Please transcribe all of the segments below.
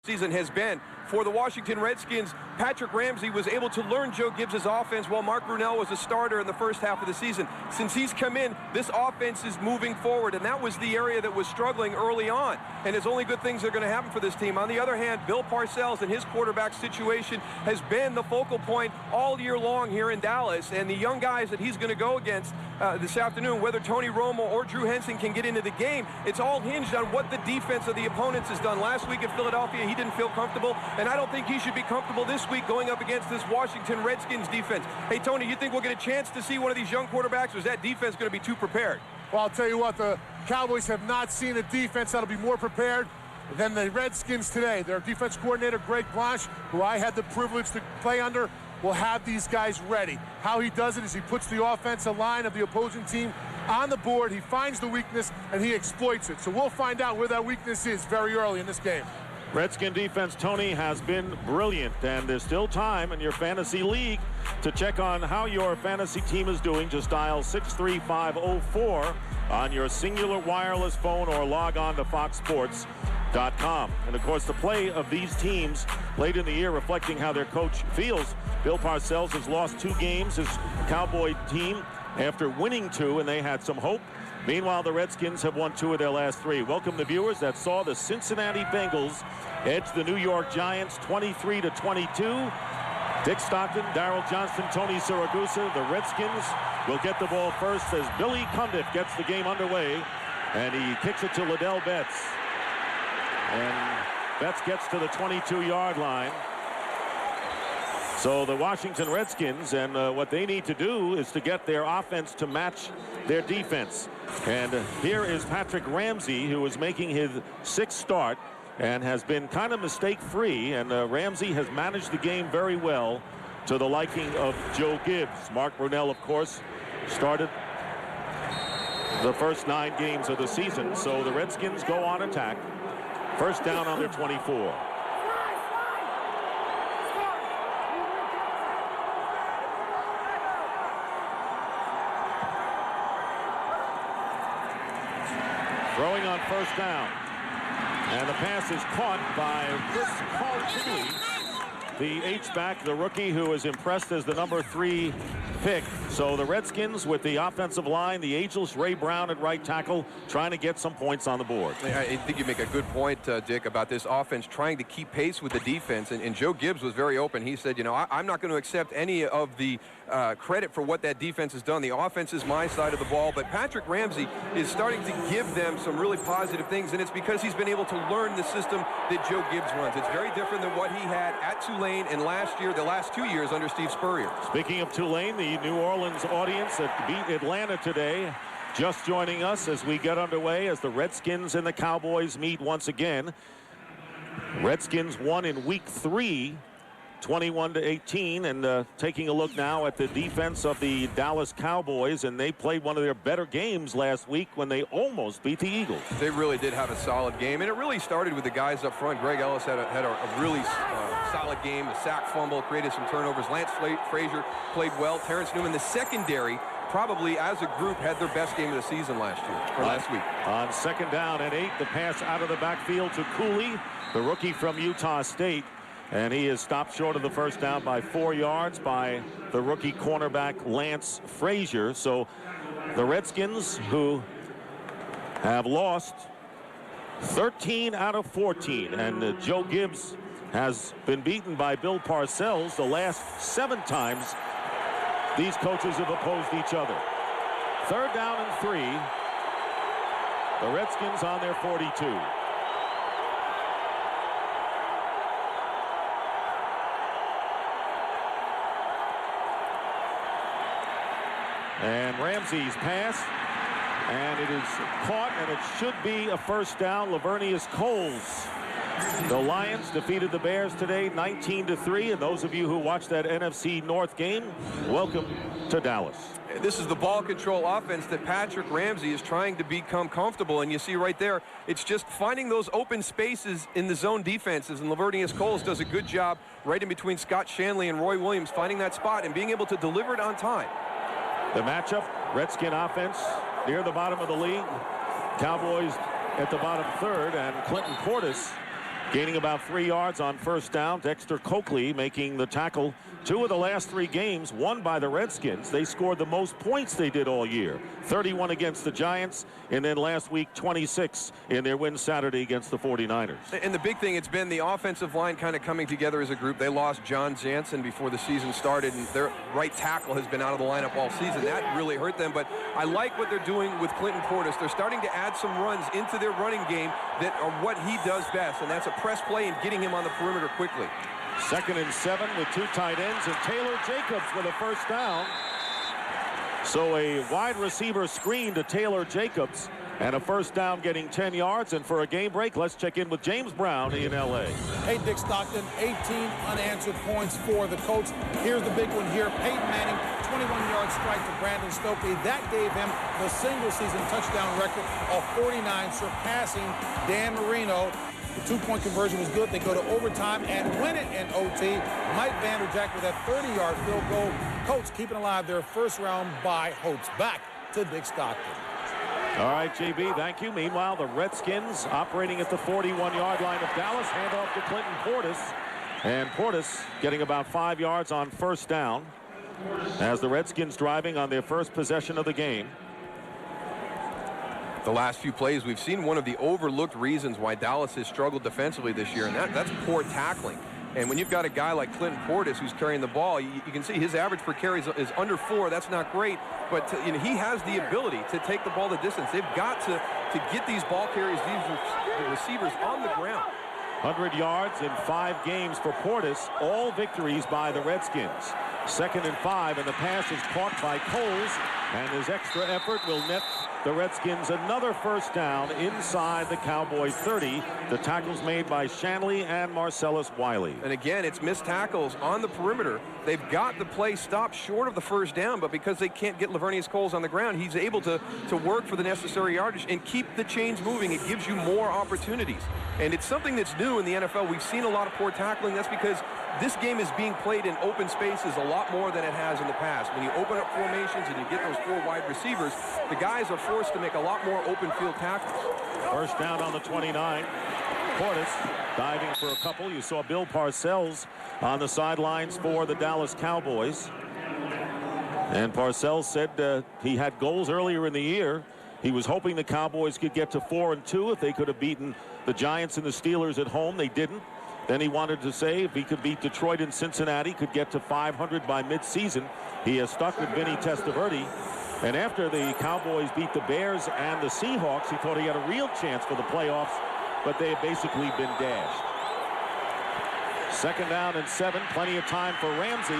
season has been. For the Washington Redskins, Patrick Ramsey was able to learn Joe Gibbs' offense while Mark Brunell was a starter in the first half of the season. Since he's come in, this offense is moving forward, and that was the area that was struggling early on. And it's only good things that are going to happen for this team. On the other hand, Bill Parcells and his quarterback situation has been the focal point all year long here in Dallas. And the young guys that he's going to go against this afternoon, whether Tony Romo or Drew Henson can get into the game, it's all hinged on what the defense of the opponents has done. Last week in Philadelphia, he didn't feel comfortable, and I don't think he should be comfortable this week going up against this Washington Redskins defense. Hey, Tony, you think we'll get a chance to see one of these young quarterbacks, or is that defense going to be too prepared? Well, I'll tell you what, the Cowboys have not seen a defense that'll be more prepared than the Redskins today. Their defense coordinator, Greg Blanche, who I had the privilege to play under, will have these guys ready. How he does it is he puts the offensive line of the opposing team on the board, he finds the weakness, and he exploits it. So we'll find out where that weakness is very early in this game. Redskin defense, Tony, has been brilliant, and there's still time in your fantasy league to check on how your fantasy team is doing. Just dial 63504 on your singular wireless phone or log on to foxsports.com. And of course, the play of these teams late in the year reflecting how their coach feels. Bill Parcells has lost 2 games, his Cowboy team, after winning 2, and they had some hope. Meanwhile, the Redskins have won 2 of their last 3. Welcome the viewers that saw the Cincinnati Bengals edge the New York Giants 23-22. Dick Stockton, Darrell Johnston, Tony Siragusa. The Redskins will get the ball first as Billy Cundiff gets the game underway, and he kicks it to Liddell Betts. And Betts gets to the 22-yard line. So the Washington Redskins, and what they need to do is to get their offense to match their defense. And here is Patrick Ramsey, who is making his 6th start and has been kind of mistake-free. And Ramsey has managed the game very well to the liking of Joe Gibbs. Mark Brunell, of course, started the first 9 games of the season. So the Redskins go on attack. First down on their 24. Throwing on first down. And the pass is caught by Chris Cooley, the H-back, the rookie who is impressed as the number 3 pick. So the Redskins with the offensive line, the ageless Ray Brown at right tackle, trying to get some points on the board. I think you make a good point, Dick, about this offense trying to keep pace with the defense. And Joe Gibbs was very open. He said, you know, I'm not going to accept any of the credit for what that defense has done. The offense is my side of the ball. But Patrick Ramsey is starting to give them some really positive things, and it's because he's been able to learn the system that Joe Gibbs runs. It's very different than what he had at Tulane and last year, the last 2 years under Steve Spurrier. Speaking of Tulane, the New Orleans audience that beat Atlanta today just joining us as we get underway as the Redskins and the Cowboys meet once again. Redskins won in week 3, 21-18, and taking a look now at the defense of the Dallas Cowboys, and they played one of their better games last week when they almost beat the Eagles. They really did have a solid game, and it really started with the guys up front. Greg Ellis had a really solid game. A sack, fumble, created some turnovers. Lance Frazier played well. Terrence Newman, the secondary, probably as a group had their best game of the season last week. On second down and 8, the pass out of the backfield to Cooley, the rookie from Utah State. And he is stopped short of the first down by 4 yards by the rookie cornerback Lance Frazier. So the Redskins, who have lost 13 out of 14, and Joe Gibbs has been beaten by Bill Parcells the last 7 times these coaches have opposed each other. Third down and 3. The Redskins on their 42. And Ramsey's pass, and it is caught, and it should be a first down. Lavernius Coles. The Lions defeated the Bears today 19-3, and those of you who watched that NFC North game, welcome to Dallas. This is the ball control offense that Patrick Ramsey is trying to become comfortable, and you see right there, it's just finding those open spaces in the zone defenses, and Lavernius Coles does a good job right in between Scott Shanley and Roy Williams, finding that spot and being able to deliver it on time. The matchup, Redskin offense near the bottom of the league. Cowboys at the bottom third, and Clinton Portis gaining about 3 yards on first down. Dexter Coakley making the tackle. 2 of the last 3 games won by the Redskins. They scored the most points they did all year. 31 against the Giants, and then last week 26 in their win Saturday against the 49ers. And the big thing, it's been the offensive line kind of coming together as a group. They lost John Jansen before the season started, and their right tackle has been out of the lineup all season. That really hurt them, but I like what they're doing with Clinton Portis. They're starting to add some runs into their running game that are what he does best, and that's a press play and getting him on the perimeter quickly. 2nd and 7 with 2 tight ends, and Taylor Jacobs with a first down. So a wide receiver screen to Taylor Jacobs, and a first down getting 10 yards. And for a game break, let's check in with James Brown in L.A. Hey, Dick Stockton, 18 unanswered points for the Colts. Here's the big one here. Peyton Manning, 21-yard strike to Brandon Stokely. That gave him the single-season touchdown record of 49, surpassing Dan Marino. The 2-point conversion was good. They go to overtime and win it in OT. Mike Vanderjagt with that 30-yard field goal. Colts keeping alive their first-round bye hopes. Back to Dick Stockton. All right, JB, thank you. Meanwhile, the Redskins operating at the 41-yard line of Dallas. Handoff to Clinton Portis. And Portis getting about 5 yards on first down as the Redskins driving on their first possession of the game. The last few plays, we've seen one of the overlooked reasons why Dallas has struggled defensively this year, and that's poor tackling. And when you've got a guy like Clinton Portis who's carrying the ball, you can see his average per carry is under 4. That's not great, but he has the ability to take the ball the distance. They've got to get these ball carriers, these receivers on the ground. 100 yards in 5 games for Portis, all victories by the Redskins. 2nd and 5, and the pass is caught by Coles, and his extra effort will net the Redskins another first down inside the Cowboys 30. The tackles made by Shanley and Marcellus Wiley. And again, it's missed tackles on the perimeter. They've got the play stopped short of the first down, but because they can't get Lavernius Coles on the ground, he's able to work for the necessary yardage and keep the chains moving. It gives you more opportunities. And it's something that's new in the NFL. We've seen a lot of poor tackling. That's because this game is being played in open spaces a lot more than it has in the past. When you open up formations and you get those 4 wide receivers, the guys are forced to make a lot more open field tackles. First down on the 29. Portis diving for a couple. You saw Bill Parcells on the sidelines for the Dallas Cowboys. And Parcells said he had goals earlier in the year. He was hoping the Cowboys could get to 4-2 if they could have beaten the Giants and the Steelers at home. They didn't. Then he wanted to say if he could beat Detroit and Cincinnati, could get to 500 by midseason. He has stuck with Vinny Testaverde. And after the Cowboys beat the Bears and the Seahawks, he thought he had a real chance for the playoffs, but they have basically been dashed. 2nd down and 7, plenty of time for Ramsey.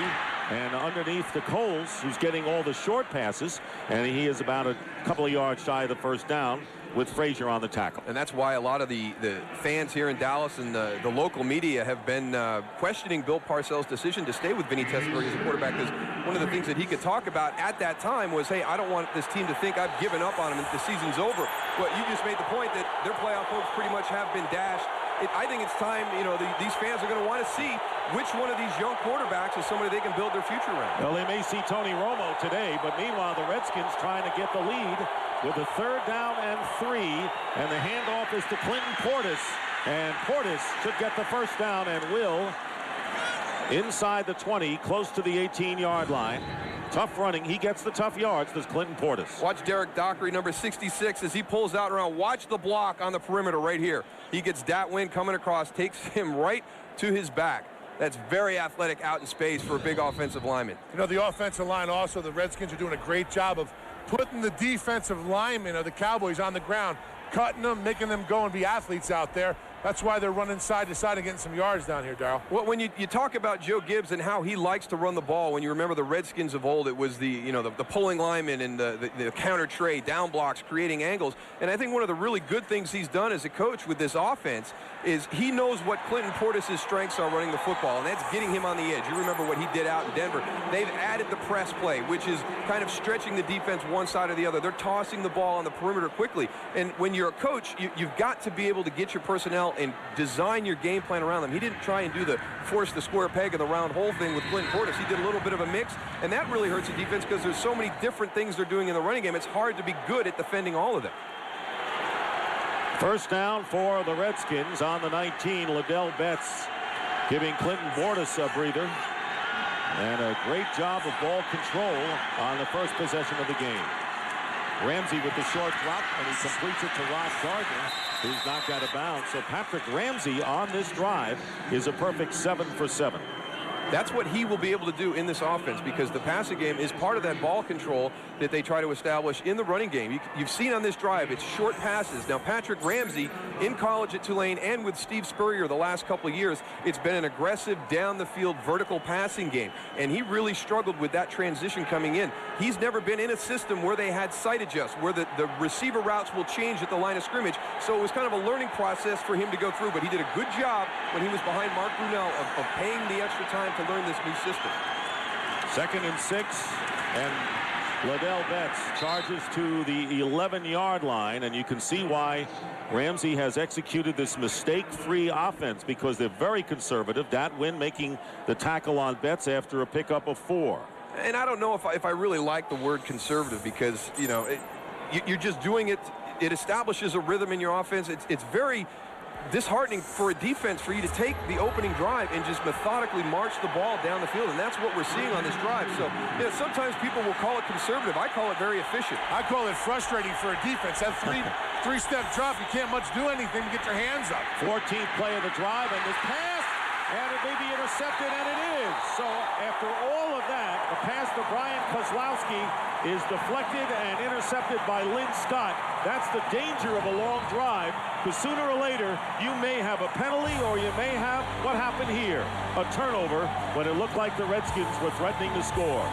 And underneath to Coles, who's getting all the short passes, and he is about a couple of yards shy of the first down with Frazier on the tackle. And that's why a lot of the fans here in Dallas and the local media have been questioning Bill Parcells' decision to stay with Vinny Testaverde as a quarterback, because one of the things that he could talk about at that time was, hey, I don't want this team to think I've given up on them and the season's over. But you just made the point that their playoff hopes pretty much have been dashed. I think it's time, these fans are going to want to see which one of these young quarterbacks is somebody they can build their future around. Well, they may see Tony Romo today, but meanwhile, the Redskins trying to get the lead with a 3rd down and 3, and the handoff is to Clinton Portis, and Portis should get the first down and will inside the 20, close to the 18-yard line. Tough running. He gets the tough yards. Does Clinton Portis. Watch Derek Dockery, number 66, as he pulls out around. Watch the block on the perimeter right here. He gets Datwin coming across, takes him right to his back. That's very athletic out in space for a big offensive lineman. The offensive line also, the Redskins are doing a great job of putting the defensive linemen of the Cowboys on the ground, cutting them, making them go and be athletes out there. That's why they're running side to side and getting some yards down here, Darryl. Well, when you talk about Joe Gibbs and how he likes to run the ball, when you remember the Redskins of old, it was the pulling linemen and the counter trade, down blocks, creating angles. And I think one of the really good things he's done as a coach with this offense is he knows what Clinton Portis' strengths are running the football, and that's getting him on the edge. You remember what he did out in Denver. They've added the press play, which is kind of stretching the defense one side or the other. They're tossing the ball on the perimeter quickly. And when you're a coach, you've got to be able to get your personnel and design your game plan around them. He didn't try and do the force the square peg and the round hole thing with Clinton Portis. He did a little bit of a mix, and that really hurts the defense because there's so many different things they're doing in the running game. It's hard to be good at defending all of them. First down for the Redskins on the 19. Liddell Betts giving Clinton Bordas a breather. And a great job of ball control on the first possession of the game. Ramsey with the short drop, and he completes it to Rod Gardner, who's knocked out of bounds. So Patrick Ramsey on this drive is a perfect 7 for 7. That's what he will be able to do in this offense, because the passing game is part of that ball control that they try to establish in the running game. You've seen on this drive, it's short passes. Now, Patrick Ramsey in college at Tulane and with Steve Spurrier the last couple of years, it's been an aggressive down-the-field vertical passing game, and he really struggled with that transition coming in. He's never been in a system where they had sight adjust, where the receiver routes will change at the line of scrimmage, so it was kind of a learning process for him to go through, but he did a good job when he was behind Mark Brunell of paying the extra time to learn this new system. 2nd and 6, and Liddell Betts charges to the 11-yard line, and you can see why Ramsey has executed this mistake-free offense, because they're very conservative. Dat Wynn making the tackle on Betts after a pickup of 4. And I don't know if I really like the word conservative, because, you know, you're just doing it. It establishes a rhythm in your offense. It's very disheartening for a defense for you to take the opening drive and just methodically march the ball down the field, and that's what we're seeing on this drive. So, you know, sometimes people will call it conservative. I call it very efficient. I call it frustrating for a defense. That three-step drop, you can't much do anything to get your hands up. 14th play of the drive, and this pass, and it may be intercepted, and it is. So after all of that, the pass to Brian Kozlowski is deflected and intercepted by Lynn Scott. That's the danger of a long drive, because sooner or later you may have a penalty, or you may have what happened here, a turnover, when it looked like the Redskins were threatening to score.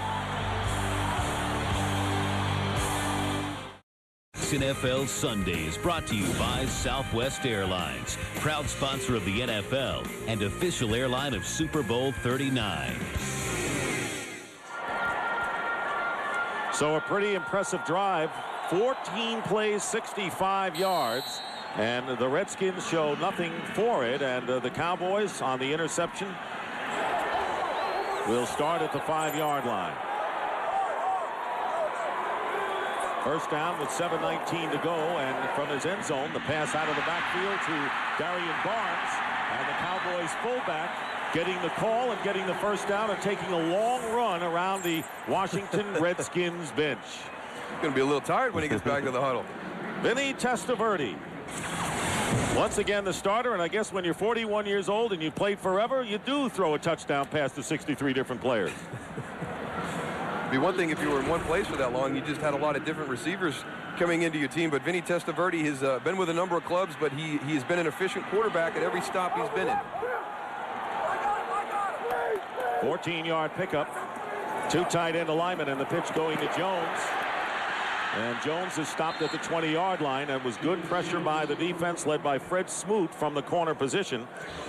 NFL Sunday is brought to you by Southwest Airlines, proud sponsor of the NFL and official airline of Super Bowl 39. So a pretty impressive drive. 14 plays, 65 yards, and the Redskins show nothing for it, and the Cowboys on the interception will start at the 5-yard line. First down with 7:19 to go, and from his end zone, the pass out of the backfield to Darian Barnes, and the Cowboys fullback getting the call and getting the first down and taking a long run around the Washington Redskins bench. Going to be a little tired when he gets back to the huddle. Vinny Testaverde, once again the starter, and I guess when you're 41 years old and you've played forever, you do throw a touchdown pass to 63 different players. Be one thing if you were in one place for that long, you just had a lot of different receivers coming into your team. But Vinny Testaverde has been with a number of clubs, but he's been an efficient quarterback at every stop he's been in. 14-yard pickup. 2 tight end alignment, and the pitch going to Jones. And Jones is stopped at the 20-yard line, and was good pressure by the defense led by Fred Smoot from the corner position.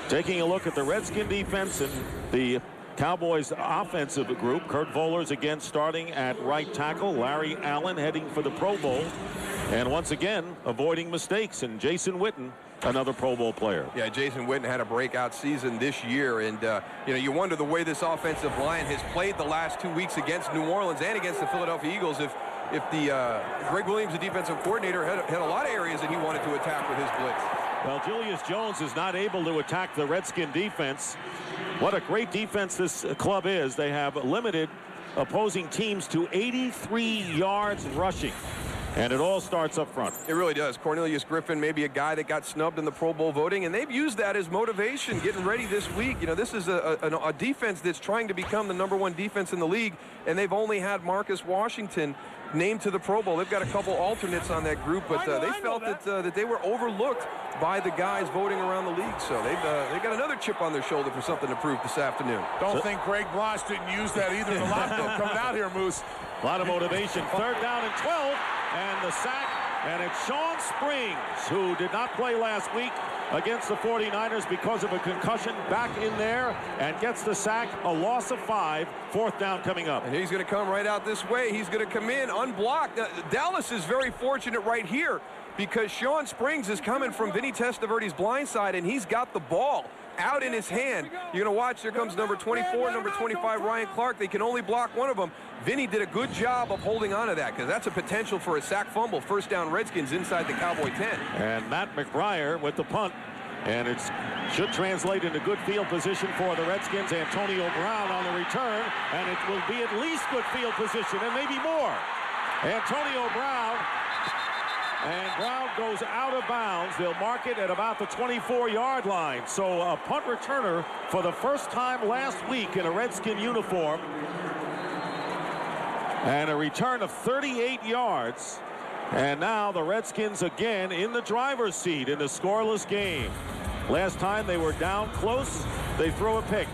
Taking a look at the Redskin defense and the Cowboys offensive group. Kurt Vollers again starting at right tackle. Larry Allen heading for the Pro Bowl. And once again, avoiding mistakes. And Jason Witten, another Pro Bowl player. Yeah, Jason Witten had a breakout season this year. And, you know, you wonder the way this offensive line has played the last 2 weeks against New Orleans and against the Philadelphia Eagles. If the Greg Williams, the defensive coordinator, had a lot of areas that he wanted to attack with his blitz. Well, Julius Jones is not able to attack the Redskin defense. What a great defense this club is. They have limited opposing teams to 83 yards rushing. And it all starts up front. It really does. Cornelius Griffin, maybe a guy that got snubbed in the Pro Bowl voting, and they've used that as motivation getting ready this week. You know, this is a defense that's trying to become the #1 defense in the league, and they've only had Marcus Washington named to the Pro Bowl. They've got a couple alternates on that group, but they felt that they were overlooked by the guys voting around the league. So they've got another chip on their shoulder for something to prove this afternoon. Don't think Greg Blanche didn't use that either. The lot coming out here, Moose. A lot of motivation. 3rd down and 12, and the sack, and it's Sean Springs, who did not play last week against the 49ers because of a concussion, back in there and gets the sack. A loss of 5. 4th down coming up. And he's going to come right out this way. He's going to come in unblocked. Dallas is very fortunate right here. because Sean Springs is coming from Vinny Testaverde's blind side, and he's got the ball out in his hand. You're going to watch. There comes number 24, number 25, Ryan Clark. They can only block one of them. Vinny did a good job of holding on to that, because that's a potential for a sack fumble. First down Redskins inside the Cowboy 10. And Matt McBriar with the punt. And it should translate into good field position for the Redskins. Antonio Brown on the return. And it will be at least good field position and maybe more. Antonio Brown. And Brown goes out of bounds. They'll mark it at about the 24-yard line. So a punt returner for the first time last week in a Redskin uniform. And a return of 38 yards. And now the Redskins again in the driver's seat in a scoreless game. Last time they were down close, they throw a pick.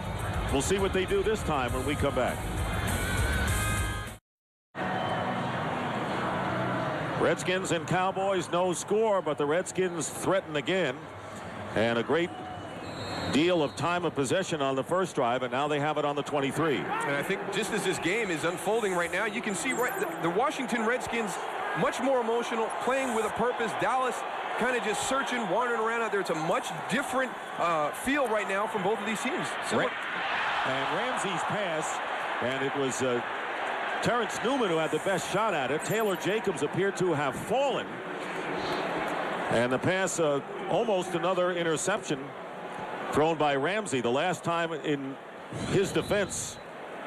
We'll see what they do this time when we come back. Redskins and Cowboys, no score, but the Redskins threaten again. And a great deal of time of possession on the first drive, and now they have it on the 23. And I think just as this game is unfolding right now, you can see the Washington Redskins much more emotional, playing with a purpose. Dallas kind of just searching, wandering around out there. It's a much different feel right now from both of these teams. And Ramsey's pass, and it was Terrence Newman who had the best shot at it. Taylor Jacobs appeared to have fallen. And the pass, almost another interception thrown by Ramsey. The last time in his defense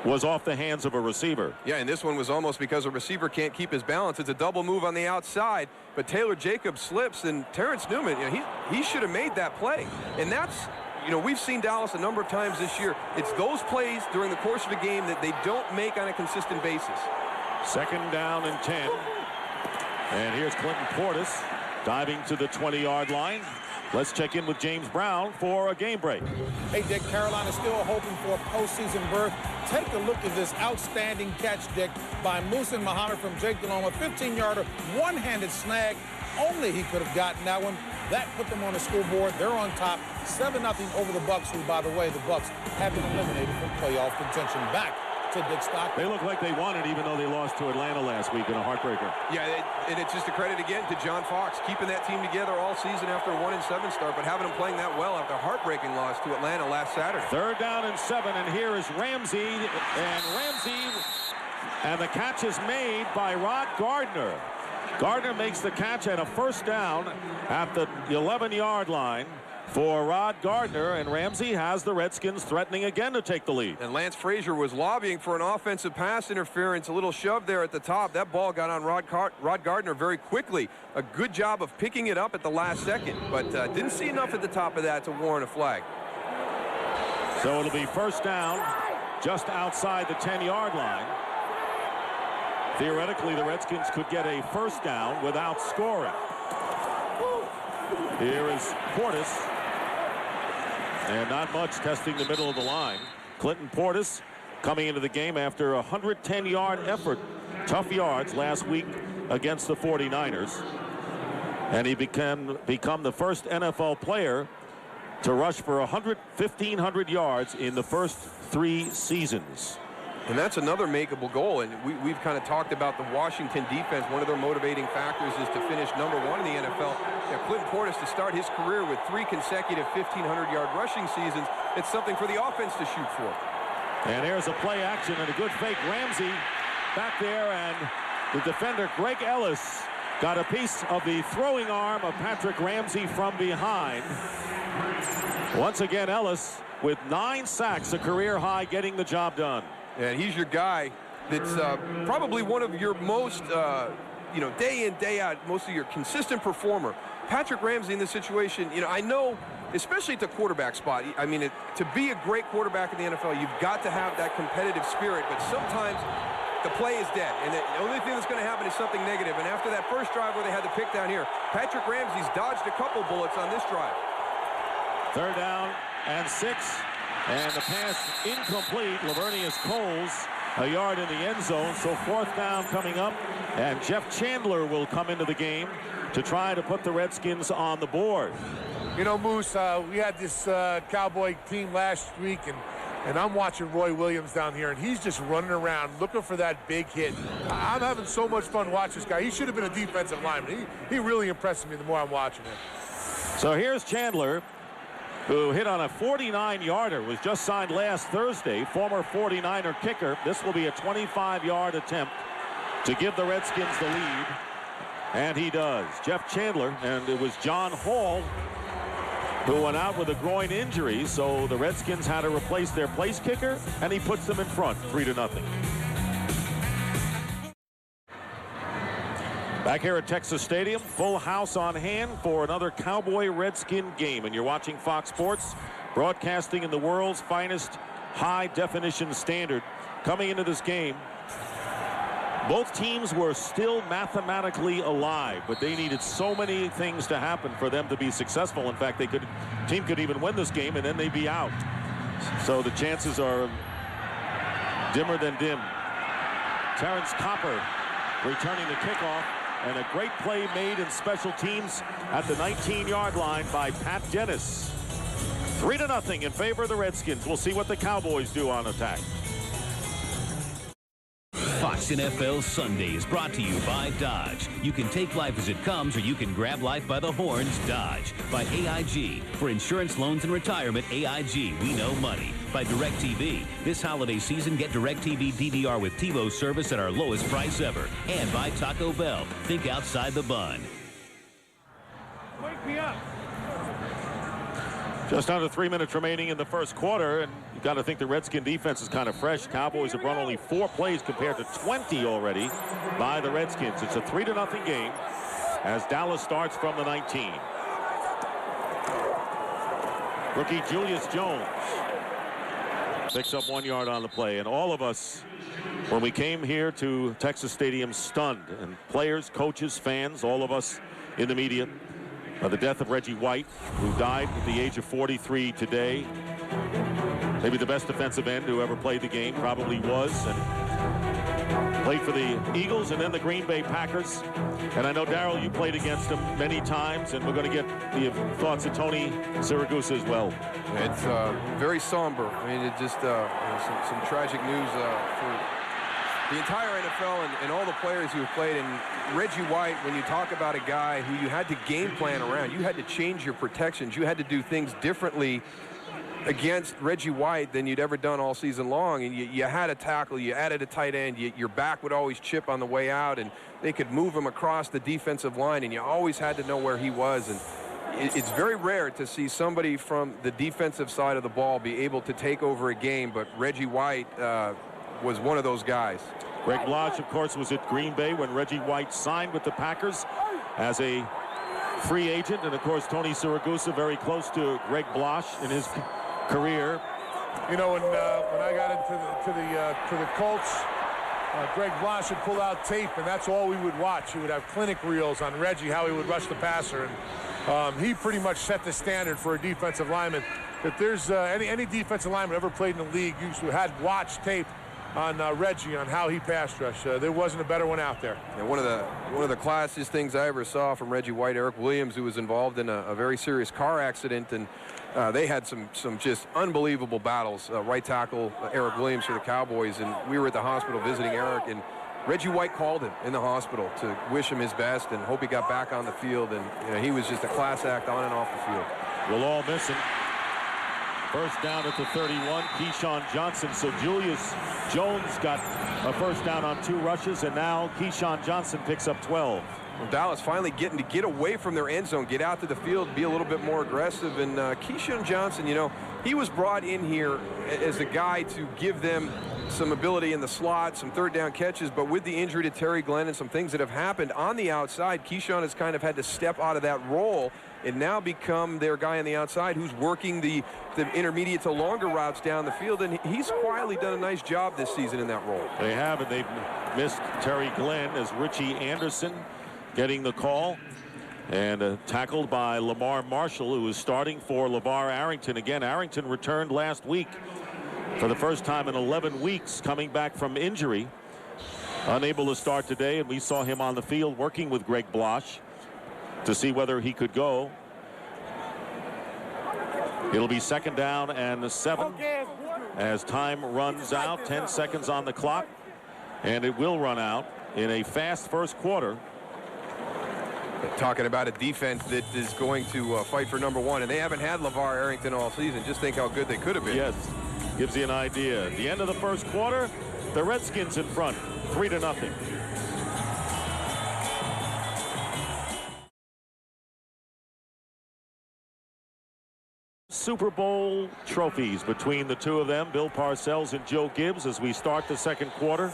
was off the hands of a receiver. Yeah, and this one was almost because a receiver can't keep his balance. It's a double move on the outside, but Taylor Jacobs slips, and Terrence Newman, he should have made that play. And that's, we've seen Dallas a number of times this year. It's those plays during the course of a game that they don't make on a consistent basis. Second down and 10. And here's Clinton Portis diving to the 20-yard line. Let's check in with James Brown for a game break. Hey, Dick, Carolina still hoping for a postseason berth. Take a look at this outstanding catch, Dick, by Muhsin Muhammad from Jake Delhomme. A 15-yarder, one-handed snag. Only he could have gotten that one. That put them on the scoreboard. They're on top, 7-0 over the Bucs, who, by the way, the Bucs have been eliminated from playoff contention. Back to Dick Stockton. They look like they won it, even though they lost to Atlanta last week in a heartbreaker. Yeah, and it's just a credit again to John Fox, keeping that team together all season after a 1-7 start, but having them playing that well after a heartbreaking loss to Atlanta last Saturday. Third down and 7, and here is Ramsey, and the catch is made by Rod Gardner. Gardner makes the catch at a first down at the 11-yard line for Rod Gardner, and Ramsey has the Redskins threatening again to take the lead. And Lance Frazier was lobbying for an offensive pass interference, a little shove there at the top. That ball got on Rod Gardner very quickly. A good job of picking it up at the last second, but didn't see enough at the top of that to warrant a flag. So it'll be first down just outside the 10-yard line. Theoretically, the Redskins could get a first down without scoring. Here is Portis. And not much, testing the middle of the line. Clinton Portis coming into the game after a 110-yard effort. Tough yards last week against the 49ers. And he become the first NFL player to rush for 1,500 yards in the first 3 seasons. And that's another makeable goal. And we've kind of talked about the Washington defense. One of their motivating factors is to finish #1 in the NFL. Clinton Portis to start his career with 3 consecutive 1,500-yard rushing seasons. It's something for the offense to shoot for. And here's a play action and a good fake. Ramsey back there, and the defender Greg Ellis got a piece of the throwing arm of Patrick Ramsey from behind. Once again, Ellis with 9 sacks, a career high, getting the job done. And he's your guy that's probably one of your most, day in, day out, most of your consistent performer. Patrick Ramsey in this situation, I know, especially at the quarterback spot, I mean, to be a great quarterback in the NFL, you've got to have that competitive spirit, but sometimes the play is dead, and the only thing that's going to happen is something negative. And after that first drive where they had the pick down here, Patrick Ramsey's dodged a couple bullets on this drive. Third down and 6. And the pass incomplete. Lavernius Coles a yard in the end zone. So fourth down coming up. And Jeff Chandler will come into the game to try to put the Redskins on the board. Moose, we had this Cowboy team last week, and And I'm watching Roy Williams down here, and he's just running around looking for that big hit. I'm having so much fun watching this guy. He should have been a defensive lineman. He really impresses me the more I'm watching him. So here's Chandler, who hit on a 49-yarder, was just signed last Thursday, former 49er kicker. This will be a 25-yard attempt to give the Redskins the lead, and he does. Jeff Chandler, and it was John Hall who went out with a groin injury, so the Redskins had to replace their place kicker, and he puts them in front, 3-0. Back here at Texas Stadium, full house on hand for another Cowboy-Redskin game, and you're watching Fox Sports, broadcasting in the world's finest high-definition standard. Coming into this game, both teams were still mathematically alive, but they needed so many things to happen for them to be successful. In fact, team could even win this game, and then they'd be out. So the chances are dimmer than dim. Terrence Copper returning the kickoff, and a great play made in special teams at the 19-yard line by Pat Dennis. 3-0 in favor of the Redskins. We'll see what the Cowboys do on attack. Fox NFL Sunday is brought to you by Dodge. You can take life as it comes, or you can grab life by the horns. Dodge. By AIG. For insurance, loans, and retirement, AIG. We know money. By DirecTV. This holiday season, get DirecTV DVR with TiVo service at our lowest price ever. And by Taco Bell. Think outside the bun. Wake me up. Just under 3 minutes remaining in the first quarter, and you got to think the Redskin defense is kind of fresh. Cowboys have run only 4 plays compared to 20 already by the Redskins. It's a 3-0 game as Dallas starts from the 19. Rookie Julius Jones picks up 1 yard on the play, and all of us, when we came here to Texas Stadium, stunned, and players, coaches, fans, all of us in the media, the death of Reggie White, who died at the age of 43 today. Maybe the best defensive end who ever played the game, probably was, and played for the Eagles and then the Green Bay Packers. And I know, Darryl, you played against him many times, and we're going to get the thoughts of Tony Siragusa as well. It's very somber. I mean, it just some tragic news for the entire NFL and all the players who have played. And Reggie White, when you talk about a guy who you had to game plan around, you had to change your protections, you had to do things differently against Reggie White than you'd ever done all season long. And you had a tackle, you added a tight end, your back would always chip on the way out, and they could move him across the defensive line, and you always had to know where he was. And it's very rare to see somebody from the defensive side of the ball be able to take over a game, but Reggie White was one of those guys. Greg Bloch, of course, was at Green Bay when Reggie White signed with the Packers as a free agent. And, of course, Tony Siragusa very close to Greg Bloch in his career. You know, when I got into the Colts, Greg Bloch would pull out tape, and that's all we would watch. He would have clinic reels on Reggie, how he would rush the passer. And he pretty much set the standard for a defensive lineman. If there's any defensive lineman ever played in the league, you had watch tape on Reggie on how he pass rushed. There wasn't a better one out there. And one of the classiest things I ever saw from Reggie White, Eric Williams, who was involved in a very serious car accident, and they had some just unbelievable battles. Right tackle Eric Williams for the Cowboys, and we were at the hospital visiting Eric, and Reggie White called him in the hospital to wish him his best and hope he got back on the field. And he was just a class act on and off the field. We'll all miss him. First down at the 31, Keyshawn Johnson. So Julius Jones got a first down on 2 rushes, and now Keyshawn Johnson picks up 12. Well, Dallas finally getting to get away from their end zone, get out to the field, be a little bit more aggressive. And Keyshawn Johnson, you know, he was brought in here as a guy to give them some ability in the slot, some third down catches, but with the injury to Terry Glenn and some things that have happened on the outside, Keyshawn has kind of had to step out of that role and now become their guy on the outside who's working the intermediate to longer routes down the field, and he's quietly done a nice job this season in that role. They have, and they've missed Terry Glenn as Richie Anderson getting the call, and tackled by Lamar Marshall, who is starting for LeVar Arrington. Again, Arrington returned last week for the first time in 11 weeks, coming back from injury. Unable to start today, and we saw him on the field working with Greg Bloch to see whether he could go. It'll be 2nd down and 7. as time runs out. 10 seconds on the clock, and it will run out in a fast first quarter. Talking about a defense that is going to fight for number one, and they haven't had LeVar Arrington all season. Just think how good they could have been. Yes, gives you an idea. At the end of the first quarter, the Redskins in front, 3-0. Super Bowl trophies between the two of them, Bill Parcells and Joe Gibbs, as we start the second quarter.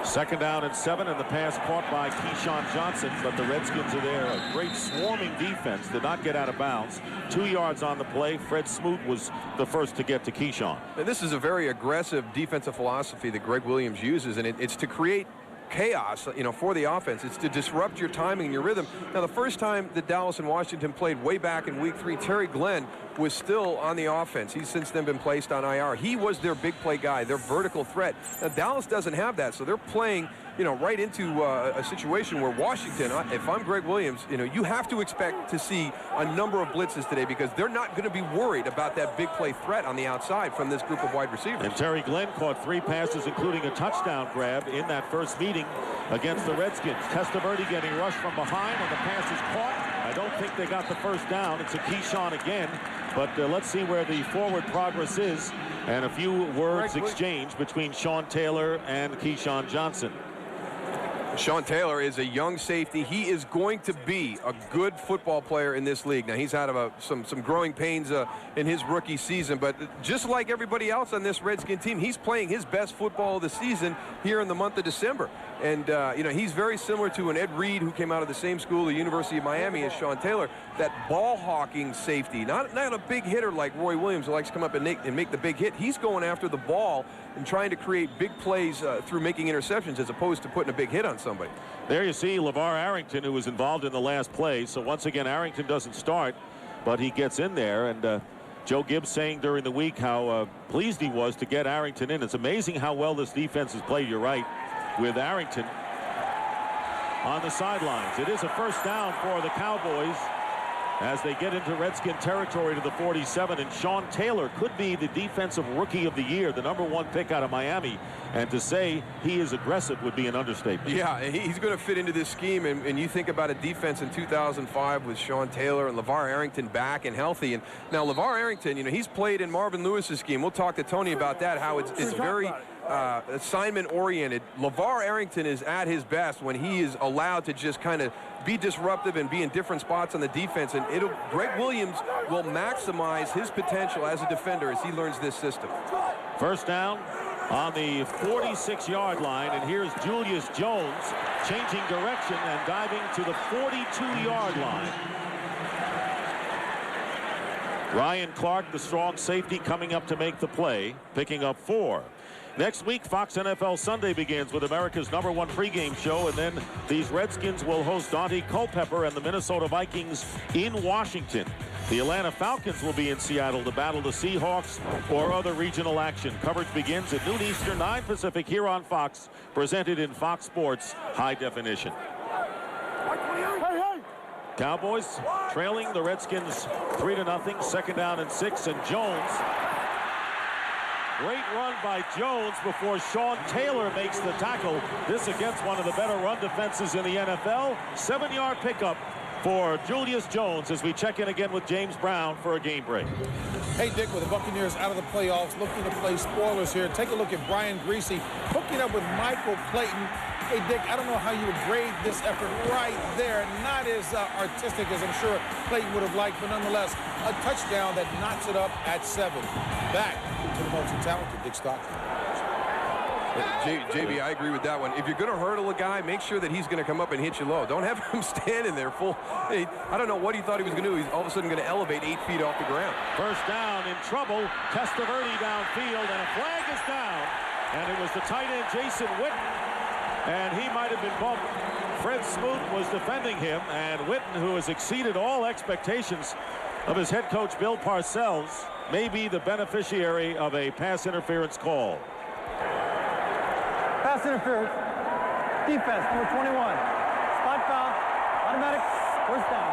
2nd down and 7, and the pass caught by Keyshawn Johnson, but the Redskins are there. A great swarming defense, did not get out of bounds. 2 yards on the play. Fred Smoot was the first to get to Keyshawn. And this is a very aggressive defensive philosophy that Greg Williams uses, and it's to create chaos, for the offense. It's to disrupt your timing and your rhythm. Now, the first time that Dallas and Washington played way back in Week 3, Terry Glenn was still on the offense. He's since then been placed on IR. He was their big play guy, their vertical threat. Now, Dallas doesn't have that, so they're playing, right into a situation where Washington, if I'm Greg Williams, you have to expect to see a number of blitzes today because they're not going to be worried about that big play threat on the outside from this group of wide receivers. And Terry Glenn caught 3 passes, including a touchdown grab in that first meeting against the Redskins. Testaverde getting rushed from behind, and the pass is caught. I don't think they got the first down. It's a Keyshawn again, but let's see where the forward progress is. And a few words exchanged between Sean Taylor and Keyshawn Johnson. Sean Taylor is a young safety. He is going to be a good football player in this league. Now, he's had some growing pains in his rookie season, but just like everybody else on this Redskin team, he's playing his best football of the season here in the month of December. And, he's very similar to an Ed Reed who came out of the same school, the University of Miami, as Sean Taylor. That ball-hawking safety, not a big hitter like Roy Williams who likes to come up and make the big hit. He's going after the ball and trying to create big plays through making interceptions as opposed to putting a big hit on somebody. There you see LeVar Arrington, who was involved in the last play. So once again, Arrington doesn't start, but he gets in there. And Joe Gibbs saying during the week how pleased he was to get Arrington in. It's amazing how well this defense has played, you're right, with Arrington on the sidelines. It is a first down for the Cowboys as they get into Redskin territory to the 47, and Sean Taylor could be the defensive rookie of the year, the #1 pick out of Miami, and to say he is aggressive would be an understatement. Yeah, he's going to fit into this scheme, and you think about a defense in 2005 with Sean Taylor and LeVar Arrington back and healthy, and now LeVar Arrington, he's played in Marvin Lewis's scheme. We'll talk to Tony about that, how it's very assignment oriented. LeVar Arrington is at his best when he is allowed to just kind of be disruptive and be in different spots on the defense, and Greg Williams will maximize his potential as a defender as he learns this system. First down on the 46-yard line, and here's Julius Jones changing direction and diving to the 42-yard line. Ryan Clark, the strong safety, coming up to make the play, picking up 4. Next week, Fox NFL Sunday begins with America's #1 pregame show, and then these Redskins will host Dante Culpepper and the Minnesota Vikings in Washington. The Atlanta Falcons will be in Seattle to battle the Seahawks or other regional action. Coverage begins at noon Eastern, 9 Pacific here on Fox, presented in Fox Sports High Definition. Cowboys trailing the Redskins 3-0, 2nd down and 6, and Jones. Great run by Jones before Sean Taylor makes the tackle. This against one of the better run defenses in the NFL. 7-yard pickup for Julius Jones as we check in again with James Brown for a game break. Hey, Dick, with the Buccaneers out of the playoffs, looking to play spoilers here. Take a look at Brian Greasy hooking up with Michael Clayton. Hey, Dick, I don't know how you would grade this effort right there. Not as artistic as I'm sure Clayton would have liked, but nonetheless, a touchdown that knocks it up at 7. Back to the multi-talented Dick Stockton. JB, I agree with that one. If you're going to hurdle a guy, make sure that he's going to come up and hit you low. Don't have him standing there full. Hey, I don't know what he thought he was going to do. He's all of a sudden going to elevate 8 feet off the ground. First down, in trouble. Testaverde downfield, and a flag is down. And it was the tight end, Jason Witten. And he might have been bumped. Fred Smoot was defending him, and Witten, who has exceeded all expectations of his head coach, Bill Parcells, may be the beneficiary of a pass interference call. Pass interference. Defense, number 21. Spot foul. Automatic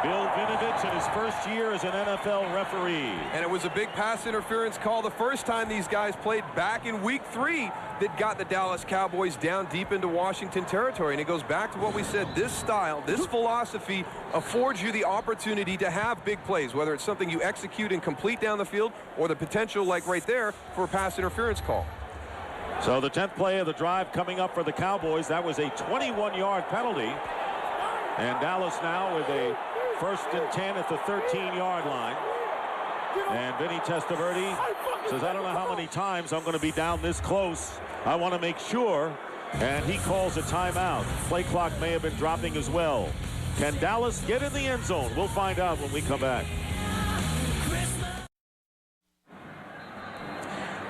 Bill Vinovich in his first year as an NFL referee. And it was a big pass interference call the first time these guys played back in Week 3 that got the Dallas Cowboys down deep into Washington territory. And it goes back to what we said. This style, this philosophy affords you the opportunity to have big plays, whether it's something you execute and complete down the field or the potential, like right there, for a pass interference call. So the 10th play of the drive coming up for the Cowboys. That was a 21-yard penalty. And Dallas now with a 1st and 10 at the 13-yard line. And Vinny Testaverde says, I don't know how many times I'm going to be down this close. I want to make sure. And he calls a timeout. Play clock may have been dropping as well. Can Dallas get in the end zone? We'll find out when we come back.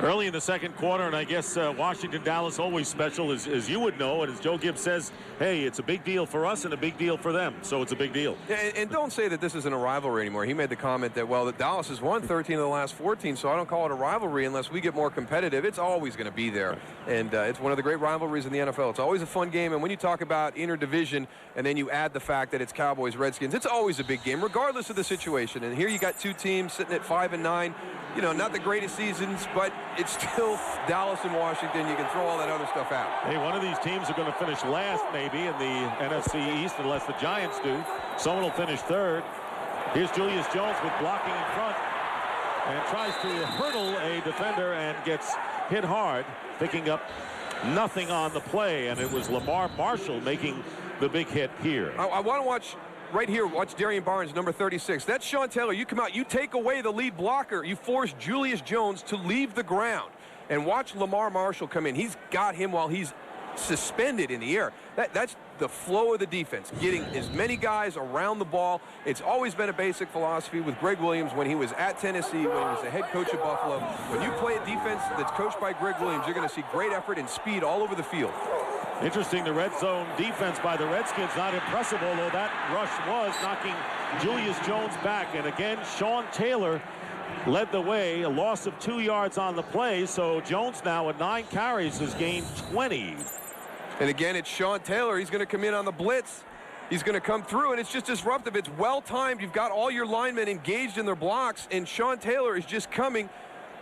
Early in the second quarter, and I guess Washington-Dallas always special, as you would know, and as Joe Gibbs says, hey, it's a big deal for us and a big deal for them, so it's a big deal. Yeah, and don't say that this isn't a rivalry anymore. He made the comment that, well, that Dallas has won 13 of the last 14, so I don't call it a rivalry unless we get more competitive. It's always going to be there, and it's one of the great rivalries in the NFL. It's always a fun game, and when you talk about interdivision and then you add the fact that it's Cowboys-Redskins, it's always a big game, regardless of the situation. And here you got two teams sitting at 5-9. You know, not the greatest seasons, but it's still Dallas and Washington. You can throw all that other stuff out. Hey, one of these teams are going to finish last, maybe, in the NFC East, unless the Giants do. Someone will finish third. Here's Julius Jones with blocking in front and tries to hurdle a defender and gets hit hard, picking up nothing on the play. And it was Lamar Marshall making the big hit here. I want to watch. Right here, watch Darian Barnes, number 36. That's Sean Taylor. You come out, you take away the lead blocker. You force Julius Jones to leave the ground. And watch Lamar Marshall come in. He's got him while he's suspended in the air. That's the flow of the defense, getting as many guys around the ball. It's always been a basic philosophy with Greg Williams when he was at Tennessee, when he was the head coach of Buffalo. When you play a defense that's coached by Greg Williams, you're going to see great effort and speed all over the field. Interesting, the red zone defense by the Redskins, not impressive, although that rush was knocking Julius Jones back. And again, Sean Taylor led the way, a loss of 2 yards on the play. So Jones now at 9 carries has gained 20. And again, it's Sean Taylor. He's going to come in on the blitz. He's going to come through, and it's just disruptive. It's well-timed. You've got all your linemen engaged in their blocks, and Sean Taylor is just coming.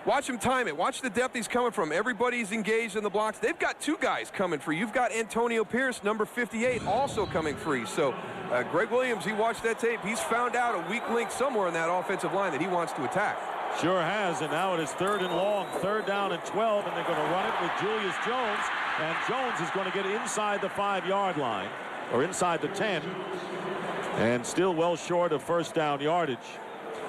Watch him time it. Watch the depth he's coming from. Everybody's engaged in the blocks. They've got 2 guys coming free. You've got Antonio Pierce, number 58, also coming free. So Greg Williams, he watched that tape. He's found out a weak link somewhere in that offensive line that he wants to attack. Sure has, and now it is 3rd and long, 3rd down and 12, and they're going to run it with Julius Jones. And Jones is going to get inside the 5-yard line, or inside the 10, and still well short of first down yardage.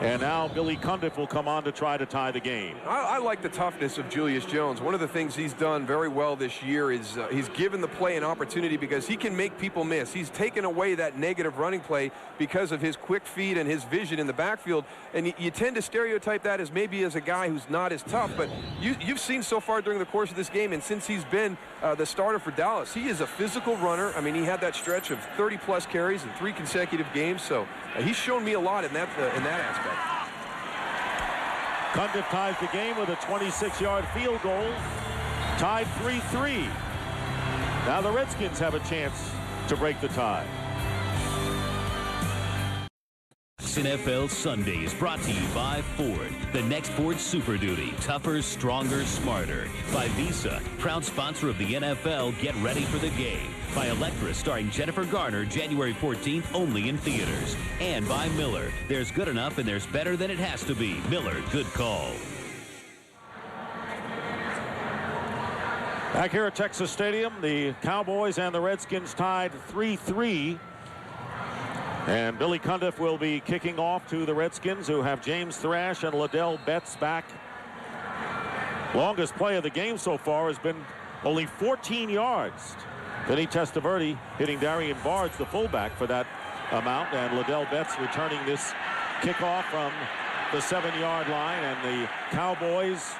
And now Billy Cundiff will come on to try to tie the game. I like the toughness of Julius Jones. One of the things he's done very well this year is he's given the play an opportunity because he can make people miss. He's taken away that negative running play because of his quick feet and his vision in the backfield. And you tend to stereotype that as maybe as a guy who's not as tough. But you've seen so far during the course of this game, and since he's been the starter for Dallas, he is a physical runner. I mean, he had that stretch of 30-plus carries in 3 consecutive games. So he's shown me a lot in that aspect. Cundiff ties the game with a 26-yard field goal, tied 3-3. Now the Redskins have a chance to break the tie. NFL Sundays brought to you by Ford. The next Ford Super Duty. Tougher, stronger, smarter. By Visa, proud sponsor of the NFL. Get ready for the game. By Electra, starring Jennifer Garner, January 14th, only in theaters. And by Miller. There's good enough and there's better than it has to be. Miller, good call. Back here at Texas Stadium, the Cowboys and the Redskins tied 3-3. And Billy Cundiff will be kicking off to the Redskins, who have James Thrash and Liddell Betts back. Longest play of the game so far has been only 14 yards. Vinny Testaverde hitting Darian Barnes, the fullback, for that amount. And Liddell Betts returning this kickoff from the 7-yard line. And the Cowboys,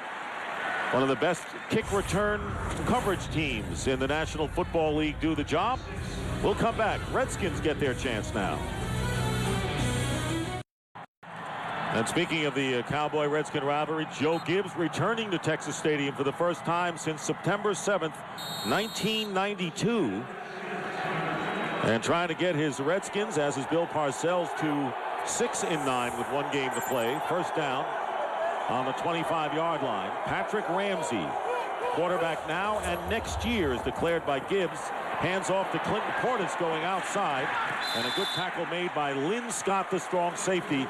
one of the best kick return coverage teams in the National Football League, do the job. We'll come back. Redskins get their chance now. And speaking of the Cowboy-Redskin rivalry, Joe Gibbs returning to Texas Stadium for the first time since September 7th, 1992. And trying to get his Redskins, as is Bill Parcells, to 6-9 with 1 game to play. First down on the 25-yard line. Patrick Ramsey, quarterback now and next year, is declared by Gibbs. Hands off to Clinton Portis going outside. And a good tackle made by Lynn Scott, the strong safety,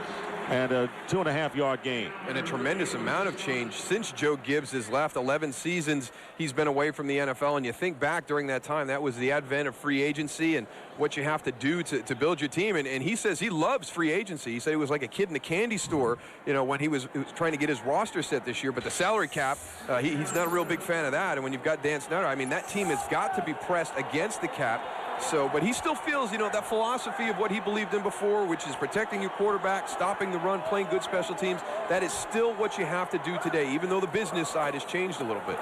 and a 2.5-yard gain. And a tremendous amount of change since Joe Gibbs has left. 11 seasons he's been away from the NFL, and you think back during that time, that was the advent of free agency and what you have to do to build your team. And he says he loves free agency. He said he was like a kid in a candy store, you know, when he was trying to get his roster set this year. But the salary cap, he's not a real big fan of that. And when you've got Dan Snyder, I mean, that team has got to be pressed against the cap. So, but he still feels, you know, that philosophy of what he believed in before, which is protecting your quarterback, stopping the run, playing good special teams. That is still what you have to do today, even though the business side has changed a little bit.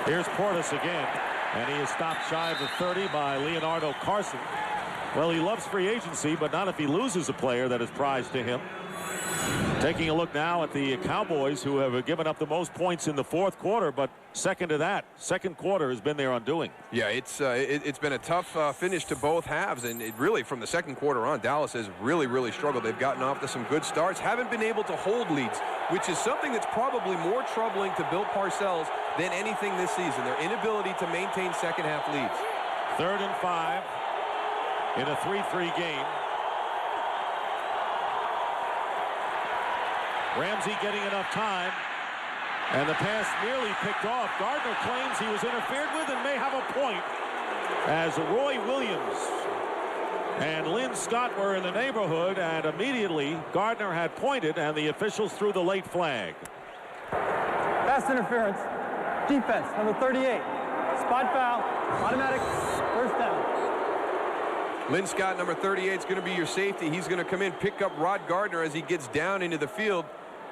Here's Portis again, and he is stopped shy of the 30 by Leonardo Carson. Well, he loves free agency, but not if he loses a player that is prized to him. Taking a look now at the Cowboys, who have given up the most points in the 4th quarter, but second to that, 2nd quarter has been their undoing. Yeah, it's been a tough finish to both halves, and it really, from the 2nd quarter on, Dallas has really struggled. They've gotten off to some good starts, haven't been able to hold leads, which is something that's probably more troubling to Bill Parcells than anything this season, their inability to maintain second-half leads. 3rd and 5 in a 3-3 game. Ramsey getting enough time, and the pass nearly picked off. Gardner claims he was interfered with and may have a point, as Roy Williams and Lynn Scott were in the neighborhood, and immediately Gardner had pointed, and the officials threw the late flag. Pass interference. Defense, number 38. Spot foul. Automatic. First down. Lynn Scott, number 38, is going to be your safety. He's going to come in, pick up Rod Gardner as he gets down into the field.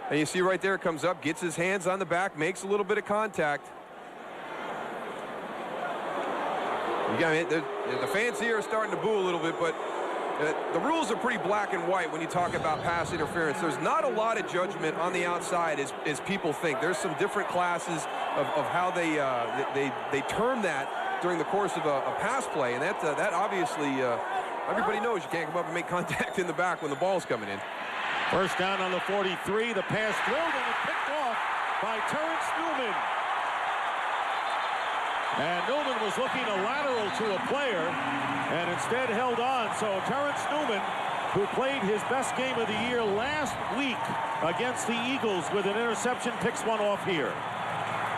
And you see right there, comes up, gets his hands on the back, makes a little bit of contact. Again, the fans here are starting to boo a little bit, but the rules are pretty black and white when you talk about pass interference. There's not a lot of judgment on the outside as people think. There's some different classes of how they term that during the course of a pass play, and that obviously everybody knows you can't come up and make contact in the back when the ball's coming in. First down on the 43. The pass thrown and picked off by Terrence Newman. And Newman was looking a lateral to a player and instead held on. So Terrence Newman, who played his best game of the year last week against the Eagles with an interception, picks one off here.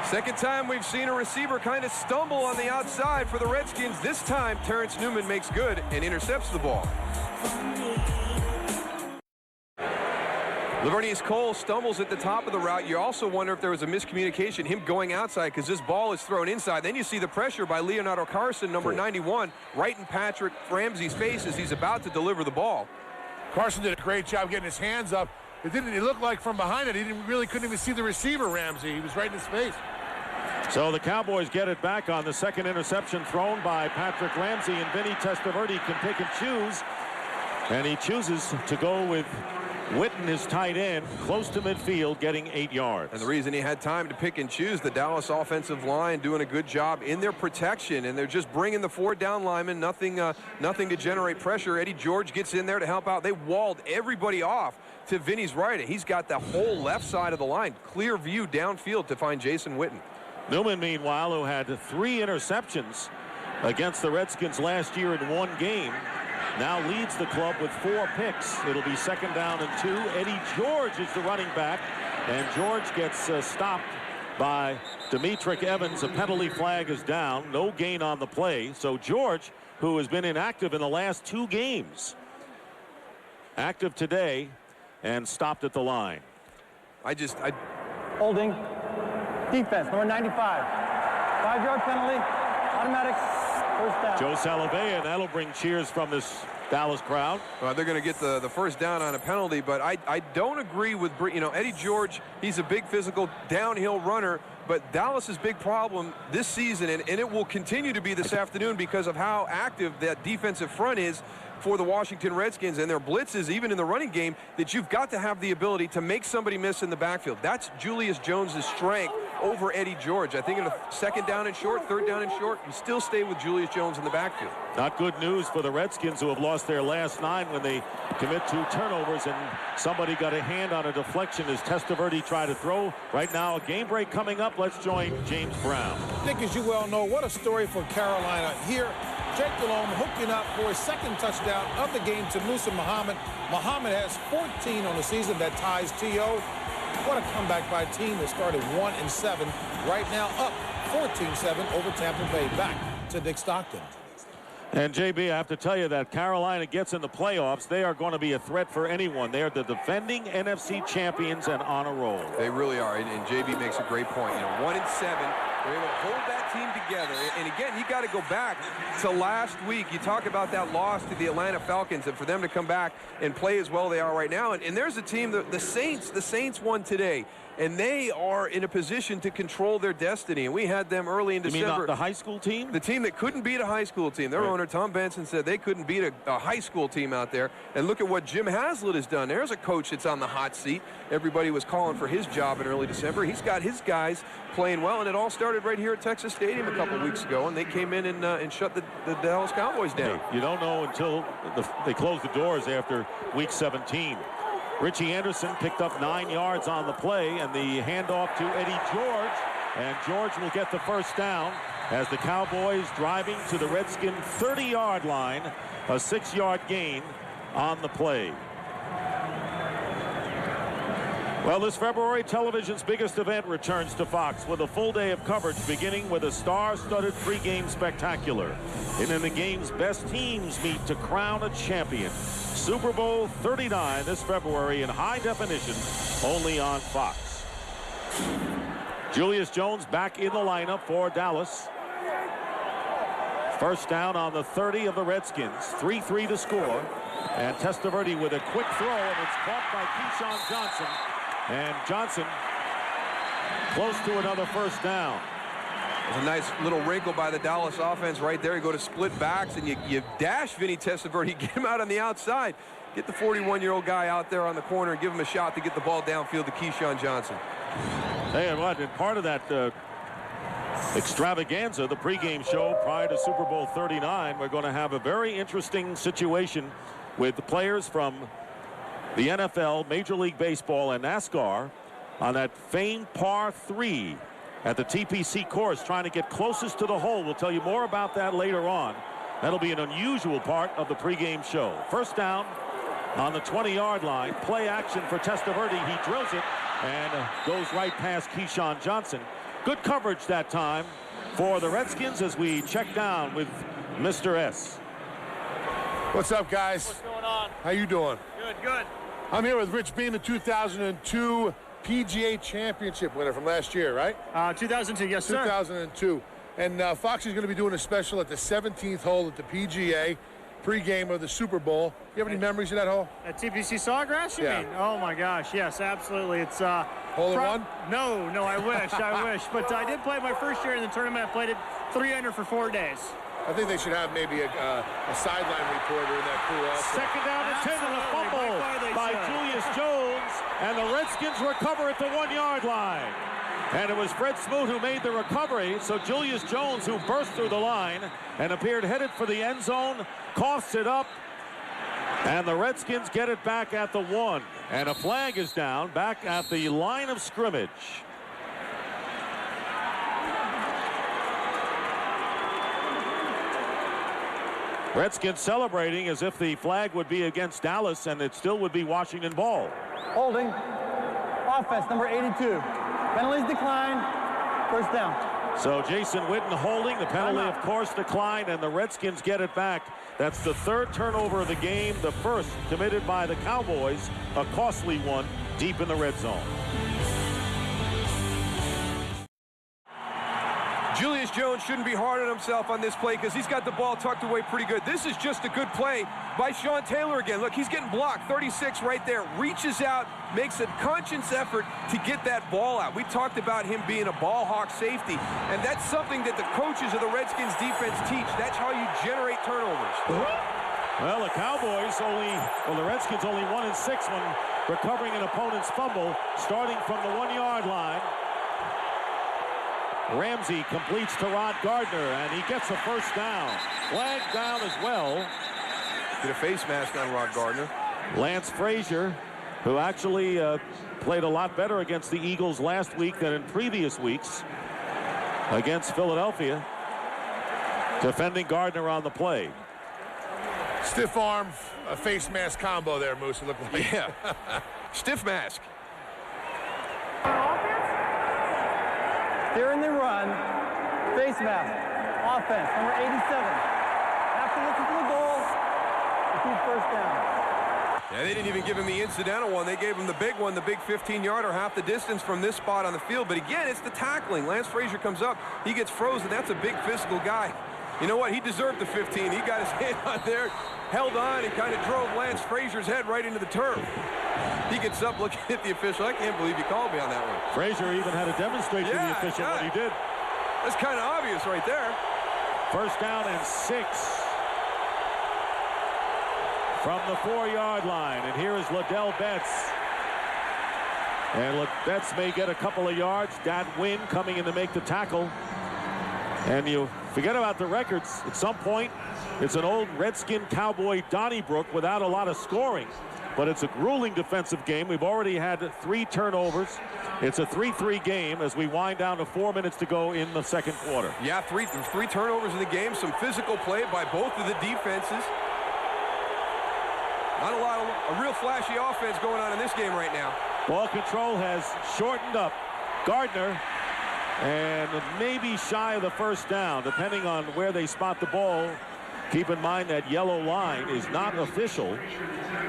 Second time we've seen a receiver kind of stumble on the outside for the Redskins. This time, Terrence Newman makes good and intercepts the ball. Lavernius Cole stumbles at the top of the route. You also wonder if there was a miscommunication, him going outside, because this ball is thrown inside. Then you see the pressure by Leonardo Carson, number 91, right in Patrick Ramsey's face as he's about to deliver the ball. Carson did a great job getting his hands up. It looked like from behind it, he couldn't even see the receiver, Ramsey. He was right in his face. So the Cowboys get it back on the second interception thrown by Patrick Ramsey, and Vinny Testaverde can pick and choose. And he chooses to go with Witten, his tight end, close to midfield, getting 8 yards. And the reason he had time to pick and choose, the Dallas offensive line doing a good job in their protection, and they're just bringing the 4 down linemen, nothing to generate pressure. Eddie George gets in there to help out. They walled everybody off to Vinny's right. He's got the whole left side of the line, clear view downfield to find Jason Witten. Newman, meanwhile, who had 3 interceptions against the Redskins last year in 1 game, now leads the club with 4 picks. It'll be second down and 2. Eddie George is the running back, and George gets stopped by Demetric Evans. A penalty flag is down. No gain on the play. So George, who has been inactive in the last 2 games, active today and stopped at the line. Holding. Defense, number 95. 5-yard penalty. Automatic. First down. Joe Salavea, and that'll bring cheers from this Dallas crowd. Well, they're going to get the first down on a penalty, but I don't agree with, Eddie George. He's a big physical downhill runner, but Dallas's big problem this season, and it will continue to be this afternoon because of how active that defensive front is, for the Washington Redskins and their blitzes, even in the running game, that you've got to have the ability to make somebody miss in the backfield. That's Julius Jones' strength over Eddie George. I think in a second down and short, third down and short, you still stay with Julius Jones in the backfield. Not good news for the Redskins, who have lost their last 9 when they commit 2 turnovers, and somebody got a hand on a deflection as Testaverde tried to throw. Right now, a game break coming up. Let's join James Brown. Nick, as you well know, what a story for Carolina here. Jake Delhomme hooking up for his second touchdown of the game to Musa Muhammad. Muhammad has 14 on the season. That ties T.O. What a comeback by a team that started 1-7. Right now up 14-7 over Tampa Bay. Back to Dick Stockton. And, JB, I have to tell you that Carolina gets in the playoffs. They are going to be a threat for anyone. They are the defending NFC champions and on a roll. They really are, and JB makes a great point. 1-7. They're able to hold that team together. And again, you got to go back to last week. You talk about that loss to the Atlanta Falcons, and for them to come back and play as well they are right now. And there's a team, the Saints won today. And they are in a position to control their destiny. And we had them early in December. You mean not the high school team? The team that couldn't beat a high school team. Their owner, Tom Benson, said they couldn't beat a high school team out there. And look at what Jim Haslett has done. There's a coach that's on the hot seat. Everybody was calling for his job in early December. He's got his guys playing well. And it all started right here at Texas Stadium a couple weeks ago. And they came in and shut the Dallas Cowboys down. Hey, you don't know until they close the doors after Week 17. Richie Anderson picked up 9 yards on the play, and the handoff to Eddie George, and George will get the first down as the Cowboys driving to the Redskins 30-yard line, a 6-yard gain on the play. Well, this February, television's biggest event returns to Fox with a full day of coverage, beginning with a star-studded pregame spectacular. And then the game's best teams meet to crown a champion. Super Bowl 39 this February in high definition, only on Fox. Julius Jones back in the lineup for Dallas. First down on the 30 of the Redskins. 3-3 to score. And Testaverde with a quick throw, and it's caught by Keyshawn Johnson. And Johnson close to another first down. There's a nice little wrinkle by the Dallas offense right there. You go to split backs, and you dash Vinny Testaverde, get him out on the outside. Get the 41-year-old guy out there on the corner and give him a shot to get the ball downfield to Keyshawn Johnson. Hey, and what? And part of that extravaganza, the pregame show prior to Super Bowl 39, we're going to have a very interesting situation with the players from the NFL, Major League Baseball, and NASCAR on that famed par 3 at the TPC course, trying to get closest to the hole. We'll tell you more about that later on. That'll be an unusual part of the pregame show. First down on the 20-yard line. Play action for Testaverde. He drills it and goes right past Keyshawn Johnson. Good coverage that time for the Redskins as we check down with Mr. S. What's up, guys? What's going on? How you doing? Good, good. I'm here with Rich Beam, the 2002 PGA Championship winner from last year, right? 2002, yes, sir. 2002. And Fox is going to be doing a special at the 17th hole at the PGA, pregame of the Super Bowl. You have any memories of that hole? At TPC Sawgrass, you mean? Oh, my gosh, yes, absolutely. It's hole in one? No, I wish, I wish. But I did play my first year in the tournament. I played it 3 under for 4 days. I think they should have maybe a sideline reporter in that crew also. Second down and 10 and a fumble by Julius Jones, and the Redskins recover at the 1-yard line. And it was Fred Smoot who made the recovery, so Julius Jones, who burst through the line and appeared headed for the end zone, coughs it up, and the Redskins get it back at the 1. And a flag is down back at the line of scrimmage. Redskins celebrating as if the flag would be against Dallas, and it still would be Washington ball. Holding. Offense, number 82. Penalties decline. First down. So Jason Witten holding. The penalty, of course, declined, and the Redskins get it back. That's the 3rd turnover of the game, the first committed by the Cowboys, a costly one deep in the red zone. Julius Jones shouldn't be hard on himself on this play because he's got the ball tucked away pretty good. This is just a good play by Sean Taylor again. Look, he's getting blocked. 36 right there. Reaches out, makes a conscious effort to get that ball out. We talked about him being a ball hawk safety, and that's something that the coaches of the Redskins defense teach. That's how you generate turnovers. Well, the Redskins only 1-6 when recovering an opponent's fumble, starting from the 1-yard line. Ramsey completes to Rod Gardner, and he gets a first down. Flag down as well. Get a face mask on Rod Gardner. Lance Frazier, who actually played a lot better against the Eagles last week than in previous weeks against Philadelphia, defending Gardner on the play. Stiff arm, face mask combo there, Moose, it looked like. Yeah. Stiff mask. During the run, face mask, offense, number 87. After looking for the goal, repeat first down. Yeah, they didn't even give him the incidental one. They gave him the big one, the big 15-yarder, half the distance from this spot on the field. But again, it's the tackling. Lance Frazier comes up. He gets frozen. That's a big physical guy. You know what? He deserved the 15. He got his hand on there, held on, and kind of drove Lance Frazier's head right into the turf. He gets up looking at the official. I can't believe he called me on that one. Frazier even had to demonstrate to the official what he did. That's kind of obvious right there. First down and 6 from the 4-yard line. And here is Liddell Betts. And Betts may get a couple of yards. Dad Wynn coming in to make the tackle. And you forget about the records. At some point, it's an old Redskin Cowboy Donnybrook without a lot of scoring. But it's a grueling defensive game. We've already had 3 turnovers. It's a 3-3 game as we wind down to 4 minutes to go in the second quarter. Yeah, three turnovers in the game. Some physical play by both of the defenses. Not a real flashy offense going on in this game right now. Ball control has shortened up. Gardner, and maybe shy of the first down, depending on where they spot the ball. Keep in mind that yellow line is not official,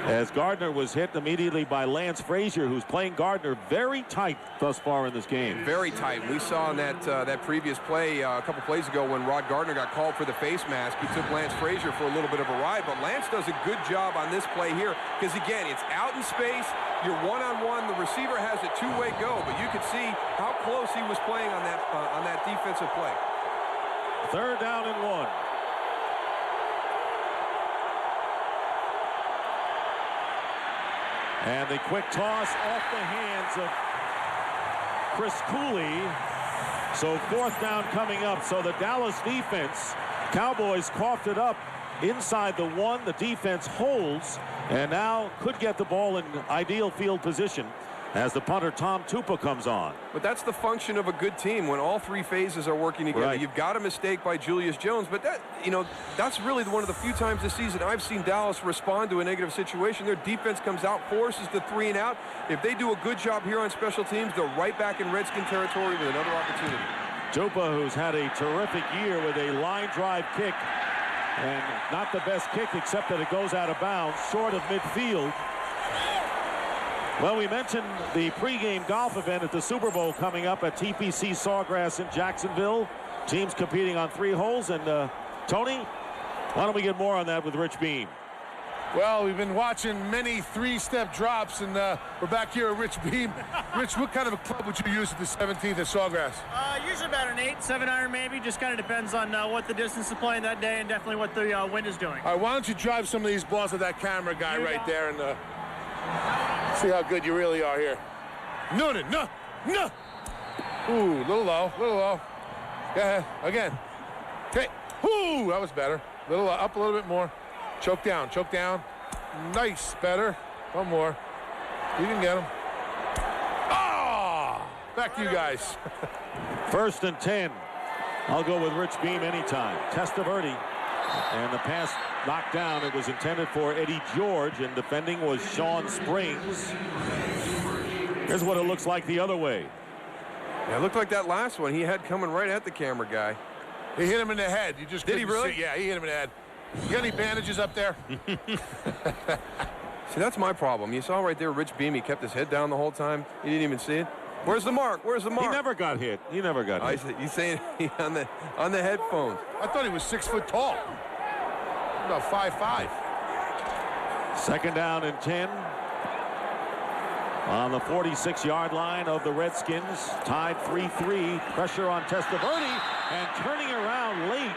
as Gardner was hit immediately by Lance Frazier, who's playing Gardner very tight thus far in this game. Very tight. We saw in that previous play a couple plays ago when Rod Gardner got called for the face mask. He took Lance Frazier for a little bit of a ride, but Lance does a good job on this play here because, again, it's out in space. You're one-on-one. The receiver has a two-way go, but you could see how close he was playing on that defensive play. Third down and 1. And the quick toss off the hands of Chris Cooley. So 4th down coming up. So the Dallas defense, Cowboys coughed it up inside the 1. The defense holds and now could get the ball in ideal field position as the punter Tom Tupa comes on. But that's the function of a good team when all 3 phases are working together. Right. You've got a mistake by Julius Jones, but that's really one of the few times this season I've seen Dallas respond to a negative situation. Their defense comes out, forces the 3 and out. If they do a good job here on special teams, they're right back in Redskin territory with another opportunity. Tupa, who's had a terrific year with a line drive kick, and not the best kick except that it goes out of bounds, short of midfield. Well, we mentioned the pregame golf event at the Super Bowl coming up at TPC Sawgrass in Jacksonville. Teams competing on 3 holes. And Tony, why don't we get more on that with Rich Beam? Well, we've been watching many 3-step drops, and we're back here at Rich Beam. Rich, what kind of a club would you use at the 17th at Sawgrass? Usually about an 8, 7-iron maybe. Just kind of depends on what the distance is playing that day and definitely what the wind is doing. All right, why don't you drive some of these balls to that camera guy right there and see how good you really are here. Noonan, no. Ooh, little low. Go ahead, again. Okay, ooh, that was better. Little up a little bit more. Choke down. Nice, better. One more. You can get him. Ah! Back to you guys. 1st and 10. I'll go with Rich Beam anytime. Testaverde. And the pass knocked down. It was intended for Eddie George, and defending was Sean Springs. Here's what it looks like the other way. Yeah, it looked like that last one he had coming right at the camera guy. He hit him in the head. You just did he really? See. Yeah, he hit him in the head. You got any bandages up there? See, that's my problem. You saw right there Rich Beam. He kept his head down the whole time. He didn't even see it. Where's the mark? He never got hit. He's saying on the headphones. I thought he was 6 foot tall. About 5'5". 2nd down and 10. On the 46-yard line of the Redskins. Tied 3-3. Pressure on Testaverde. And turning around late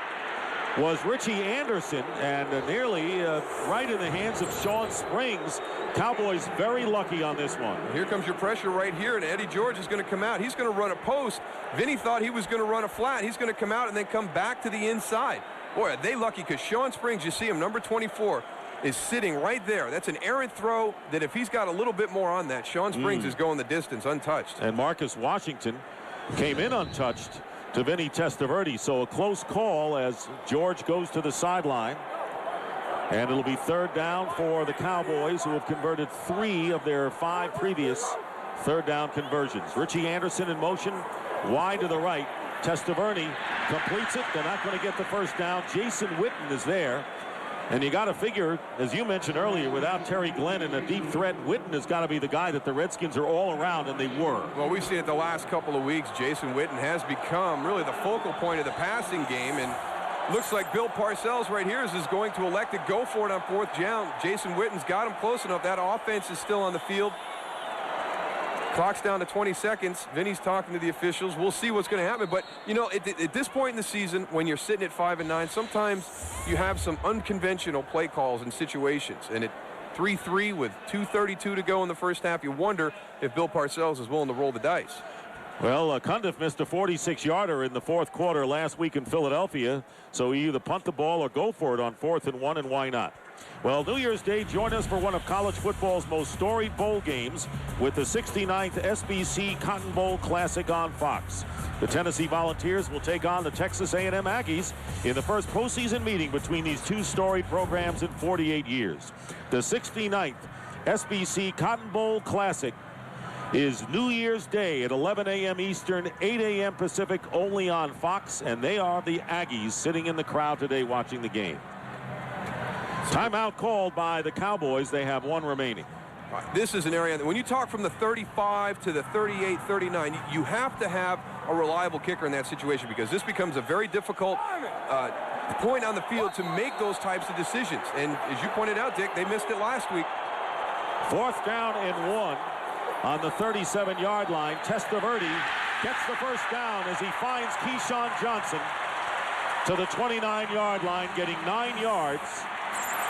was Richie Anderson, and nearly right in the hands of Sean Springs. Cowboys very lucky on this one. Here comes your pressure right here, and Eddie George is going to come out. He's going to run a post. Vinny thought he was going to run a flat. He's going to come out and then come back to the inside. Boy, are they lucky, because Sean Springs, you see him, number 24, is sitting right there. That's an errant throw that if he's got a little bit more on that, Sean Springs is going the distance untouched. And Marcus Washington came in untouched to Vinny Testaverde. So a close call as George goes to the sideline. And it'll be 3rd down for the Cowboys, who have converted 3 of their 5 previous 3rd down conversions. Richie Anderson in motion wide to the right. Testaverde completes it. They're not going to get the first down. Jason Witten is there. And you got to figure, as you mentioned earlier, without Terry Glenn and a deep threat, Witten has got to be the guy that the Redskins are all around, and they were. Well, we've seen it the last couple of weeks. Jason Witten has become really the focal point of the passing game, and looks like Bill Parcells right here is going to elect to go for it on 4th down. Jason Witten's got him close enough. That offense is still on the field. Clock's down to 20 seconds. Vinny's talking to the officials. We'll see what's going to happen. But, you know, at this point in the season, when you're sitting at 5-9, sometimes you have some unconventional play calls and situations. And at 3-3 with 2:32 to go in the first half, you wonder if Bill Parcells is willing to roll the dice. Well, Cundiff missed a 46-yarder in the 4th quarter last week in Philadelphia. So he either punt the ball or go for it on 4th and 1, and why not? Well, New Year's Day, join us for one of college football's most storied bowl games with the 69th SBC Cotton Bowl Classic on Fox. The Tennessee Volunteers will take on the Texas A&M Aggies in the first postseason meeting between these 2 storied programs in 48 years. The 69th SBC Cotton Bowl Classic is New Year's Day at 11 a.m. Eastern, 8 a.m. Pacific, only on Fox, and they are the Aggies sitting in the crowd today watching the game. Timeout called by the Cowboys. They have 1 remaining. This is an area that when you talk from the 35 to the 38, 39, you have to have a reliable kicker in that situation, because this becomes a very difficult point on the field to make those types of decisions. And as you pointed out, Dick, they missed it last week. 4th down and 1 on the 37-yard line. Testaverde gets the first down as he finds Keyshawn Johnson to the 29-yard line, getting 9 yards.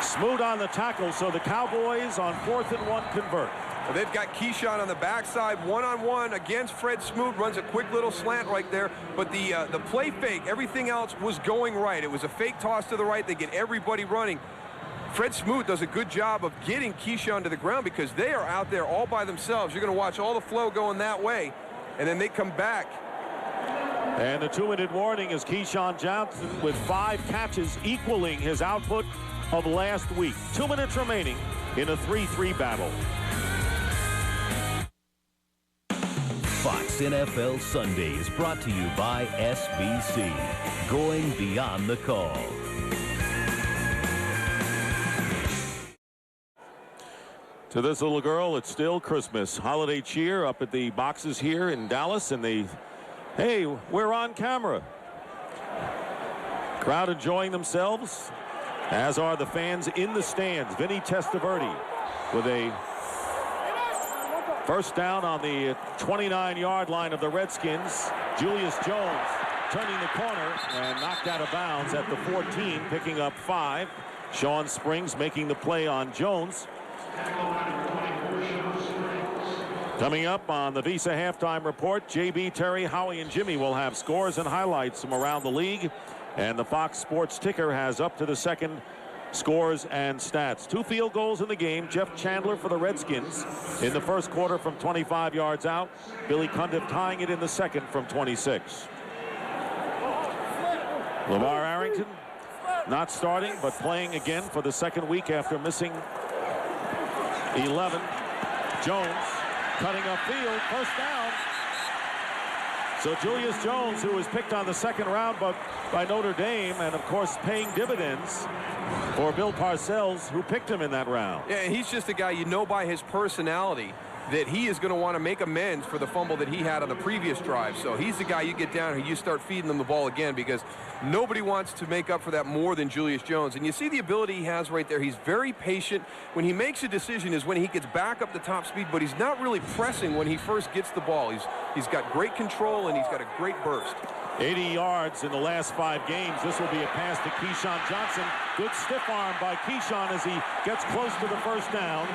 Smoot on the tackle, so the Cowboys on 4th and 1 convert. Well, they've got Keyshawn on the backside, one-on-one against Fred Smoot. Runs a quick little slant right there, but the play fake, everything else was going right. It was a fake toss to the right. They get everybody running. Fred Smoot does a good job of getting Keyshawn to the ground, because they are out there all by themselves. You're going to watch all the flow going that way, and then they come back. And the 2-minute warning is Keyshawn Johnson with 5 catches, equaling his output of last week. 2 minutes remaining in a 3-3 battle. Fox NFL Sunday is brought to you by SBC, going beyond the call. To this little girl, it's still Christmas. Holiday cheer up at the boxes here in Dallas, and hey, we're on camera. Crowd enjoying themselves, as are the fans in the stands. Vinny Testaverde with a first down on the 29-yard line of the Redskins. Julius Jones turning the corner and knocked out of bounds at the 14, picking up 5. Sean Springs making the play on Jones. Coming up on the Visa Halftime Report, JB, Terry, Howie, and Jimmy will have scores and highlights from around the league. And the Fox Sports ticker has up to the second scores and stats. 2 field goals in the game. Jeff Chandler for the Redskins in the first quarter from 25 yards out. Billy Cundiff tying it in the second from 26. Lamar Arrington not starting, but playing again for the second week after missing 11. Jones cutting upfield, first down. So Julius Jones, who was picked on the second round by Notre Dame, and of course paying dividends for Bill Parcells, who picked him in that round. Yeah, and he's just a guy you know by his personality that he is going to want to make amends for the fumble that he had on the previous drive. So he's the guy you get down and you start feeding them the ball again, because nobody wants to make up for that more than Julius Jones. And you see the ability he has right there. He's very patient. When he makes a decision is when he gets back up to top speed, but he's not really pressing when he first gets the ball. He's got great control and he's got a great burst. 80 yards in the last 5 games. This will be a pass to Keyshawn Johnson. Good stiff arm by Keyshawn as he gets close to the first down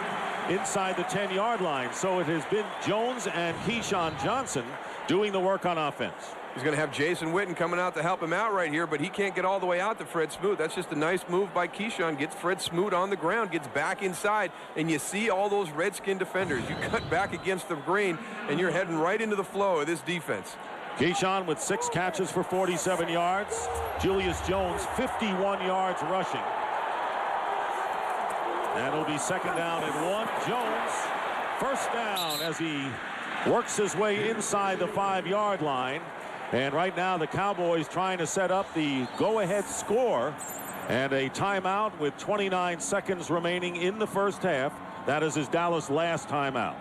inside the 10-yard line. So it has been Jones and Keyshawn Johnson doing the work on offense. He's going to have Jason Witten coming out to help him out right here, but he can't get all the way out to Fred Smoot. That's just a nice move by Keyshawn. Gets Fred Smoot on the ground, gets back inside, and you see all those Redskin defenders. You cut back against the grain, and you're heading right into the flow of this defense. Keyshawn with 6 catches for 47 yards. Julius Jones 51 yards rushing. And it'll be 2nd down and 1. Jones first down as he works his way inside the 5-yard line. And right now the Cowboys trying to set up the go-ahead score, and a timeout with 29 seconds remaining in the first half. That is his Dallas last timeout.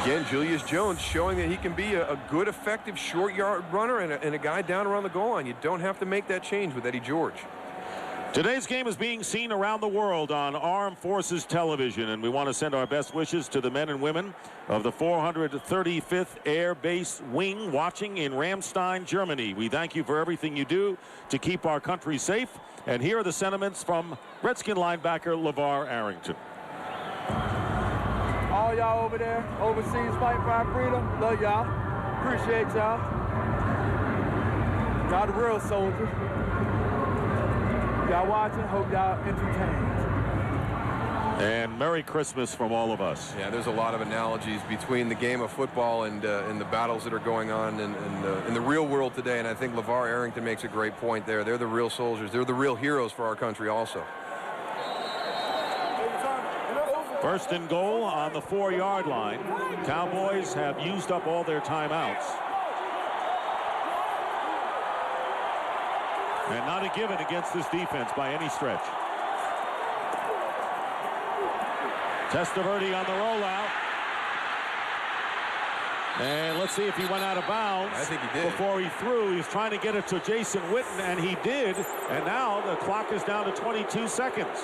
Again, Julius Jones showing that he can be a good, effective short yard runner and a guy down around the goal line. You don't have to make that change with Eddie George. Today's game is being seen around the world on Armed Forces Television, and we want to send our best wishes to the men and women of the 435th Air Base Wing watching in Ramstein, Germany. We thank you for everything you do to keep our country safe. And here are the sentiments from Redskin linebacker LeVar Arrington. All y'all over there, overseas fighting for our freedom, love y'all. Appreciate y'all. Y'all the real soldiers. Y'all watching, hope y'all entertained. And Merry Christmas from all of us. Yeah, there's a lot of analogies between the game of football and the battles that are going on in the real world today. And I think LeVar Arrington makes a great point there. They're the real soldiers. They're the real heroes for our country also. 1st and goal on the 4-yard line. Cowboys have used up all their timeouts. And not a given against this defense by any stretch. Testaverde on the rollout. And let's see if he went out of bounds. I think he did. Before he threw. He was trying to get it to Jason Witten, and he did. And now the clock is down to 22 seconds.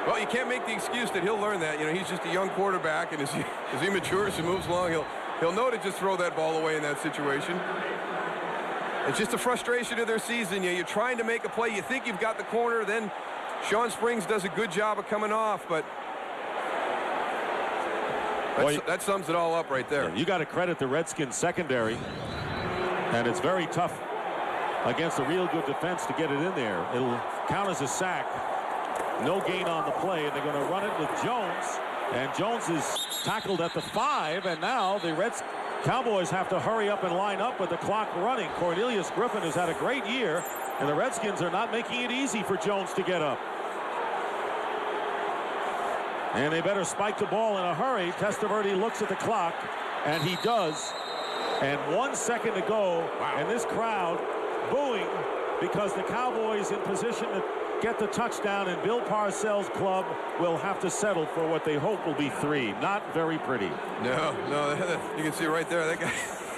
Well, you can't make the excuse that he'll learn that. You know, he's just a young quarterback, and as he matures and moves along, he'll know to just throw that ball away in that situation. It's just a frustration of their season. You're trying to make a play. You think you've got the corner. Then Sean Springs does a good job of coming off, but that sums it all up right there. You got to credit the Redskins secondary, and it's very tough against a real good defense to get it in there. It'll count as a sack. No gain on the play, and they're going to run it with Jones. And Jones is tackled at the 5, and now the Cowboys have to hurry up and line up with the clock running. Cornelius Griffin has had a great year, and the Redskins are not making it easy for Jones to get up. And they better spike the ball in a hurry. Testaverde looks at the clock, and he does. And 1 second to go, and this crowd booing because the Cowboys in position to get the touchdown, and Bill Parcells' club will have to settle for what they hope will be 3. Not very pretty. No, you can see right there, that guy,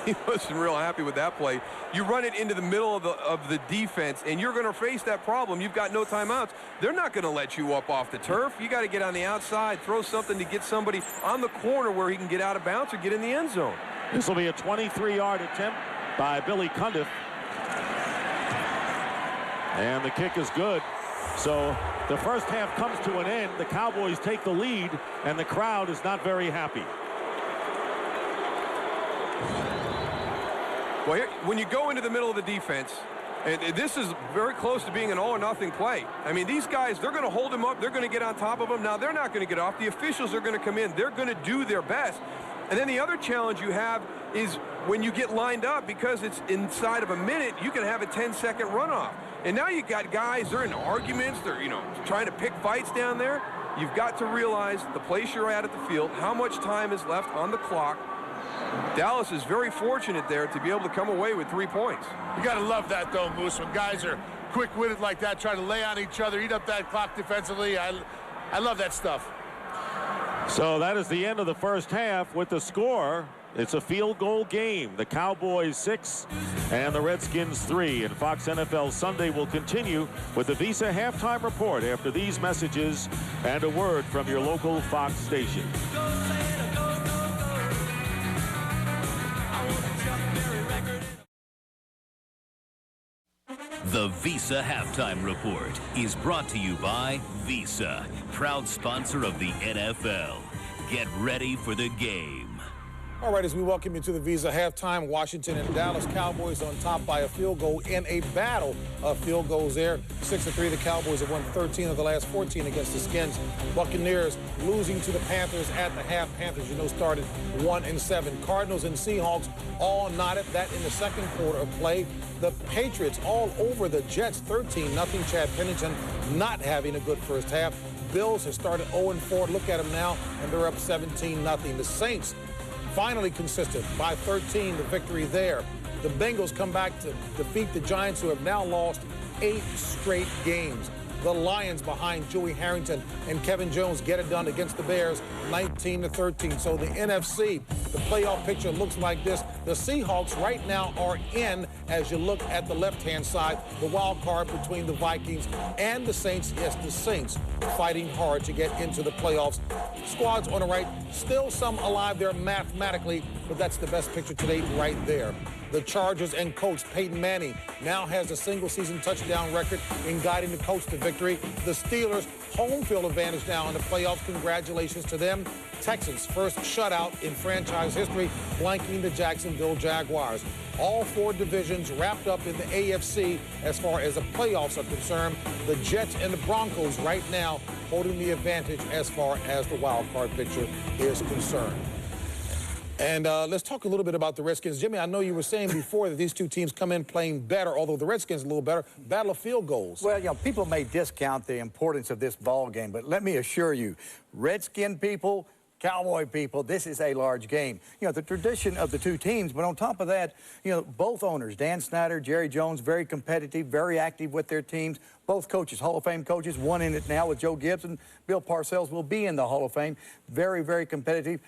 he wasn't real happy with that play. You run it into the middle of the defense, and you're going to face that problem. You've got no timeouts. They're not going to let you up off the turf. You got to get on the outside, throw something to get somebody on the corner where he can get out of bounds or get in the end zone. This will be a 23-yard attempt by Billy Cundiff. And the kick is good. So the first half comes to an end. The Cowboys take the lead, and the crowd is not very happy. Well, here, when you go into the middle of the defense, and this is very close to being an all-or-nothing play. I mean, these guys, they're going to hold him up. They're going to get on top of him. Now, they're not going to get off. The officials are going to come in. They're going to do their best. And then the other challenge you have is when you get lined up, because it's inside of a minute, you can have a 10-second runoff. And now you got guys, they're in arguments, they're, trying to pick fights down there. You've got to realize the place you're at the field, how much time is left on the clock. Dallas is very fortunate there to be able to come away with 3 points. You got to love that, though, Moose, when guys are quick-witted like that, trying to lay on each other, eat up that clock defensively. I love that stuff. So that is the end of the first half with the score. It's a field goal game. The Cowboys 6 and the Redskins 3. And Fox NFL Sunday will continue with the Visa halftime report after these messages and a word from your local Fox station. The Visa Halftime Report is brought to you by Visa, proud sponsor of the NFL. Get ready for the game. All right, as we welcome you to the Visa halftime, Washington and Dallas Cowboys on top by a field goal in a battle of field goals there. 6-3, the Cowboys have won 13 of the last 14 against the Skins. Buccaneers losing to the Panthers at the half. Panthers, you know, started 1-7. Cardinals and Seahawks all knotted. That in the second quarter of play. The Patriots all over the Jets, 13-0. Chad Pennington not having a good first half. Bills have started 0-4. Look at them now, and they're up 17-0. The Saints finally consistent by 13, the victory there. The Bengals come back to defeat the Giants, who have now lost 8 straight games. The Lions behind Joey Harrington and Kevin Jones get it done against the Bears, 19-13. So the NFC, the playoff picture looks like this. The Seahawks right now are in, as you look at the left-hand side, the wild card between the Vikings and the Saints. Yes, the Saints fighting hard to get into the playoffs. Squads on the right, still some alive there mathematically, but that's the best picture today right there. The Chargers and coach Peyton Manning now has a single-season touchdown record in guiding the coach to victory. The Steelers, home field advantage now in the playoffs. Congratulations to them. Texans, first shutout in franchise history, blanking the Jacksonville Jaguars. All 4 divisions wrapped up in the AFC as far as the playoffs are concerned. The Jets and the Broncos right now holding the advantage as far as the wild card picture is concerned. And let's talk a little bit about the Redskins. Jimmy, I know you were saying before that these two teams come in playing better, although the Redskins a little better. Battle of field goals. Well, you know, people may discount the importance of this ball game, but let me assure you, Redskin people, Cowboy people, this is a large game. You know, the tradition of the two teams, but on top of that, you know, both owners, Dan Snyder, Jerry Jones, very competitive, very active with their teams. Both coaches, Hall of Fame coaches, one in it now with Joe Gibson. Bill Parcells will be in the Hall of Fame. Very, very competitive.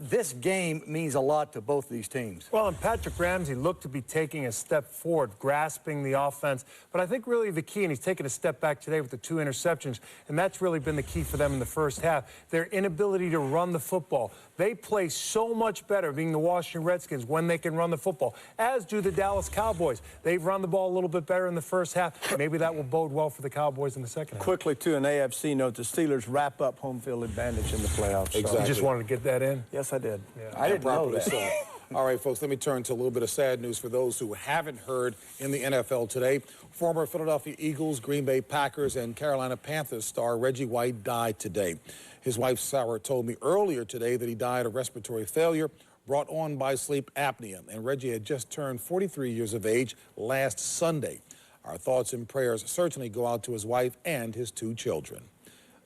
This game means a lot to both of these teams. Well, and Patrick Ramsey looked to be taking a step forward, grasping the offense. But I think really the key, and he's taken a step back today with the 2 interceptions, and that's really been the key for them in the first half, their inability to run the football. They play so much better, being the Washington Redskins, when they can run the football, as do the Dallas Cowboys. They've run the ball a little bit better in the first half. Maybe that will bode well for the Cowboys in the second half. Quickly, too, an AFC note, the Steelers wrap up home field advantage in the playoffs. Exactly. You just wanted to get that in? Yes, I did. Yeah. I didn't know that. So. All right, folks, let me turn to a little bit of sad news for those who haven't heard in the NFL today. Former Philadelphia Eagles, Green Bay Packers, and Carolina Panthers star Reggie White died today. His wife, Sarah, told me earlier today that he died of respiratory failure brought on by sleep apnea. And Reggie had just turned 43 years of age last Sunday. Our thoughts and prayers certainly go out to his wife and his 2 children.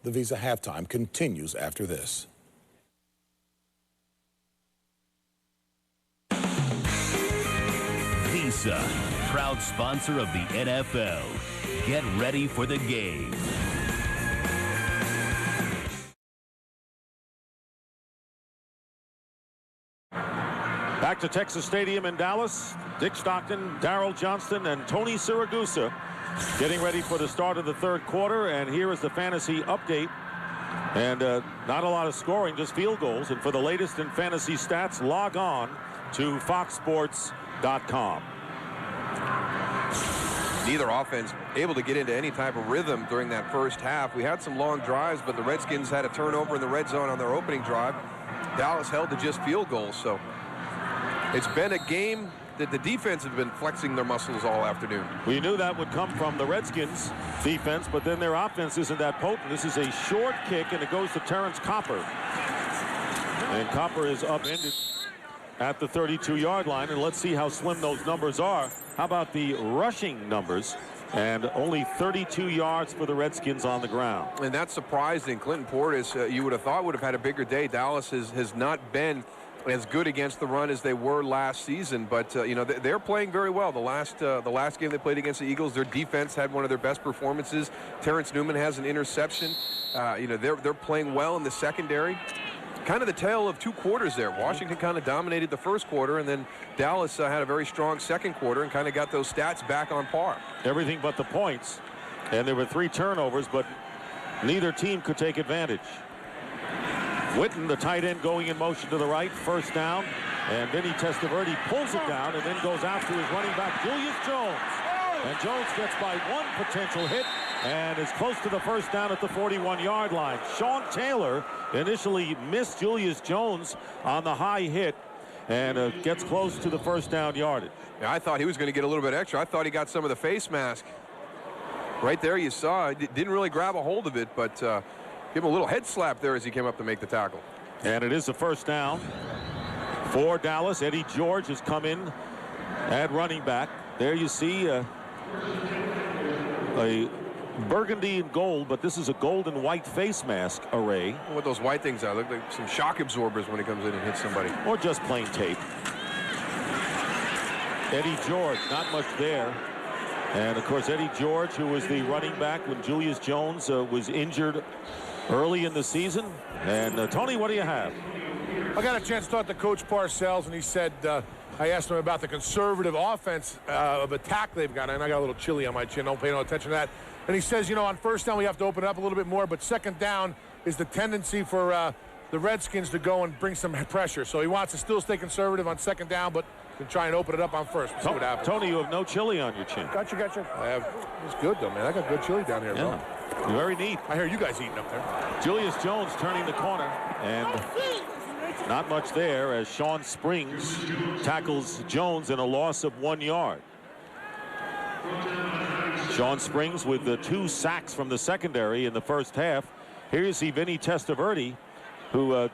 The Visa halftime continues after this. Visa, proud sponsor of the NFL. Get ready for the game. Back to Texas Stadium in Dallas. Dick Stockton, Darryl Johnston, and Tony Siragusa getting ready for the start of the third quarter. And here is the fantasy update. And not a lot of scoring, just field goals. And for the latest in fantasy stats, log on to foxsports.com. Neither offense able to get into any type of rhythm during that first half. We had some long drives, but the Redskins had a turnover in the red zone on their opening drive. Dallas held to just field goals, so it's been a game that the defense has been flexing their muscles all afternoon. We knew that would come from the Redskins defense, but then their offense isn't that potent. This is a short kick, and it goes to Terrence Copper. And Copper is upended at the 32-yard line, and let's see how slim those numbers are. How about the rushing numbers? And only 32 yards for the Redskins on the ground. And that's surprising. Clinton Portis, you would have thought, would have had a bigger day. Dallas has not been as good against the run as they were last season, but you know, they're playing very well. The last game they played against the Eagles, their defense had one of their best performances. Terrence Newman has an interception. You know, they're playing well in the secondary. Kind of the tale of two quarters there. Washington kind of dominated the first quarter, and then Dallas had a very strong second quarter and kind of got those stats back on par. Everything but the points, and there were 3 turnovers, but neither team could take advantage. Witten, the tight end, going in motion to the right, first down, and Vinny Testaverde pulls it down and then goes out to his running back, Julius Jones. And Jones gets by one potential hit and is close to the first down at the 41-yard line. Sean Taylor initially missed Julius Jones on the high hit and gets close to the first down yardage. Yeah, I thought he was going to get a little bit extra. I thought he got some of the face mask. Right there you saw, didn't really grab a hold of it, but give him a little head slap there as he came up to make the tackle. And it is a first down for Dallas. Eddie George has come in at running back. There you see a burgundy and gold, but this is a gold and white face mask array. What those white things are, look like some shock absorbers when he comes in and hits somebody. Or just plain tape. Eddie George, not much there. And of course, Eddie George, who was the running back when Julius Jones was injured early in the season. And Tony, what do you have? I got a chance to talk to Coach Parcells, and he said, I asked him about the conservative offense of attack they've got, and I got a little chilly on my chin. Don't pay no attention to that. And he says, you know, on first down we have to open it up a little bit more, but second down is the tendency for the Redskins to go and bring some pressure. So he wants to still stay conservative on second down, but can try and open it up on first. We'll see what happens. Tony, you have no chili on your chin. Gotcha. I have. It's good though, man. I got good chili down here, bro. Very neat. I hear you guys eating up there. Julius Jones turning the corner, and not much there as Sean Springs tackles Jones in a loss of 1 yard. Sean Springs with the 2 sacks from the secondary in the first half. Here you see Vinny Testaverde, who,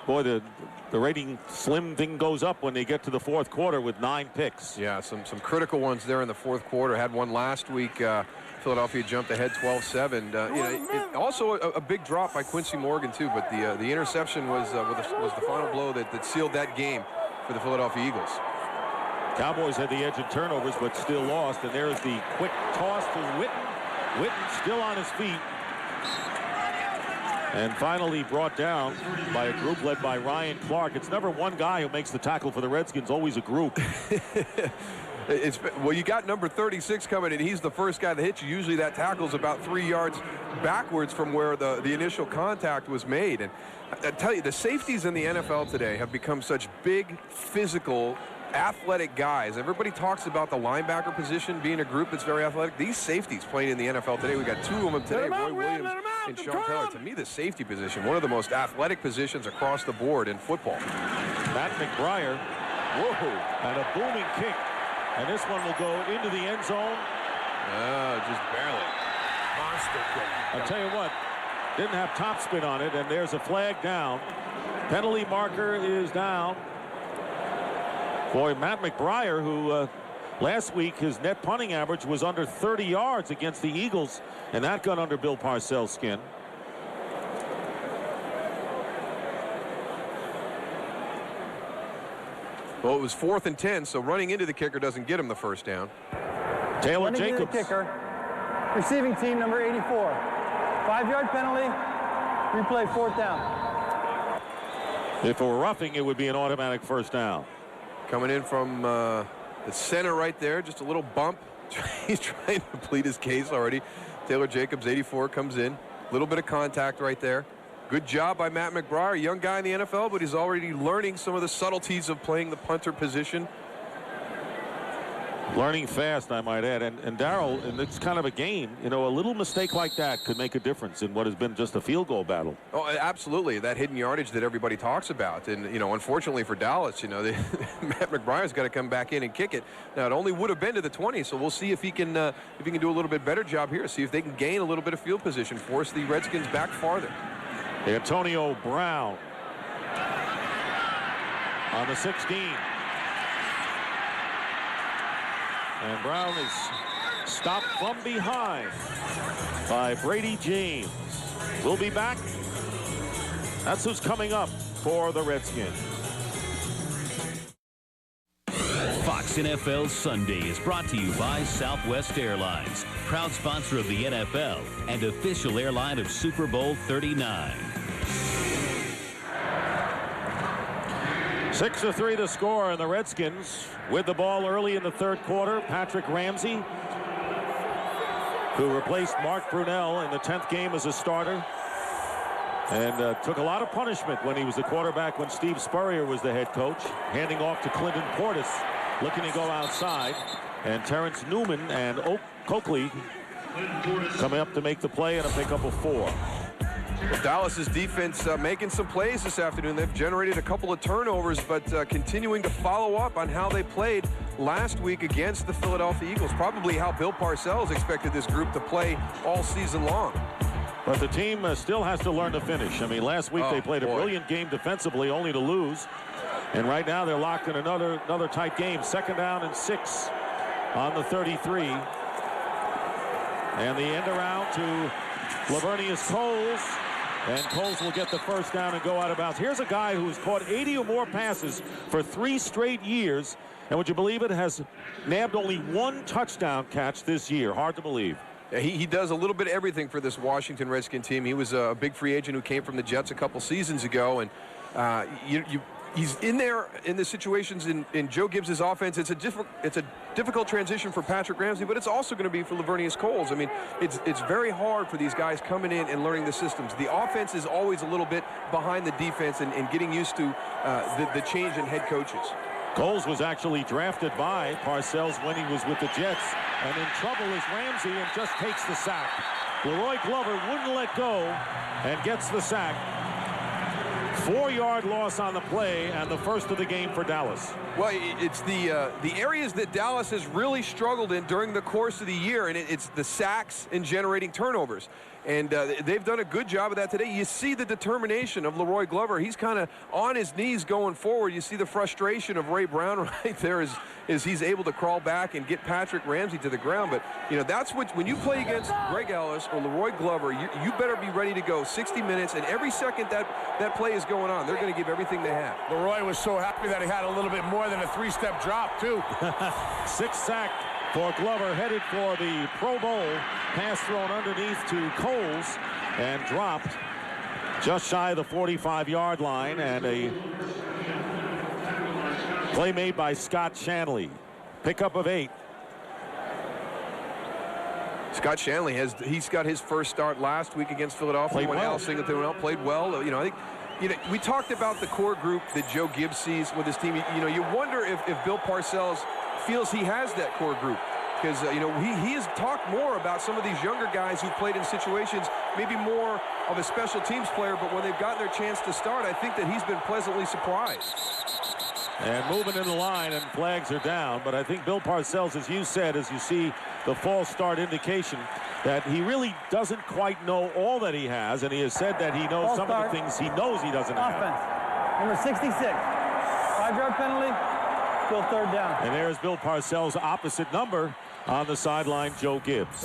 boy, the rating slim thing goes up when they get to the fourth quarter with 9 picks. Yeah, some critical ones there in the fourth quarter. Had one last week. Philadelphia jumped ahead 12-7. You know, also a big drop by Quincy Morgan too, but the interception was the final blow that sealed that game for the Philadelphia Eagles. Cowboys had the edge in turnovers, but still lost. And there's the quick toss to Witten. Witten still on his feet. And finally brought down by a group led by Ryan Clark. It's never one guy who makes the tackle for the Redskins, always a group. Well, you got number 36 coming in. He's the first guy that hits you. Usually that tackle's about 3 yards backwards from where the initial contact was made. And I tell you, the safeties in the NFL today have become such big, physical, athletic guys. Everybody talks about the linebacker position being a group that's very athletic. These safeties playing in the NFL today, we got 2 of them today, Roy Williams and Sean Taylor. To me, the safety position, one of the most athletic positions across the board in football. Matt McBriar, whoa, and a booming kick. And this one will go into the end zone. Just barely. Monster kick. I'll tell you what, didn't have topspin on it, and there's a flag down. Penalty marker is down. Boy, Matt McBriar, who last week his net punting average was under 30 yards against the Eagles, and that got under Bill Parcells' skin. Well, it was 4th and 10, so running into the kicker doesn't get him the first down. Taylor running Jacobs. into the kicker, receiving team number 84. 5-yard penalty, replay 4th down. If it were roughing, it would be an automatic first down. Coming in from the center right there, just a little bump. He's trying to plead his case already. Taylor Jacobs, 84, comes in. A little bit of contact right there. Good job by Matt McBriar, young guy in the NFL, but he's already learning some of the subtleties of playing the punter position. Learning fast, I might add. And Darryl, and it's kind of a game, you know, a little mistake like that could make a difference in what has been just a field goal battle. Oh, absolutely. That hidden yardage that everybody talks about. And, you know, unfortunately for Dallas, you know, Matt McBriar's got to come back in and kick it. Now, it only would have been to the 20, so we'll see if he can do a little bit better job here. See if they can gain a little bit of field position, force the Redskins back farther. Antonio Brown on the 16. And Brown is stopped from behind by Brady James. We'll be back. That's who's coming up for the Redskins. Fox NFL Sunday is brought to you by Southwest Airlines, proud sponsor of the NFL and official airline of Super Bowl 39. 6-3 to score, and the Redskins with the ball early in the third quarter. Patrick Ramsey, who replaced Mark Brunell in the 10th game as a starter, and took a lot of punishment when he was the quarterback when Steve Spurrier was the head coach, handing off to Clinton Portis, looking to go outside, and Terrence Newman and Coakley coming up to make the play and a pickup of 4. Well, Dallas's defense making some plays this afternoon. They've generated a couple of turnovers, but continuing to follow up on how they played last week against the Philadelphia Eagles. Probably how Bill Parcells expected this group to play all season long. But the team still has to learn to finish. I mean, last week they played a brilliant game defensively, only to lose. And right now they're locked in another tight game. 2nd down and 6 on the 33. And the end around to Lavernius Coles. And Coles will get the first down and go out of bounds. Here's a guy who's caught 80 or more passes for 3 straight years. And would you believe it, has nabbed only 1 touchdown catch this year. Hard to believe. He does a little bit of everything for this Washington Redskin team. He was a big free agent who came from the Jets a couple seasons ago, and he's in there in the situations in Joe Gibbs' offense. It's a difficult transition for Patrick Ramsey, but it's also going to be for Lavernius Coles. I mean, it's very hard for these guys coming in and learning the systems. The offense is always a little bit behind the defense and getting used to the change in head coaches. Coles was actually drafted by Parcells when he was with the Jets, and in trouble is Ramsey and just takes the sack. Leroy Glover wouldn't let go and gets the sack. 4-yard loss on the play, and the first of the game for Dallas. Well, it's the areas that Dallas has really struggled in during the course of the year, and it's the sacks and generating turnovers. And they've done a good job of that today. You see the determination of Leroy Glover. He's kind of on his knees going forward. You see the frustration of Ray Brown right there as he's able to crawl back and get Patrick Ramsey to the ground. But, you know, that's what, when you play against Greg Ellis or Leroy Glover, you better be ready to go 60 minutes. And every second that play is going on, they're going to give everything they have. Leroy was so happy that he had a little bit more than a 3-step drop, too. 6th sack for Glover, headed for the Pro Bowl. Pass thrown underneath to Coles and dropped just shy of the 45-yard line, and a play made by Scott Shanley. Pickup of 8. Scott Shanley he's got his first start last week against Philadelphia. Played when well. Al Singleton went out, played well. You know, I think, you know, we talked about the core group that Joe Gibbs sees with his team. You know, you wonder if Bill Parcells feels he has that core group. Because, you know, he has talked more about some of these younger guys who've played in situations, maybe more of a special teams player, but when they've gotten their chance to start, I think that he's been pleasantly surprised. And moving in the line, and flags are down. But I think Bill Parcells, as you said, as you see the false start indication, that he really doesn't quite know all that he has, and he has said that he knows some of the things he knows he doesn't have. Offense, number 66, 5-yard penalty, still 3rd down. And there's Bill Parcells' opposite number on the sideline, Joe Gibbs.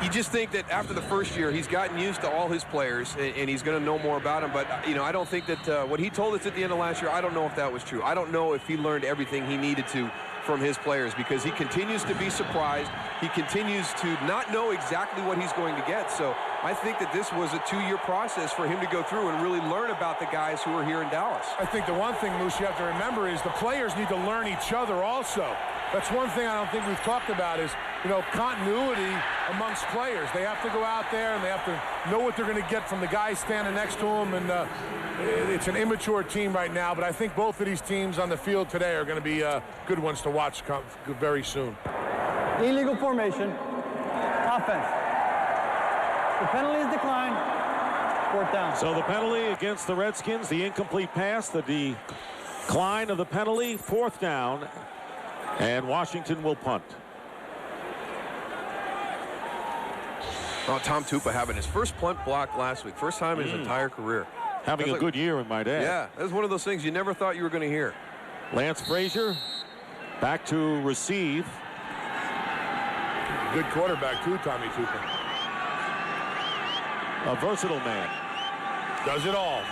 You just think that after the first year, he's gotten used to all his players, and he's going to know more about them. But, you know, I don't think that what he told us at the end of last year, I don't know if that was true. I don't know if he learned everything he needed to from his players, because he continues to be surprised. He continues to not know exactly what he's going to get. So I think that this was a 2-year process for him to go through and really learn about the guys who are here in Dallas. I think the one thing, Moose, you have to remember is the players need to learn each other also. That's one thing I don't think we've talked about is, you know, continuity amongst players. They have to go out there and they have to know what they're going to get from the guys standing next to them. And it's an immature team right now, but I think both of these teams on the field today are going to be good ones to watch very soon. Illegal formation, offense. The penalty is declined, 4th down. So the penalty against the Redskins, the incomplete pass, the decline of the penalty, 4th down, and Washington will punt. Oh, Tom Tupa having his first punt block last week. First time in his entire career. Having a good year in my day. Yeah, that was one of those things you never thought you were going to hear. Lance Frazier back to receive. Good quarterback, too, Tommy Tupa. A versatile man. Does it all.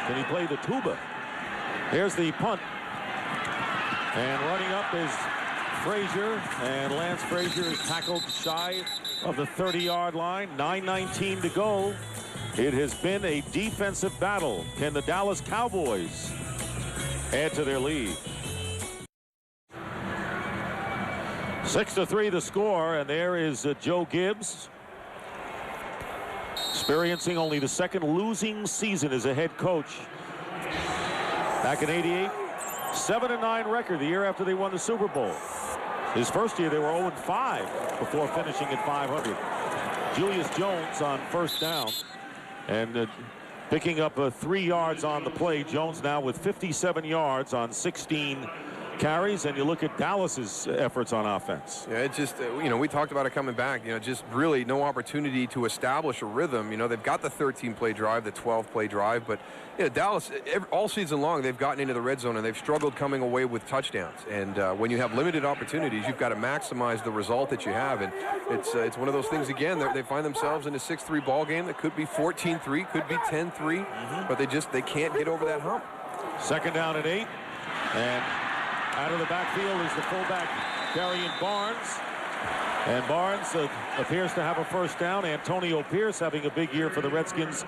Can he play the tuba? Here's the punt. And running up is Frazier, and Lance Frazier is tackled shy of the 30-yard line. 9:19 to go. It has been a defensive battle. Can the Dallas Cowboys add to their lead? 6-3 the score, and there is Joe Gibbs, experiencing only the second losing season as a head coach. Back in '88, 7-9 record the year after they won the Super Bowl. His first year they were 0-5 before finishing at 500. Julius Jones on first down, and picking up 3 yards on the play. Jones now with 57 yards on 16 carries, and you look at Dallas's efforts on offense. Yeah, it's just, we talked about it coming back, just really no opportunity to establish a rhythm. They've got the 13-play drive, the 12-play drive, but Dallas, all season long, they've gotten into the red zone and they've struggled coming away with touchdowns. And when you have limited opportunities, you've got to maximize the result that you have. And it's one of those things, again, they find themselves in a 6-3 ball game that could be 14-3, could be 10-3, but they can't get over that hump. Second down and 8, and out of the backfield is the fullback, Darian Barnes. And Barnes appears to have a first down. Antonio Pierce having a big year for the Redskins,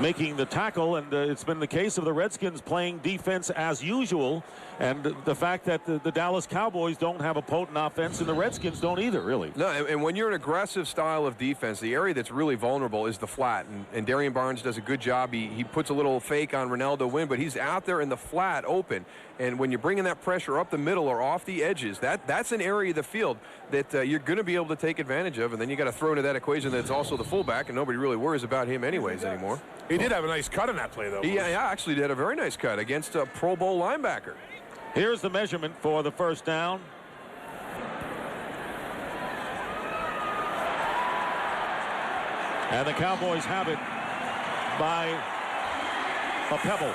making the tackle, and it's been the case of the Redskins playing defense as usual, and the fact that the Dallas Cowboys don't have a potent offense and the Redskins don't either, really. No, and when you're an aggressive style of defense, the area that's really vulnerable is the flat, and Darian Barnes does a good job. He puts a little fake on Ronaldo Wynn, but he's out there in the flat open, and when you're bringing that pressure up the middle or off the edges, that's an area of the field that you're going to be able to take advantage of, and then you got to throw into that equation that it's also the fullback, and nobody really worries about him anyways anymore. He did have a nice cut on that play, though. Yeah, actually did a very nice cut against a Pro Bowl linebacker. Here's the measurement for the first down. And the Cowboys have it by a pebble.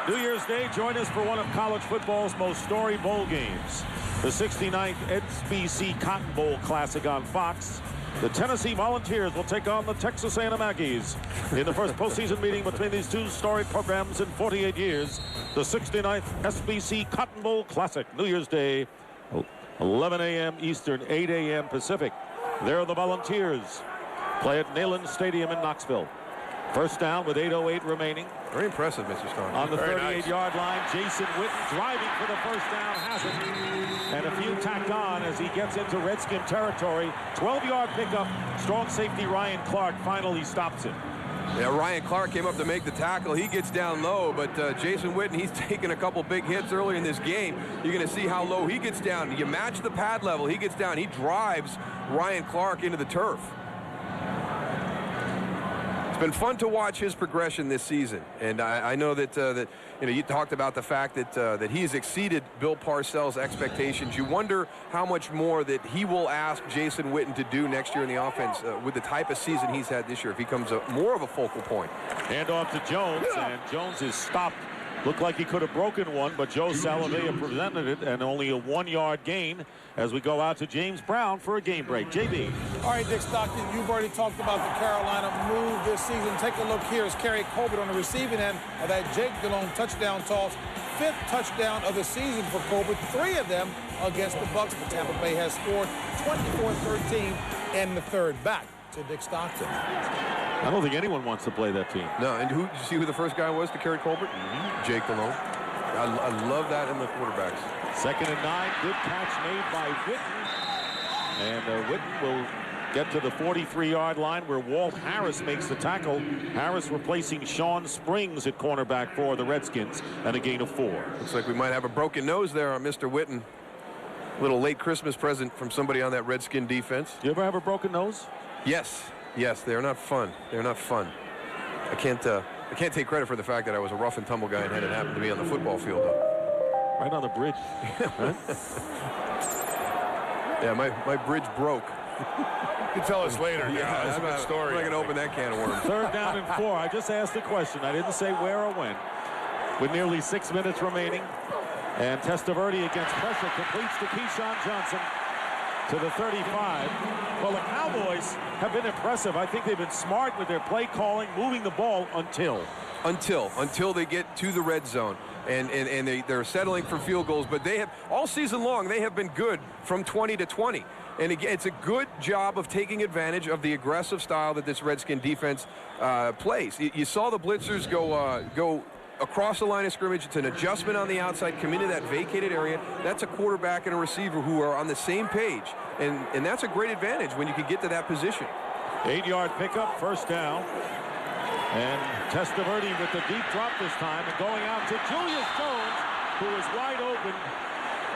New Year's Day, join us for one of college football's most storied bowl games. The 69th SBC Cotton Bowl Classic on Fox. The Tennessee Volunteers will take on the Texas A&M Aggies in the first postseason meeting between these two storied programs in 48 years. The 69th SBC Cotton Bowl Classic, New Year's Day, 11 a.m. Eastern, 8 a.m. Pacific. There are the Volunteers. Play at Neyland Stadium in Knoxville. First down with 8:08 remaining. Very impressive, Mr. Strong. On the 38-yard line, Jason Witten driving for the first down, has it. And a few tacked on as he gets into Redskin territory. 12-yard pickup. Strong safety Ryan Clark finally stops him. Yeah, Ryan Clark came up to make the tackle. He gets down low, but Jason Witten, he's taken a couple big hits early in this game. You're going to see how low he gets down. You match the pad level, he gets down. He drives Ryan Clark into the turf. It's been fun to watch his progression this season, and I know that you talked about the fact that he has exceeded Bill Parcells' expectations. You wonder how much more that he will ask Jason Witten to do next year in the offense with the type of season he's had this year, if he becomes more of a focal point. Hand off to Jones, and Jones is stopped. Looked like he could have broken one, but Joe Salavea prevented it, and only a 1-yard gain as we go out to James Brown for a game break. JB. All right, Dick Stockton, you've already talked about the Carolina move this season. Take a look here as Kerry Colbert on the receiving end of that Jake Delhomme touchdown toss. 5th touchdown of the season for Colbert, 3 of them against the Bucs. But Tampa Bay has scored 24-13 in the third. Back to Dick Stockton. I don't think anyone wants to play that team. No, and did you see who the first guy was to carry Colbert? Jake Delhomme. I love that in the quarterbacks. 2nd and 9, good catch made by Witten. And Witten will get to the 43-yard line where Walt Harris makes the tackle. Harris replacing Sean Springs at cornerback for the Redskins, and a gain of 4. Looks like we might have a broken nose there on Mr. Witten. Little late Christmas present from somebody on that Redskin defense. You ever have a broken nose? Yes. Yes, they're not fun. They're not fun. I can't take credit for the fact that I was a rough and tumble guy and had it happen to me on the football field, though. Right on the bridge. Right? Yeah, my bridge broke. You can tell us later. Yeah, that's a good story. I'm not going to open that can of worms. 3rd down and 4. I just asked the question. I didn't say where or when. With nearly 6 minutes remaining. And Testaverde against pressure completes to Keyshawn Johnson to the 35. Well, the Cowboys have been impressive. I think they've been smart with their play calling, moving the ball until they get to the red zone. and they're settling for field goals. But they have, all season long, they have been good from 20 to 20. And again, it's a good job of taking advantage of the aggressive style that this Redskin defense plays. You saw the blitzers go across the line of scrimmage. It's an adjustment on the outside, come into that vacated area. That's a quarterback and a receiver who are on the same page. And that's a great advantage when you can get to that position. 8-yard pickup, first down. And Testaverde with the deep drop this time and going out to Julius Jones, who is wide open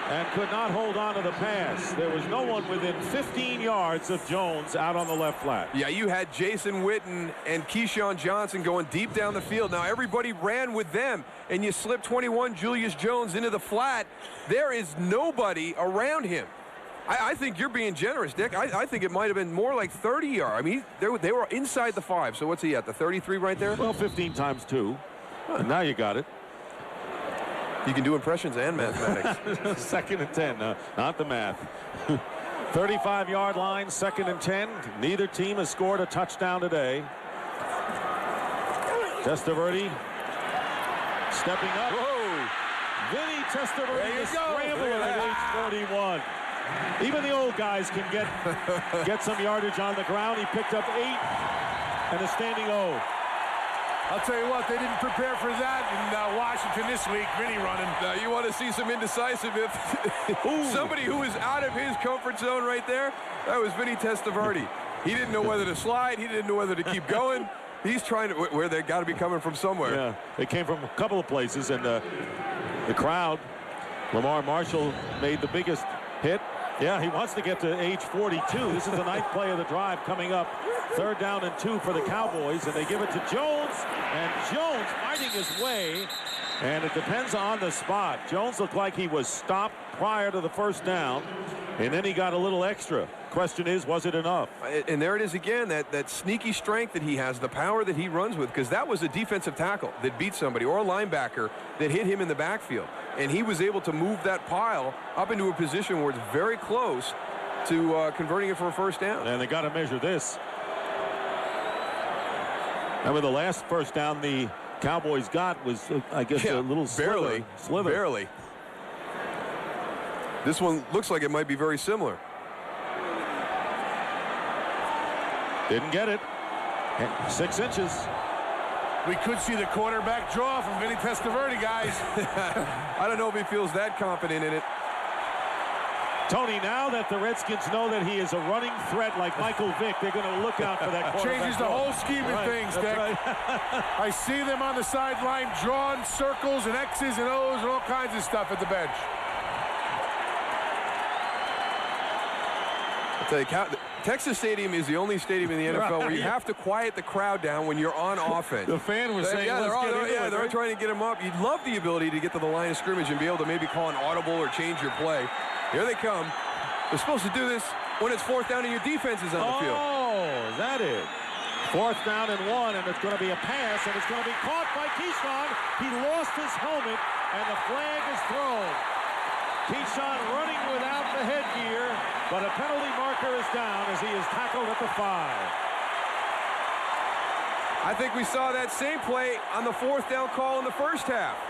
and could not hold on to the pass. There was no one within 15 yards of Jones out on the left flat. Yeah, you had Jason Witten and Keyshawn Johnson going deep down the field. Now everybody ran with them, and you slip 21 Julius Jones into the flat. There is nobody around him. I think you're being generous, Dick. I think it might have been more like 30 yards. I mean, they were inside the 5. So what's he at, the 33 right there? Well, 15 times 2. Now you got it. You can do impressions and mathematics. Second and 10, not the math. 35-yard line, second and 10. Neither team has scored a touchdown today. Testaverde stepping up. Whoa! Vinny Testaverde scrambling at age 41. Even the old guys can get some yardage on the ground. He picked up 8 and a standing O. I'll tell you what, they didn't prepare for that in Washington this week. Vinny running. Now you want to see some indecisiveness. Somebody who is out of his comfort zone right there. That was Vinny Testaverde. He didn't know whether to slide. He didn't know whether to keep going. He's trying to, where they got to be coming from somewhere. Yeah, they came from a couple of places, and the crowd, Lamar Marshall made the biggest hit. Yeah, he wants to get to age 42. This is the 9th play of the drive coming up. 3rd down and 2 for the Cowboys, and they give it to Jones, and Jones fighting his way, and it depends on the spot. Jones looked like he was stopped prior to the first down, and then he got a little extra. Question is, was it enough? And there it is again, that sneaky strength that he has, the power that he runs with, because that was a defensive tackle that beat somebody, or a linebacker that hit him in the backfield. And he was able to move that pile up into a position where it's very close to converting it for a first down. And they got to measure this. Remember, the last first down the Cowboys got was, I guess, a little slither. Barely. This one looks like it might be very similar. Didn't get it. 6 inches. We could see the quarterback draw from Vinny Testaverde, guys. I don't know if he feels that confident in it. Tony, now that the Redskins know that he is a running threat like Michael Vick, they're going to look out for that quarterback. Changes the whole scheme of things, Dick. Right. I see them on the sideline drawing circles and X's and O's and all kinds of stuff at the bench. I'll tell you, Texas Stadium is the only stadium in the NFL where you have to quiet the crowd down when you're on offense. The fan was saying, they're trying to get him up. You'd love the ability to get to the line of scrimmage and be able to maybe call an audible or change your play. Here they come. They're supposed to do this when it's 4th down and your defense is on the field. Oh, is that it? 4th down and 1, and it's going to be a pass, and it's going to be caught by Keyshawn. He lost his helmet, and the flag is thrown. Keyshawn running without the headgear, but a penalty marker is down as he is tackled at the 5. I think we saw that same play on the 4th down call in the first half.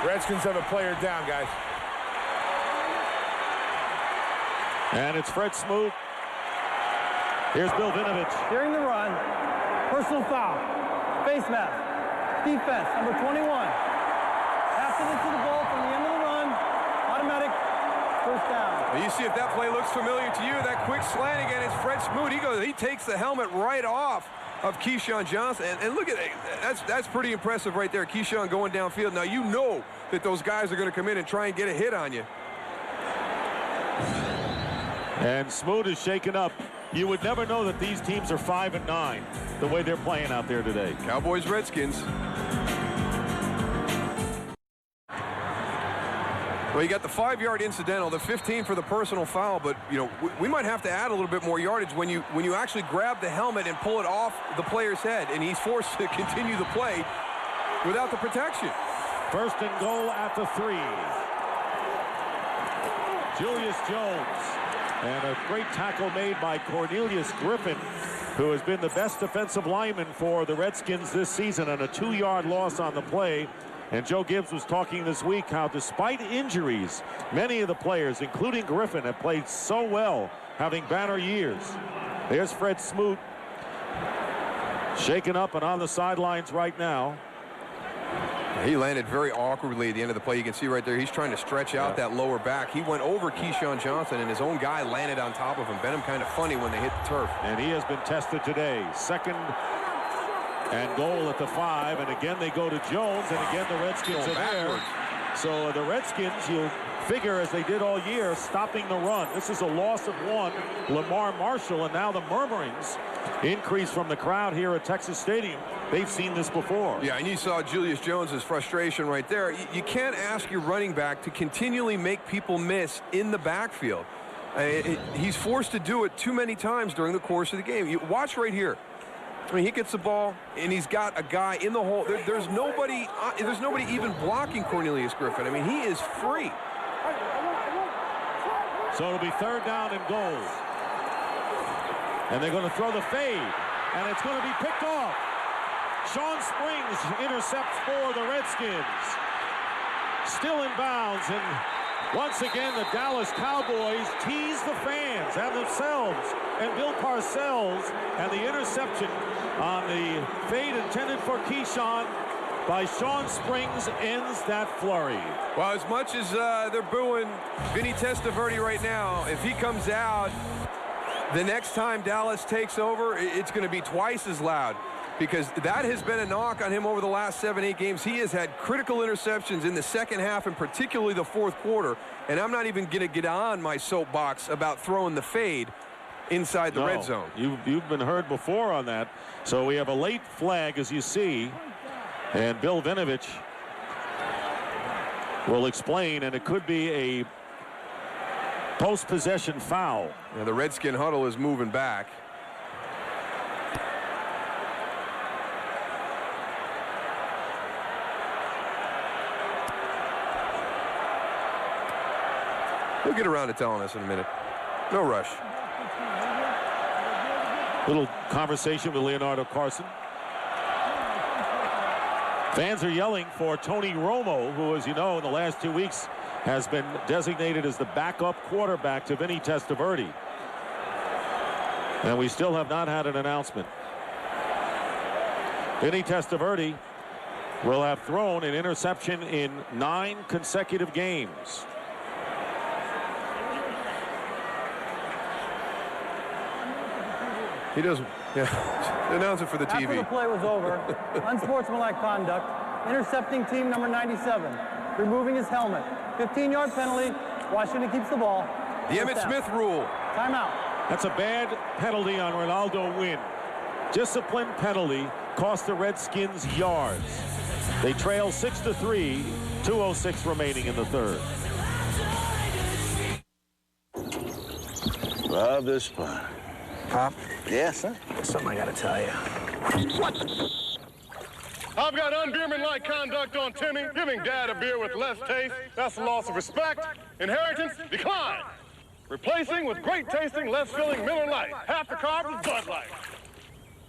Redskins have a player down, guys. And it's Fred Smoot. Here's Bill Vinovich. During the run, personal foul, face mask, defense, number 21. After this to the goal from the end of the run, automatic first down. You see if that play looks familiar to you, that quick slant again, it's Fred Smoot. He takes the helmet right off of Keyshawn Johnson. And look at it, that's pretty impressive right there. Keyshawn going downfield. Now you know that those guys are going to come in and try and get a hit on you. And Smoot is shaken up. You would never know that these teams are 5-9 the way they're playing out there today. Cowboys, Redskins. Well, you got the 5-yard incidental, the 15 for the personal foul, but you know we might have to add a little bit more yardage when you actually grab the helmet and pull it off the player's head, and he's forced to continue the play without the protection. 1st and goal at the 3. Julius Jones. And a great tackle made by Cornelius Griffin who has been the best defensive lineman for the Redskins this season, and a 2-yard loss on the play. And Joe Gibbs was talking this week how despite injuries, many of the players, including Griffin, have played so well, having banner years. There's Fred Smoot, shaken up and on the sidelines right now. He landed very awkwardly at the end of the play. You can see right there, he's trying to stretch out that lower back. He went over Keyshawn Johnson, and his own guy landed on top of him. Bent him kind of funny when they hit the turf. And he has been tested today. 2nd and goal at the 5, and again they go to Jones, and again the Redskins are there. So the Redskins, you'll figure, as they did all year, stopping the run. This is a loss of 1, Lamar Marshall, and now the murmurings increase from the crowd here at Texas Stadium. They've seen this before. Yeah, and you saw Julius Jones's frustration right there. You can't ask your running back to continually make people miss in the backfield. He's forced to do it too many times during the course of the game. You watch right here. I mean, he gets the ball, and he's got a guy in the hole. There's nobody even blocking Cornelius Griffin. I mean, he is free. So it'll be 3rd down and goal. And they're going to throw the fade, and it's going to be picked off. Sean Springs intercepts for the Redskins. Still in bounds, and once again the Dallas Cowboys tease the fans and themselves and Bill Parcells, and the interception on the fade intended for Keyshawn by Sean Springs ends that flurry. Well, as much as they're booing Vinny Testaverde right now, if he comes out the next time Dallas takes over, it's going to be twice as loud, because that has been a knock on him over the last 7-8 games. He has had critical interceptions in the second half, and particularly the 4th quarter. And I'm not even going to get on my soapbox about throwing the fade inside the red zone. You've been heard before on that. So we have a late flag, as you see, and Bill Vinovich will explain, and it could be a post-possession foul. Yeah, the Redskin huddle is moving back. He'll get around to telling us in a minute. No rush. Little conversation with Leonardo Carson. Fans are yelling for Tony Romo, who, as you know, in the last 2 weeks has been designated as the backup quarterback to Vinny Testaverde. And we still have not had an announcement. Vinny Testaverde will have thrown an interception in 9 consecutive games. He doesn't. Yeah. Announce it for the TV. After the play was over, unsportsmanlike conduct, intercepting team number 97, removing his helmet, 15-yard penalty. Washington keeps the ball. The Emmitt Smith rule. Timeout. That's a bad penalty on Ronaldo Wynn. Discipline penalty cost the Redskins yards. They trail 6-3, 2:06 remaining in the 3rd. Love this fun. Pop? Yes, sir. Something I gotta tell you. I've got unbeerman-like conduct on Timmy. Giving Dad a beer with less taste, that's a loss of respect. Inheritance, decline. Replacing with great-tasting, less-filling Miller Lite. Half the carb is Bud Light.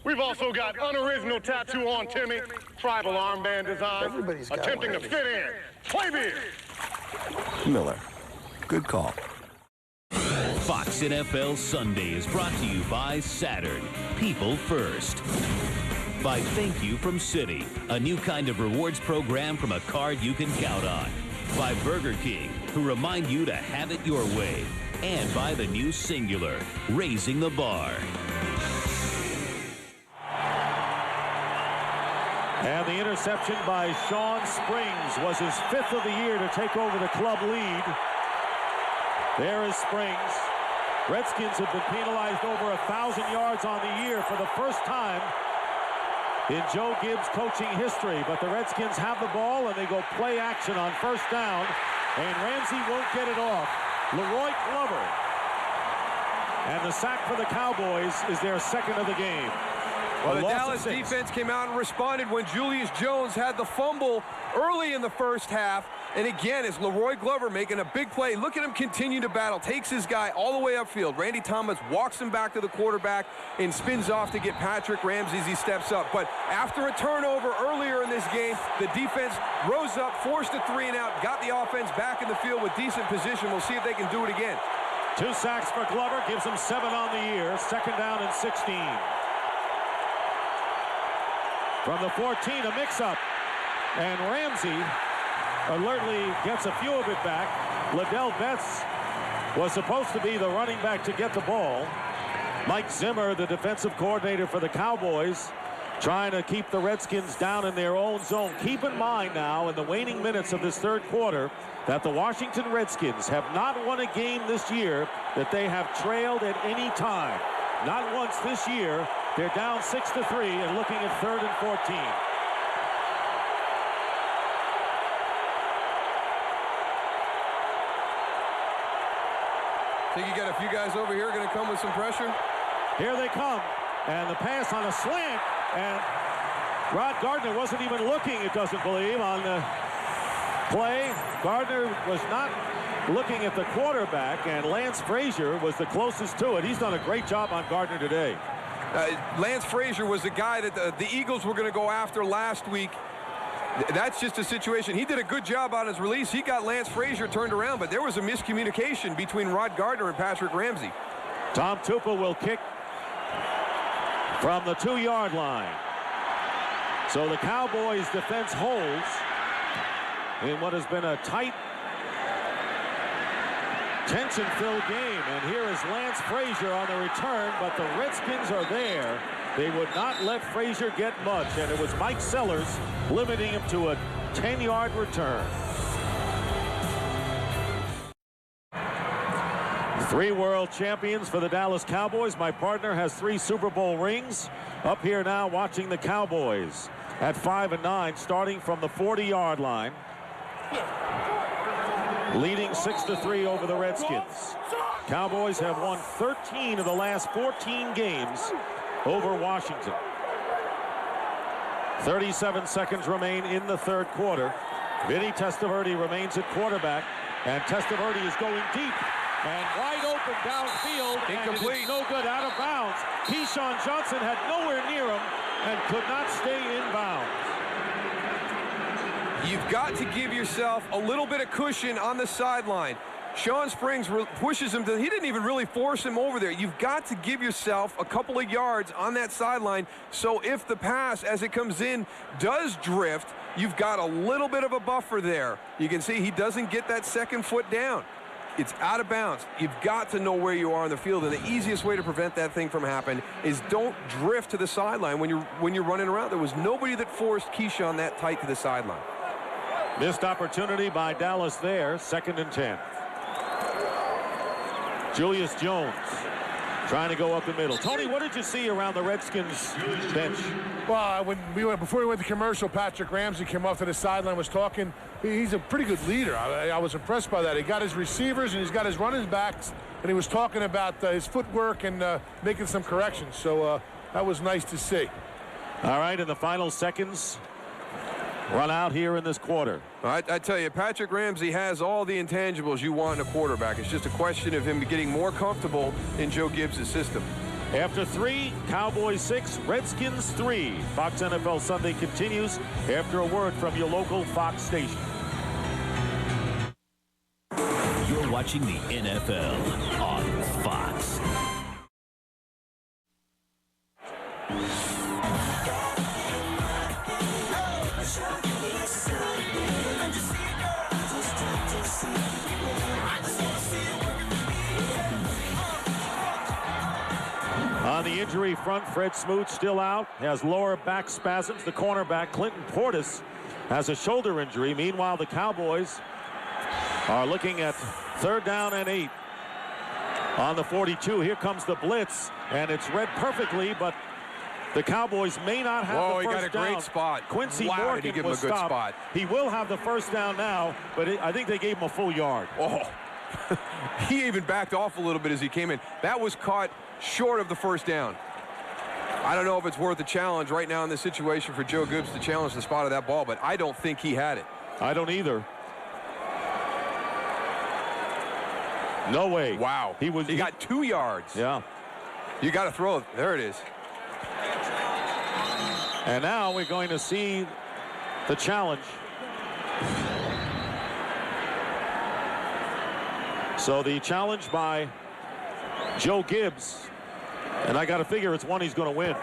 We've also got unoriginal tattoo on Timmy, tribal armband design, Everybody's got attempting one. to fit in. Play beer. Miller. Good call. Fox NFL Sunday is brought to you by Saturn. People first. By Thank You from Citi, a new kind of rewards program from a card you can count on. By Burger King, who remind you to have it your way. And by the new Singular, raising the bar. And the interception by Sean Springs was his 5th of the year to take over the club lead. There is Springs. Redskins have been penalized over 1,000 yards on the year for the first time in Joe Gibbs' coaching history. But the Redskins have the ball, and they go play action on 1st down. And Ramsey won't get it off. Leroy Glover. And the sack for the Cowboys is their 2nd of the game. Well, the Dallas defense came out and responded when Julius Jones had the fumble early in the first half. And again, it's Leroy Glover making a big play. Look at him continue to battle. Takes his guy all the way upfield. Randy Thomas walks him back to the quarterback and spins off to get Patrick Ramsey as he steps up. But after a turnover earlier in this game, the defense rose up, forced a 3-and-out, got the offense back in the field with decent position. We'll see if they can do it again. 2 sacks for Glover, gives him 7 on the year. 2nd down and 16. From the 14, a mix-up. And Ramsey alertly gets a few of it back. Liddell Betts was supposed to be the running back to get the ball. Mike Zimmer, the defensive coordinator for the Cowboys, trying to keep the Redskins down in their own zone. Keep in mind now, in the waning minutes of this third quarter, that the Washington Redskins have not won a game this year that they have trailed at any time. Not once this year. They're down 6-3 and looking at 3rd and 14. Think you got a few guys over here going to come with some pressure? Here they come. And the pass on a slant. And Rod Gardner wasn't even looking, it doesn't believe, on the play. Gardner was not looking at the quarterback, and Lance Frazier was the closest to it. He's done a great job on Gardner today. Lance Frazier was the guy that the Eagles were going to go after last week. That's just a situation. He did a good job on his release. He got Lance Frazier turned around, but there was a miscommunication between Rod Gardner and Patrick Ramsey. Tom Tupa will kick from the 2-yard line. So the Cowboys defense holds in what has been a tight, tension-filled game. And here is Lance Frazier on the return, but the Redskins are there. They would not let Frazier get much, and it was Mike Sellers limiting him to a 10-yard return. 3 world champions for the Dallas Cowboys. My partner has 3 Super Bowl rings. Up here now watching the Cowboys at 5-9, starting from the 40-yard line. Leading 6-3 over the Redskins. Cowboys have won 13 of the last 14 games over Washington. 37 seconds remain in the third quarter. Vinny Testaverde remains at quarterback, and Testaverde is going deep and wide open downfield. Incomplete. And no good, out of bounds. Keyshawn Johnson had nowhere near him and could not stay in bounds. You've got to give yourself a little bit of cushion on the sideline. Sean Springs pushes him to, he didn't even really force him over there. You've got to give yourself a couple of yards on that sideline, so if the pass as it comes in does drift, you've got a little bit of a buffer there. You can see he doesn't get that second foot down. It's out of bounds. You've got to know where you are on the field, and the easiest way to prevent that thing from happening is don't drift to the sideline when you're running around. There was nobody that forced Keyshawn that tight to the sideline. Missed opportunity by Dallas there. 2nd and 10. Julius Jones trying to go up the middle. Tony, what did you see around the Redskins bench? Well, before we went to commercial, Patrick Ramsey came off to the sideline, was talking. He's a pretty good leader. I was impressed by that. He got his receivers and he's got his running backs, and he was talking about his footwork and making some corrections. So that was nice to see. All right, in the final seconds, run out here in this quarter. I tell you, Patrick Ramsey has all the intangibles you want in a quarterback. It's just a question of him getting more comfortable in Joe Gibbs' system. After 3, Cowboys 6, Redskins 3. Fox NFL Sunday continues after a word from your local Fox station. You're watching the NFL on Fox. On the injury front, Fred Smoot still out, has lower back spasms. The cornerback, Clinton Portis, has a shoulder injury. Meanwhile, the Cowboys are looking at 3rd down and 8. On the 42, here comes the blitz, and it's read perfectly, but the Cowboys may not have the first down. He got a great spot. Quincy Wow, Morgan did he give him was a good stopped. spot. He will have the first down now, but I think they gave him a full yard. Oh, he even backed off a little bit as he came in. That was caught short of the first down. I don't know if it's worth a challenge right now in this situation for Joe Gibbs to challenge the spot of that ball, but I don't think he had it. I don't either. No way. Wow. He got 2 yards. Yeah. You got to throw it. There it is. And now we're going to see the challenge. So the challenge by Joe Gibbs, and I got to figure it's one he's going to win.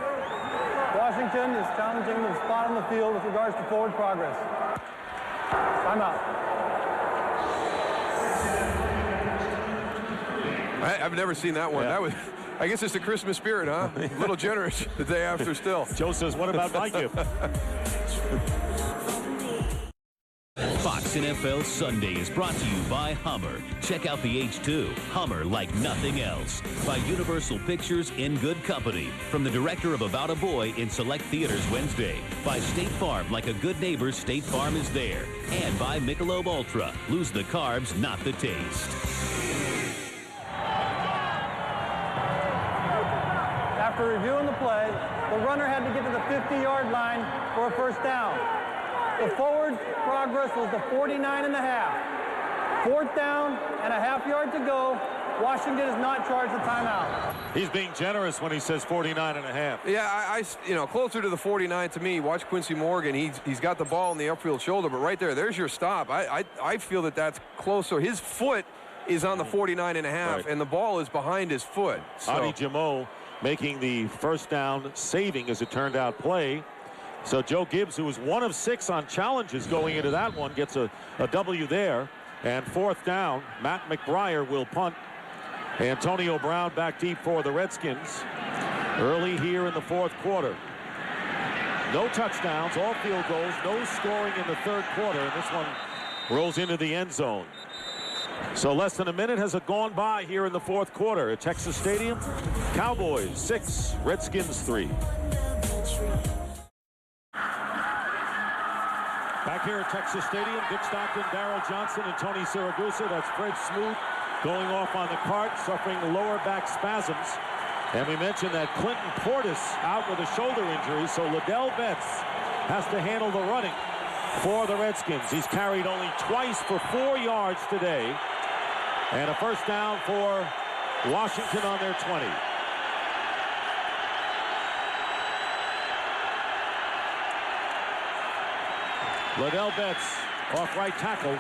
Washington is challenging the spot on the field with regards to forward progress. Timeout. I've never seen that one. Yeah. That was, I guess it's the Christmas spirit, huh? A little generous the day after still. Joe says, what about my gift? Fox NFL Sunday is brought to you by Hummer. Check out the H2, Hummer like nothing else. By Universal Pictures in good company. From the director of About a Boy in select theaters Wednesday. By State Farm, like a good neighbor, State Farm is there. And by Michelob Ultra. Lose the carbs, not the taste. After reviewing the play, the runner had to get to the 50-yard line for a first down. The forward progress was the 49.5. Fourth down and a half yard to go. Washington is not charged with timeout. He's being generous when he says 49.5. Yeah, you know, closer to the 49 to me. Watch Quincy Morgan. He's got the ball in the upfield shoulder, but right there's your stop. I feel that that's closer. His foot is on the 49.5, right, and the ball is behind his foot. So. Adi Jamo making the first down saving, as it turned out, play. So Joe Gibbs, who was 1 of 6 on challenges going into that one, gets a W there. And fourth down, Matt McBriar will punt. Antonio Brown back deep for the Redskins early here in the fourth quarter. No touchdowns, all field goals, no scoring in the third quarter, and this one rolls into the end zone. So less than a minute has gone by here in the fourth quarter at Texas Stadium. Cowboys 6, Redskins 3. Back here at Texas Stadium, Dick Stockton, Darrell Johnson, and Tony Siragusa. That's Fred Smoot going off on the cart, suffering lower back spasms. And we mentioned that Clinton Portis out with a shoulder injury, so Liddell Betts has to handle the running for the Redskins. He's carried only twice for 4 yards today. And a first down for Washington on their 20. Liddell Betts off right tackle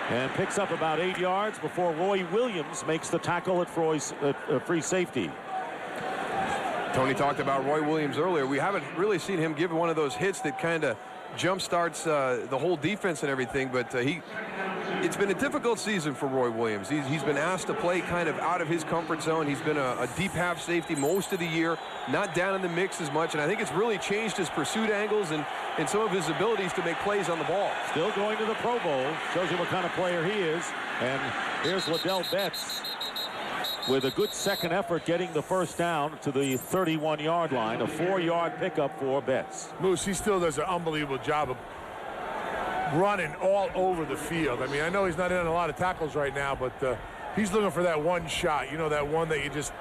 and picks up about 8 yards before Roy Williams makes the tackle at free safety. Tony talked about Roy Williams earlier. We haven't really seen him give one of those hits that kind of jump starts the whole defense and everything, but it's been a difficult season for Roy Williams. He's been asked to play kind of out of his comfort zone. He's been a deep half safety most of the year, not down in the mix as much, and I think it's really changed his pursuit angles and some of his abilities to make plays on the ball. Still going to the Pro Bowl. Shows you what kind of player he is. And here's Liddell Betts with a good second effort getting the first down to the 31-yard line. A 4-yard pickup for Betts. Moose, he still does an unbelievable job of running all over the field. I mean, I know he's not in a lot of tackles right now, but he's looking for that one shot. You know, that one that you just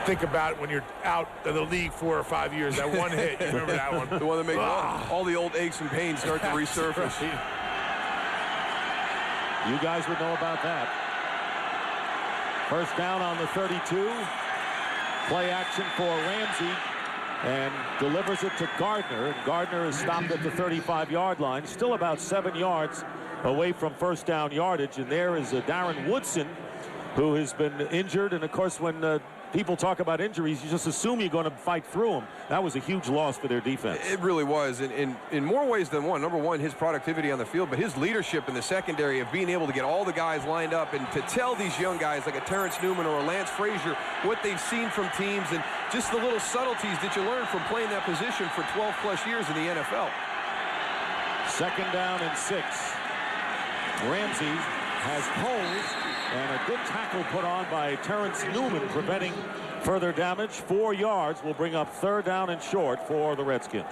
think about when you're out of the league 4 or 5 years. That one hit, you remember that one? The one that makes all the old aches and pains start to resurface. You guys would know about that. First down on the 32. Play action for Ramsey. And delivers it to Gardner. And Gardner is stopped at the 35-yard line. Still about 7 yards away from first down yardage. And there is Darren Woodson, who has been injured. And, of course, when people talk about injuries, you just assume you're going to fight through them. That was a huge loss for their defense. It really was. In more ways than one. Number one, his productivity on the field, but his leadership in the secondary of being able to get all the guys lined up and to tell these young guys like a Terrence Newman or a Lance Frazier what they've seen from teams and just the little subtleties that you learn from playing that position for 12-plus years in the NFL. Second down and 6. Ramsey has posed, and a good tackle put on by Terrence Newman, preventing further damage. 4 yards will bring up third down and short for the Redskins.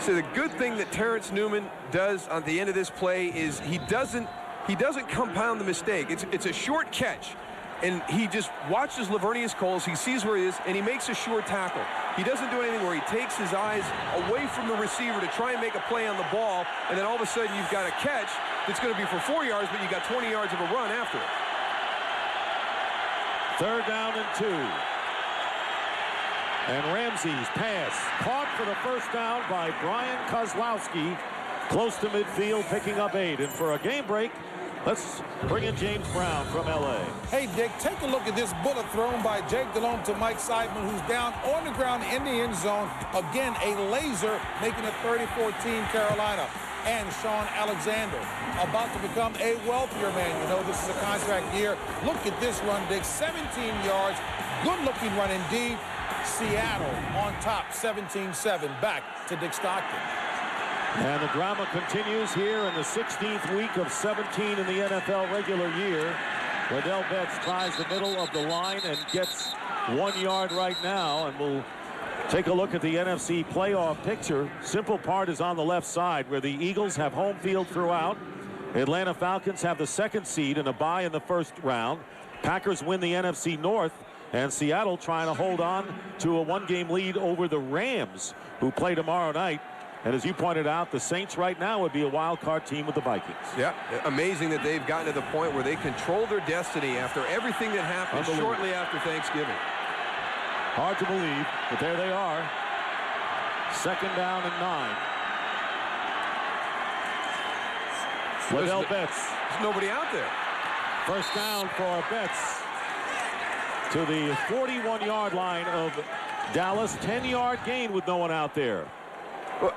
So the good thing that Terrence Newman does on the end of this play is he doesn't compound the mistake. It's a short catch. and he just watches Lavernius Coles. He sees where he is, and he makes a sure tackle. He doesn't do anything where he takes his eyes away from the receiver to try and make a play on the ball, and then all of a sudden you've got a catch that's going to be for 4 yards, but you got 20 yards of a run after it. 3rd down and 2. And Ramsey's pass caught for the first down by Brian Kozlowski, close to midfield, picking up 8. And for a game break, let's bring in James Brown from L.A. Hey, Dick, take a look at this bullet thrown by Jake Delhomme to Mike Seidman, who's down on the ground in the end zone. Again, a laser, making it 30-14 Carolina. And Sean Alexander, about to become a wealthier man. You know, this is a contract year. Look at this run, Dick. 17 yards. Good-looking run indeed. Seattle on top, 17-7. Back to Dick Stockton. And the drama continues here in the 16th week of 17 in the NFL regular year. Liddell Betts tries the middle of the line and gets 1 yard right now. And we'll take a look at the NFC playoff picture. Simple part is on the left side, where the Eagles have home field throughout. Atlanta Falcons have the 2nd seed and a bye in the 1st round. Packers win the NFC North. And Seattle trying to hold on to a 1-game lead over the Rams, who play tomorrow night. And as you pointed out, the Saints right now would be a wild card team with the Vikings. Yeah, amazing that they've gotten to the point where they control their destiny after everything that happened shortly after Thanksgiving. Hard to believe, but there they are. 2nd down and 9. Liddell Betts. There's nobody out there. 1st down for Betts to the 41-yard line of Dallas. 10-yard gain with no one out there.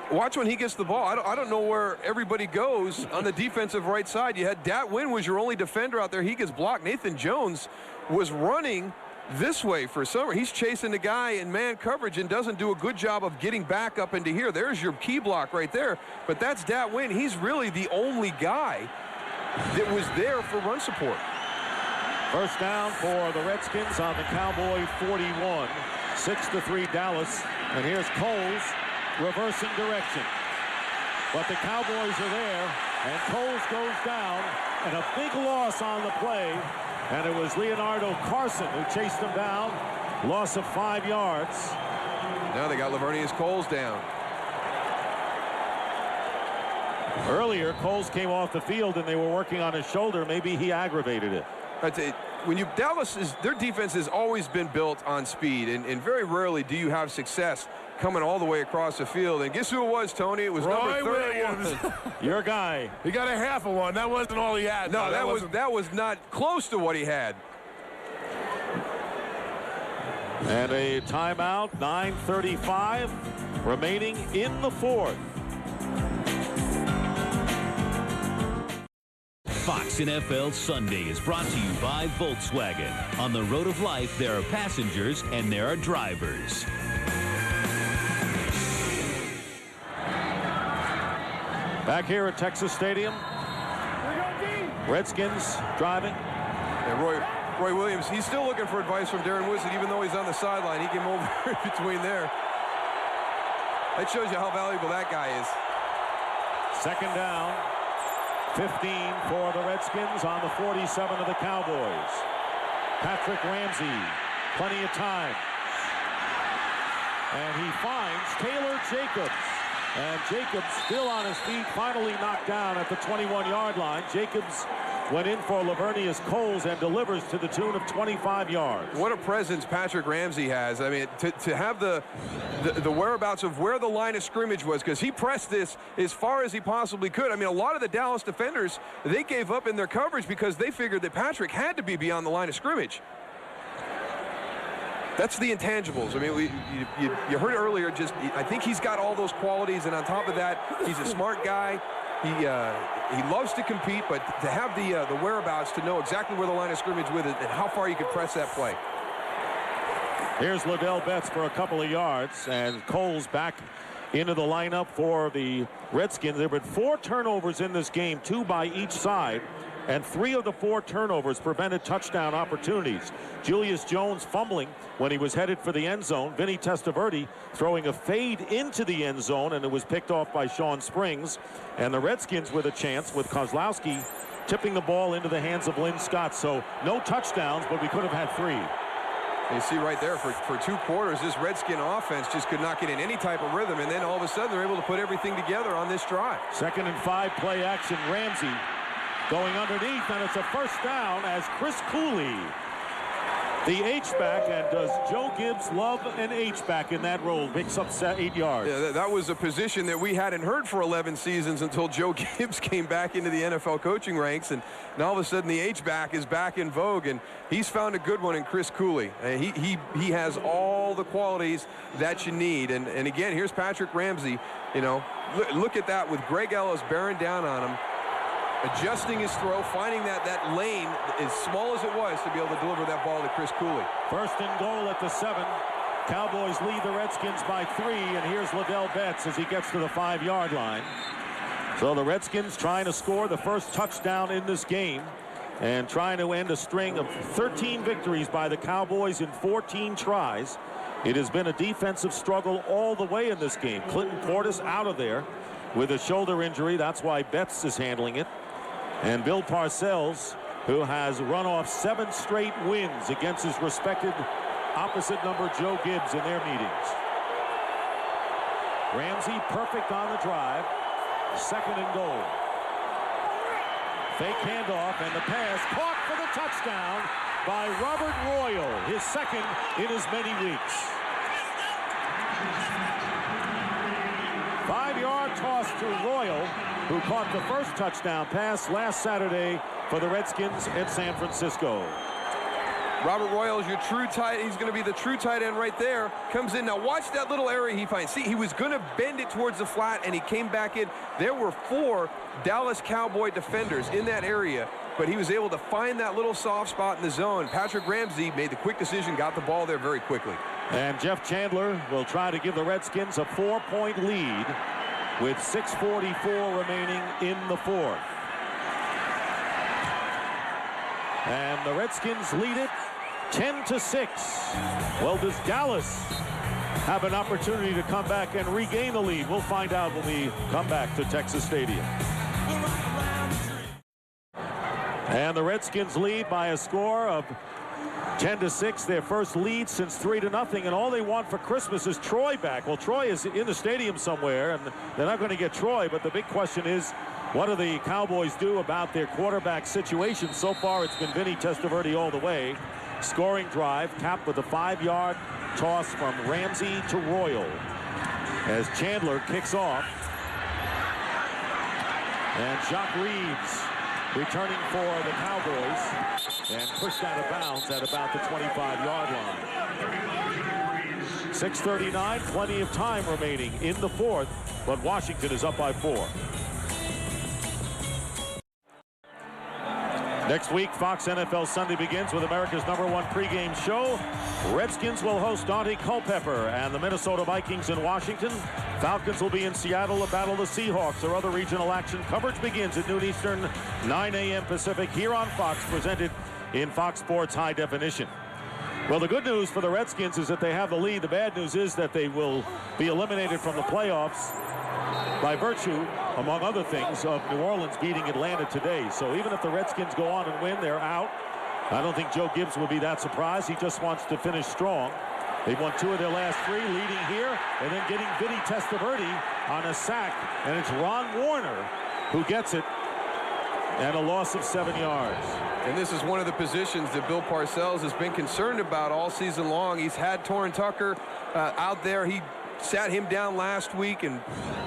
Watch when he gets the ball. I don't know where everybody goes on the defensive right side. You had Dat Wynn was your only defender out there. He gets blocked. Nathan Jones was running this way for summer. He's chasing the guy in man coverage and doesn't do a good job of getting back up into here. There's your key block right there. But that's Dat Wynn. He's really the only guy that was there for run support. 1st down for the Redskins on the Cowboy 41. 6-3 Dallas. And here's Coles reversing direction. But the Cowboys are there, and Coles goes down, and a big loss on the play. And it was Leonardo Carson who chased him down. Loss of 5 yards. Now they got Lavernius Coles down. Earlier, Coles came off the field, and they were working on his shoulder. Maybe he aggravated it. When their defense has always been built on speed, and very rarely do you have success coming all the way across the field. And guess who it was, Tony? It was Roy number 31. Williams. Your guy. He got a half of one. That wasn't all he had. No, that was not close to what he had. And a timeout, 9:35 remaining in the 4th. Fox NFL Sunday is brought to you by Volkswagen. On the road of life, there are passengers and there are drivers. Back here at Texas Stadium. Redskins driving. And Roy Williams, he's still looking for advice from Darren Woodson, even though he's on the sideline. He came over in between there. That shows you how valuable that guy is. 2nd down. 15 for the Redskins on the 47 of the Cowboys. Patrick Ramsey, plenty of time. And he finds Taylor Jacobs. And Jacobs still on his feet, finally knocked down at the 21-yard line. Jacobs went in for Lavernius Coles and delivers to the tune of 25 yards. What a presence Patrick Ramsey has. I mean, to have the whereabouts of where the line of scrimmage was, because he pressed this as far as he possibly could. I mean, a lot of the Dallas defenders, they gave up in their coverage because they figured that Patrick had to be beyond the line of scrimmage. That's the intangibles. I mean, you heard earlier, I think he's got all those qualities, and on top of that, he's a smart guy. He loves to compete, but to have the whereabouts to know exactly where the line of scrimmage with it and how far you could press that play. Here's Liddell Betts for a couple of yards, and Coles back into the lineup for the Redskins. There have been 4 turnovers in this game, 2 by each side, and 3 of the 4 turnovers prevented touchdown opportunities. Julius Jones fumbling when he was headed for the end zone. Vinny Testaverde throwing a fade into the end zone, and it was picked off by Sean Springs. And the Redskins with a chance with Kozlowski tipping the ball into the hands of Lynn Scott. So no touchdowns, but we could have had 3. You see right there, for 2 quarters, this Redskin offense just could not get in any type of rhythm, and then all of a sudden they're able to put everything together on this drive. 2nd and 5, play action. Ramsey going underneath, and it's a first down as Chris Cooley, the H-back, and does Joe Gibbs love an H-back in that role? Picks up 8 yards. Yeah, that was a position that we hadn't heard for 11 seasons until Joe Gibbs came back into the NFL coaching ranks, and all of a sudden the H-back is back in vogue, and he's found a good one in Chris Cooley. He has all the qualities that you need, and again, here's Patrick Ramsey. You know, look at that with Greg Ellis bearing down on him, adjusting his throw, finding that lane, as small as it was, to be able to deliver that ball to Chris Cooley. 1st and goal at the 7. Cowboys lead the Redskins by 3, and here's Liddell Betts as he gets to the 5-yard line. So the Redskins trying to score the first touchdown in this game and trying to end a string of 13 victories by the Cowboys in 14 tries. It has been a defensive struggle all the way in this game. Clinton Portis out of there with a shoulder injury. That's why Betts is handling it. And Bill Parcells, who has run off 7 straight wins against his respected opposite number Joe Gibbs in their meetings. Ramsey perfect on the drive. 2nd and goal. Fake handoff, and the pass caught for the touchdown by Robert Royal, his 2nd in as many weeks. 5-yard toss to Royal, who caught the first touchdown pass last Saturday for the Redskins at San Francisco. Robert Royal is your true tight. He's going to be the true tight end right there. Comes in. Now watch that little area he finds. See, he was going to bend it towards the flat, and he came back in. There were 4 Dallas Cowboy defenders in that area, but he was able to find that little soft spot in the zone. Patrick Ramsey made the quick decision, got the ball there very quickly. And Jeff Chandler will try to give the Redskins a 4-point lead with 6:44 remaining in the 4th. And the Redskins lead it 10-6. Well, does Dallas have an opportunity to come back and regain the lead? We'll find out when we come back to Texas Stadium. And the Redskins lead by a score of 10-6, their first lead since 3-0, and all they want for Christmas is Troy back. Well, Troy is in the stadium somewhere, and they're not going to get Troy, but the big question is, what do the Cowboys do about their quarterback situation? So far, it's been Vinny Testaverde all the way. Scoring drive, capped with a 5-yard toss from Ramsey to Royal as Chandler kicks off. And Jacques Reeves returning for the Cowboys and pushed out of bounds at about the 25-yard line. 6:39, plenty of time remaining in the 4th, but Washington is up by 4. Next week, Fox NFL Sunday begins with America's #1 pregame show. Redskins will host Dante Culpepper and the Minnesota Vikings in Washington. Falcons will be in Seattle to battle the Seahawks. Or other regional action coverage begins at noon Eastern, 9 a.m. Pacific here on Fox, presented in Fox Sports High Definition. Well, the good news for the Redskins is that they have the lead. The bad news is that they will be eliminated from the playoffs by virtue, among other things, of New Orleans beating Atlanta today. So even if the Redskins go on and win, they're out. I don't think Joe Gibbs will be that surprised. He just wants to finish strong. They've won 2 of their last 3, leading here, and then getting Vinny Testaverde on a sack. And it's Ron Warner who gets it, and a loss of 7 yards. And this is one of the positions that Bill Parcells has been concerned about all season long. He's had Torrin Tucker out there. He sat him down last week and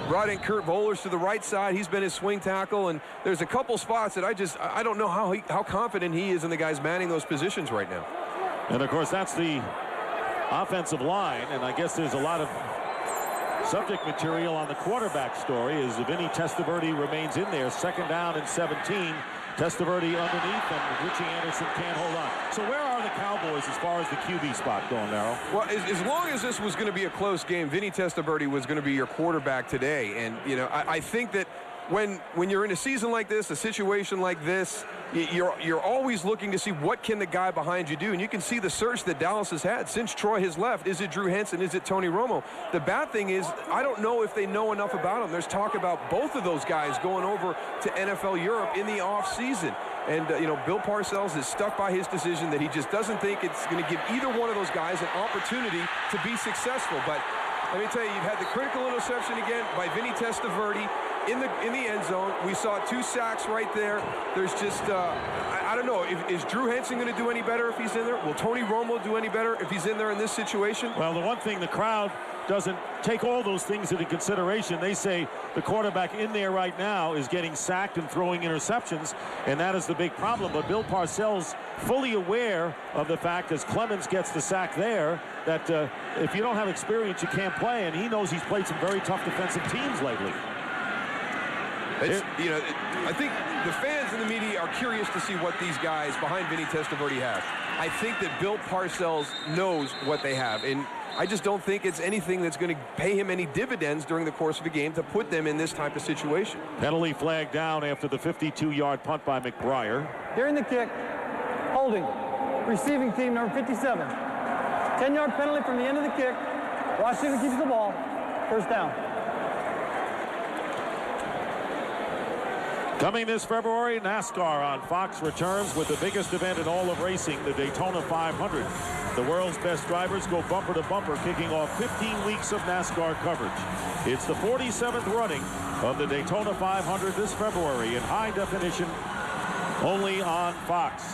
brought in Kurt Vollers to the right side. He's been his swing tackle, and there's a couple spots that I don't know how confident he is in the guys manning those positions right now. And of course, that's the offensive line, and I guess there's a lot of subject material on the quarterback story as Vinny Testaverde remains in there. 2nd down and 17. Testaverde underneath, and Richie Anderson can't hold on. So where are the Cowboys as far as the QB spot going, Darryl? Well, as long as this was going to be a close game, Vinny Testaverde was going to be your quarterback today. And, you know, I think that when you're in a season like this, a situation like this, you're always looking to see what can the guy behind you do, and you can see the search that Dallas has had since Troy has left. Is it Drew Henson? Is it Tony Romo? The bad thing is, I don't know if they know enough about him. There's talk about both of those guys going over to NFL Europe in the offseason. And, Bill Parcells is stuck by his decision that he just doesn't think it's going to give either one of those guys an opportunity to be successful. But let me tell you, you've had the critical interception again by Vinny Testaverde in the end zone. We saw 2 sacks right there. There's just, I don't know. Is Drew Henson going to do any better if he's in there? Will Tony Romo do any better if he's in there in this situation? Well, the one thing the crowd doesn't take all those things into consideration. They say the quarterback in there right now is getting sacked and throwing interceptions, and that is the big problem. But Bill Parcells fully aware of the fact, as Clemens gets the sack there, that if you don't have experience, you can't play, and he knows he's played some very tough defensive teams lately. I think the fans and the media are curious to see what these guys behind Vinny Testaverde have. I think that Bill Parcells knows what they have, and I just don't think it's anything that's going to pay him any dividends during the course of a game to put them in this type of situation. Penalty flag down after the 52-yard punt by McBriar. During the kick, holding, receiving team number 57. 10-yard penalty from the end of the kick. Washington keeps the ball. First down. Coming this February, NASCAR on Fox returns with the biggest event in all of racing, the Daytona 500. The world's best drivers go bumper to bumper, kicking off 15 weeks of NASCAR coverage. It's the 47th running of the Daytona 500 this February in high definition, only on Fox.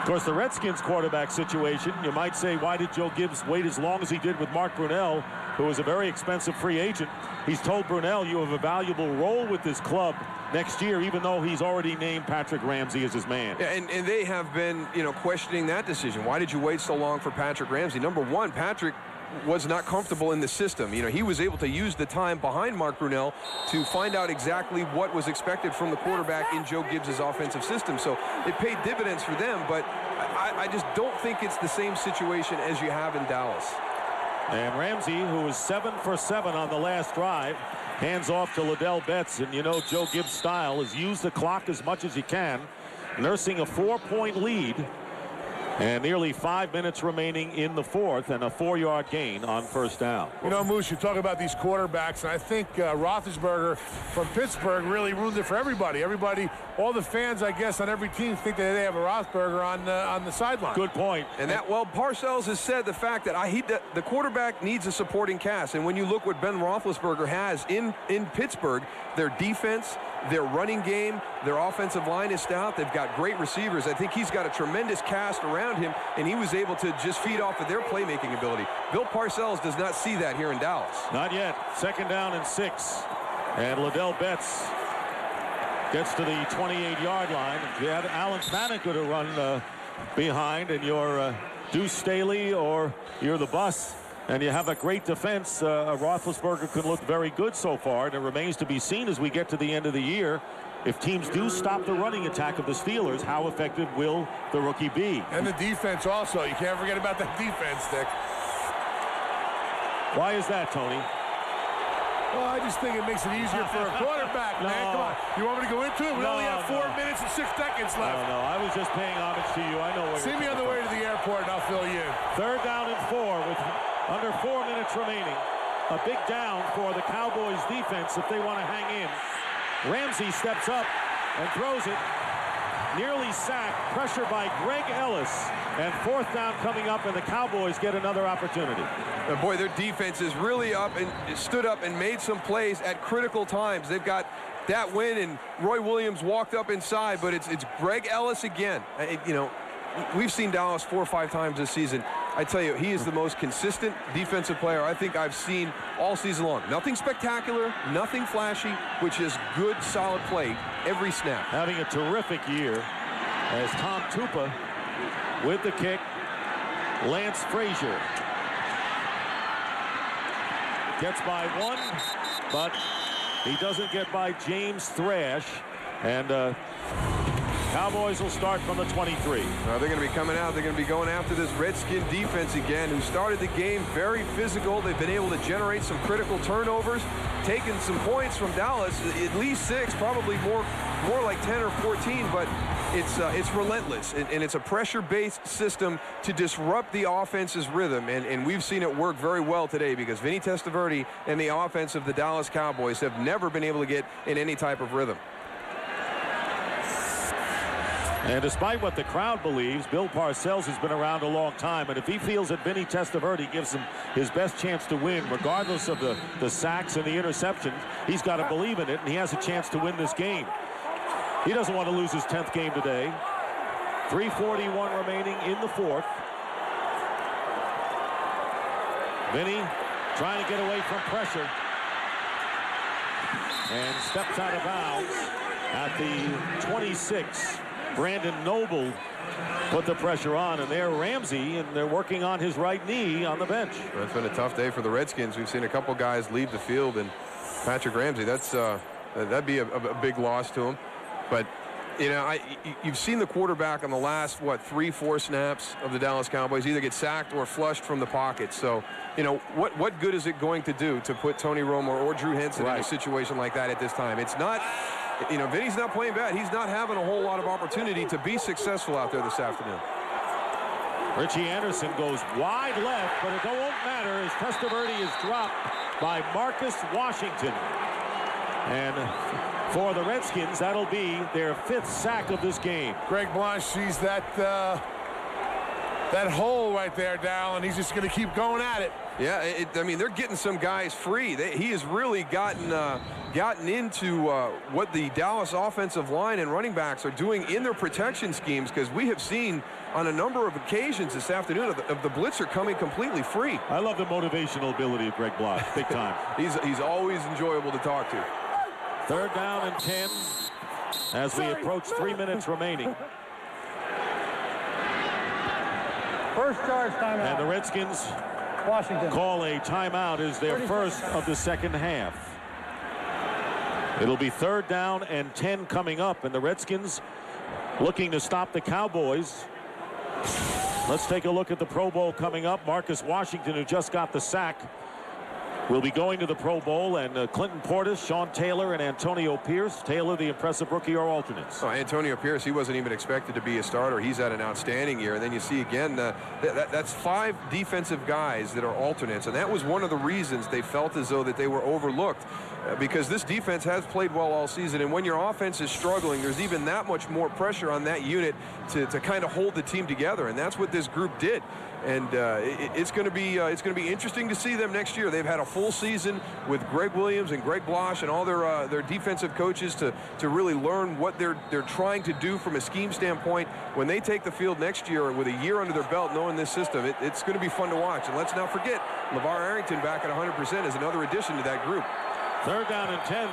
Of course, the Redskins quarterback situation, you might say, why did Joe Gibbs wait as long as he did with Mark Brunell, who is a very expensive free agent? He's told Brunell, you have a valuable role with this club next year, even though he's already named Patrick Ramsey as his man. Yeah, and they have been, questioning that decision. Why did you wait so long for Patrick Ramsey? Number one, Patrick was not comfortable in the system. He was able to use the time behind Mark Brunell to find out exactly what was expected from the quarterback in Joe Gibbs' offensive system. So it paid dividends for them, but I just don't think it's the same situation as you have in Dallas. And Ramsey, who was 7 for 7 on the last drive, hands off to Liddell Betts. And Joe Gibbs' style is use the clock as much as you can, nursing a 4-point lead. And nearly 5 minutes remaining in the fourth, and a 4-yard gain on first down. Moose, you talk about these quarterbacks, and I think Roethlisberger from Pittsburgh really ruined it for everybody. All the fans, I guess, on every team think that they have a Roethlisberger on the sideline. Good point. And Parcells has said the fact that the quarterback needs a supporting cast. And when you look what Ben Roethlisberger has in Pittsburgh, their defense, their running game, their offensive line is stout. They've got great receivers. I think he's got a tremendous cast around him, and he was able to just feed off of their playmaking ability. Bill Parcells does not see that here in Dallas. Not yet. 2nd down and 6. And Liddell Betts gets to the 28-yard line. You had Alan Faneca to run behind, and you're Deuce Staley or you're the bus. And you have a great defense. Roethlisberger could look very good so far, and it remains to be seen as we get to the end of the year. If teams do stop the running attack of the Steelers, how effective will the rookie be? And the defense also. You can't forget about that defense, Dick. Why is that, Tony? Well, I just think it makes it easier for a quarterback, man. Come on. You want me to go into it? We only have 4 minutes and 6 seconds left. No, I was just paying homage to you. I know where See me on the way to the airport, and I'll fill you in. 3rd down and 4 with under 4 minutes remaining. A big down for the Cowboys defense if they want to hang in. Ramsey steps up and throws it. Nearly sacked. Pressure by Greg Ellis. And 4th down coming up, and the Cowboys get another opportunity. And boy, their defense is really up and stood up and made some plays at critical times. They've got that win, and Roy Williams walked up inside, but it's Greg Ellis again. We've seen Dallas 4 or 5 times this season. I tell you, he is the most consistent defensive player I think I've seen all season long. Nothing spectacular, nothing flashy, which is good, solid play every snap. Having a terrific year as Tom Tupa with the kick. Lance Frazier gets by 1, but he doesn't get by James Thrash. And Cowboys will start from the 23. They're going to be coming out. They're going to be going after this Redskin defense again, who started the game very physical. They've been able to generate some critical turnovers, taken some points from Dallas, at least 6, probably more like 10 or 14. But it's relentless, and it's a pressure-based system to disrupt the offense's rhythm, and we've seen it work very well today because Vinny Testaverde and the offense of the Dallas Cowboys have never been able to get in any type of rhythm. And despite what the crowd believes, Bill Parcells has been around a long time, and if he feels that Vinny Testaverde gives him his best chance to win, regardless of the sacks and the interceptions, he's got to believe in it, and he has a chance to win this game. He doesn't want to lose his 10th game today. 3:41 remaining in the fourth. Vinny trying to get away from pressure. And steps out of bounds at the 26. Brandon Noble put the pressure on, and there Ramsey, and they're working on his right knee on the bench. Well, it's been a tough day for the Redskins. We've seen a couple guys leave the field, and Patrick Ramsey, that'd be a big loss to him. But, you know, you've seen the quarterback on the last, 3-4 snaps of the Dallas Cowboys either get sacked or flushed from the pocket. So, you know, what good is it going to do to put Tony Romo or Drew Henson in a situation like that at this time? It's not, you know, Vinny's not playing bad. He's not having a whole lot of opportunity to be successful out there this afternoon. Richie Anderson goes wide left, but it won't matter as Testaverde is dropped by Marcus Washington. And for the Redskins, that'll be their 5th sack of this game. Greg Blanche sees that hole right there, Dal, and he's just going to keep going at it. Yeah, I mean, they're getting some guys free. He has really gotten into what the Dallas offensive line and running backs are doing in their protection schemes, because we have seen on a number of occasions this afternoon of the blitzer coming completely free. I love the motivational ability of Greg Blanche, big time. He's always enjoyable to talk to. 3rd down and 10 as we approach 3 minutes remaining. First charge timeout. And the Redskins Washington call a timeout as their first of the second half. It'll be 3rd down and 10 coming up, and the Redskins looking to stop the Cowboys. Let's take a look at the Pro Bowl coming up. Marcus Washington, who just got the sack, will be going to the Pro Bowl, and Clinton Portis, Sean Taylor, and Antonio Pierce. Taylor, the impressive rookie, are alternates. Oh, Antonio Pierce, he wasn't even expected to be a starter. He's had an outstanding year. And then you see again, that's 5 defensive guys that are alternates. And that was one of the reasons they felt as though that they were overlooked, because this defense has played well all season. And when your offense is struggling, there's even that much more pressure on that unit to kind of hold the team together. And that's what this group did. And it's going to be interesting to see them next year. They've had a full season with Greg Williams and Greg Blanche and all their defensive coaches to really learn what they're trying to do from a scheme standpoint. When they take the field next year with a year under their belt knowing this system, it's going to be fun to watch. And let's not forget, LeVar Arrington back at 100% is another addition to that group. 3rd down and 10.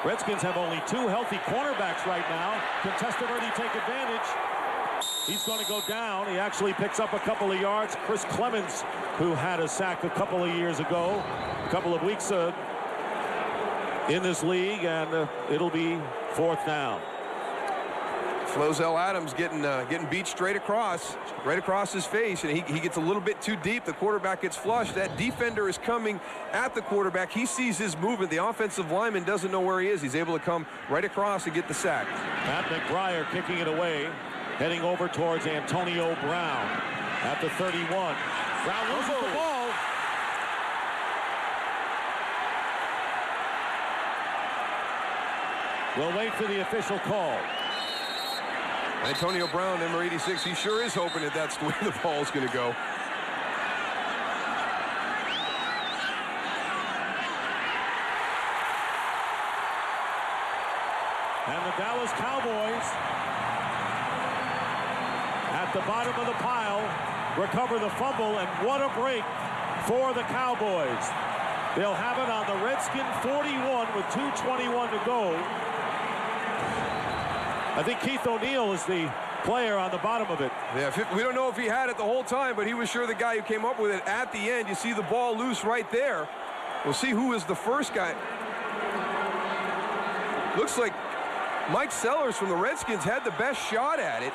Redskins have only 2 healthy cornerbacks right now. Can Testaverde take advantage? He's going to go down. He actually picks up a couple of yards. Chris Clemens, who had a sack a couple of years ago, a couple of weeks in this league, and it'll be 4th down. Flozell Adams getting beat straight across his face, and he gets a little bit too deep. The quarterback gets flushed. That defender is coming at the quarterback. He sees his movement. The offensive lineman doesn't know where he is. He's able to come right across and get the sack. Pat McBriar kicking it away, heading over towards Antonio Brown at the 31. Brown loses the ball. We'll wait for the official call. Antonio Brown, number 86, he sure is hoping that that's the way the ball is going to go. And the Dallas Cowboys at the bottom of the pile recover the fumble, and what a break for the Cowboys. They'll have it on the Redskin 41 with 2:21 to go. I think Keith O'Neill is the player on the bottom of it. Yeah, we don't know if he had it the whole time, but he was sure the guy who came up with it at the end. You see the ball loose right there. We'll see who is the first guy. Looks like Mike Sellers from the Redskins had the best shot at it.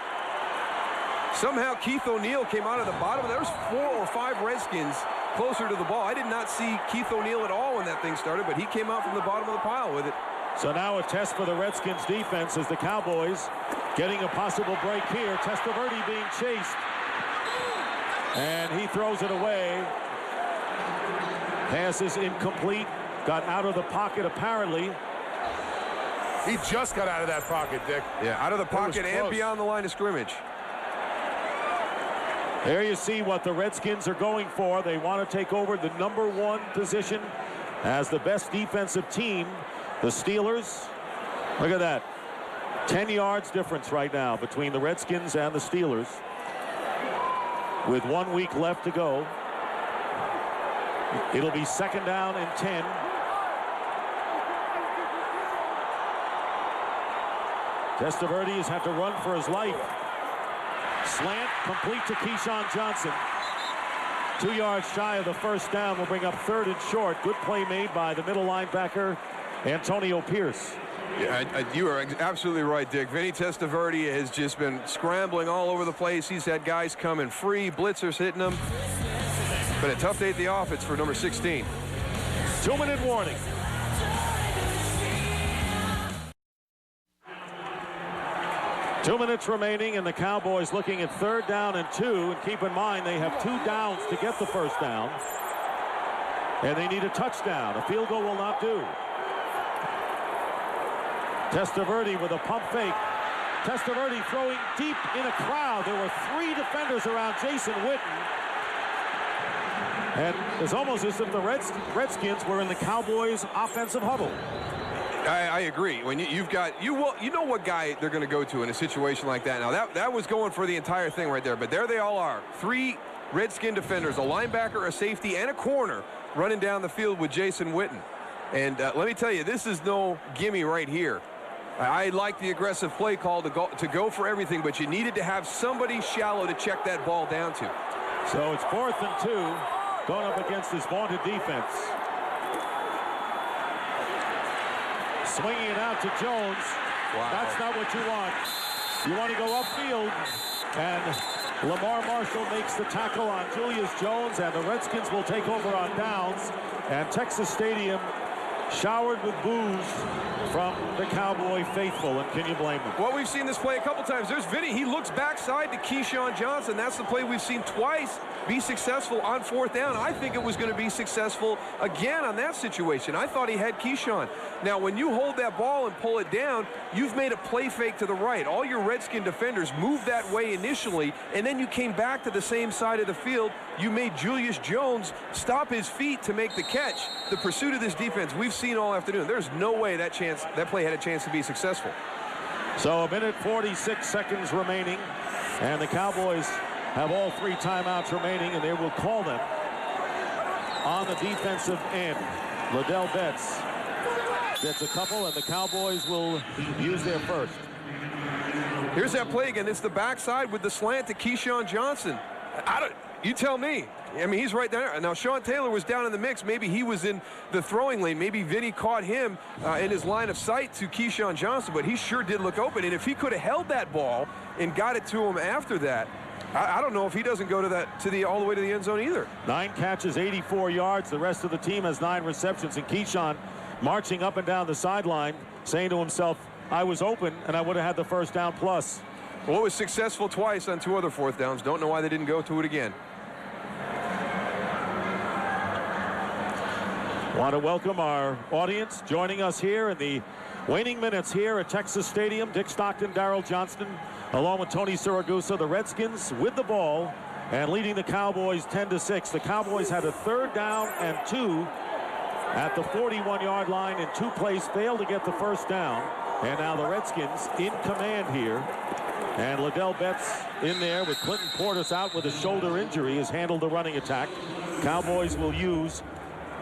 Somehow Keith O'Neill came out of the bottom. There was 4 or 5 Redskins closer to the ball. I did not see Keith O'Neill at all when that thing started, but he came out from the bottom of the pile with it. So now a test for the Redskins defense as the Cowboys getting a possible break here. Testaverde being chased. And he throws it away. Pass is incomplete. Got out of the pocket apparently. He just got out of that pocket, Dick. Yeah, out of the pocket and beyond the line of scrimmage. There you see what the Redskins are going for. They want to take over the #1 position as the best defensive team. The Steelers, look at that. 10 yards difference right now between the Redskins and the Steelers. With 1 week left to go. It'll be 2nd down and 10. Testaverde has had to run for his life. Slant complete to Keyshawn Johnson. 2 yards shy of the 1st down will bring up 3rd and short. Good play made by the middle linebacker, Antonio Pierce. Yeah, you are absolutely right, Dick. Vinny Testaverde has just been scrambling all over the place. He's had guys coming free, blitzers hitting him. But a tough day at the offense for number 16. 2-minute warning. Two minutes remaining, and the Cowboys looking at 3rd down and 2. And keep in mind, they have 2 downs to get the 1st down. And they need a touchdown. A field goal will not do. Testaverde with a pump fake. Testaverde throwing deep in a crowd. There were 3 defenders around Jason Witten. And it's almost as if the Redskins were in the Cowboys' offensive huddle. I agree. When you know what guy they're going to go to in a situation like that. Now that was going for the entire thing right there, but there they all are. 3 Redskin defenders, a linebacker, a safety, and a corner running down the field with Jason Witten. And let me tell you, this is no gimme right here. I like the aggressive play call to go for everything, but you needed to have somebody shallow to check that ball down to. So it's 4th and 2, going up against this vaunted defense. Swinging it out to Jones. Wow. That's not what you want. You want to go upfield. And Lamar Marshall makes the tackle on Julius Jones, and the Redskins will take over on downs. And Texas Stadium showered with boos from the Cowboy faithful, and can you blame them? Well, we've seen this play a couple times. There's Vinny. He looks backside to Keyshawn Johnson. That's the play we've seen twice be successful on 4th down. I think it was going to be successful again on that situation. I thought he had Keyshawn. Now, when you hold that ball and pull it down, you've made a play fake to the right. All your Redskin defenders moved that way initially, and then you came back to the same side of the field. You made Julius Jones stop his feet to make the catch. The pursuit of this defense we've seen all afternoon. There's no way that play had a chance to be successful. So 1:46 seconds remaining, and the Cowboys have all 3 timeouts remaining, and they will call them on the defensive end. Liddell Betts gets a couple, and the Cowboys will use their first. Here's that play again. It's the backside with the slant to Keyshawn Johnson. You tell me. I mean, he's right there. Now, Sean Taylor was down in the mix. Maybe he was in the throwing lane. Maybe Vinny caught him in his line of sight to Keyshawn Johnson, but he sure did look open. And if he could have held that ball and got it to him after that, I don't know if he doesn't go to all the way to the end zone either. 9 catches, 84 yards. The rest of the team has 9 receptions, and Keyshawn marching up and down the sideline, saying to himself, I was open, and I would have had the 1st down plus. Well, it was successful twice on 2 other 4th downs. Don't know why they didn't go to it again. Want to welcome our audience joining us here in the waning minutes here at Texas Stadium. Dick Stockton, Darryl Johnston, along with Tony Siragusa. The Redskins with the ball and leading the Cowboys 10-6. The Cowboys had a 3rd down and 2 at the 41-yard line in 2 plays, failed to get the 1st down. And now the Redskins in command here. And Liddell Betts in there with Clinton Portis out with a shoulder injury has handled the running attack. Cowboys will use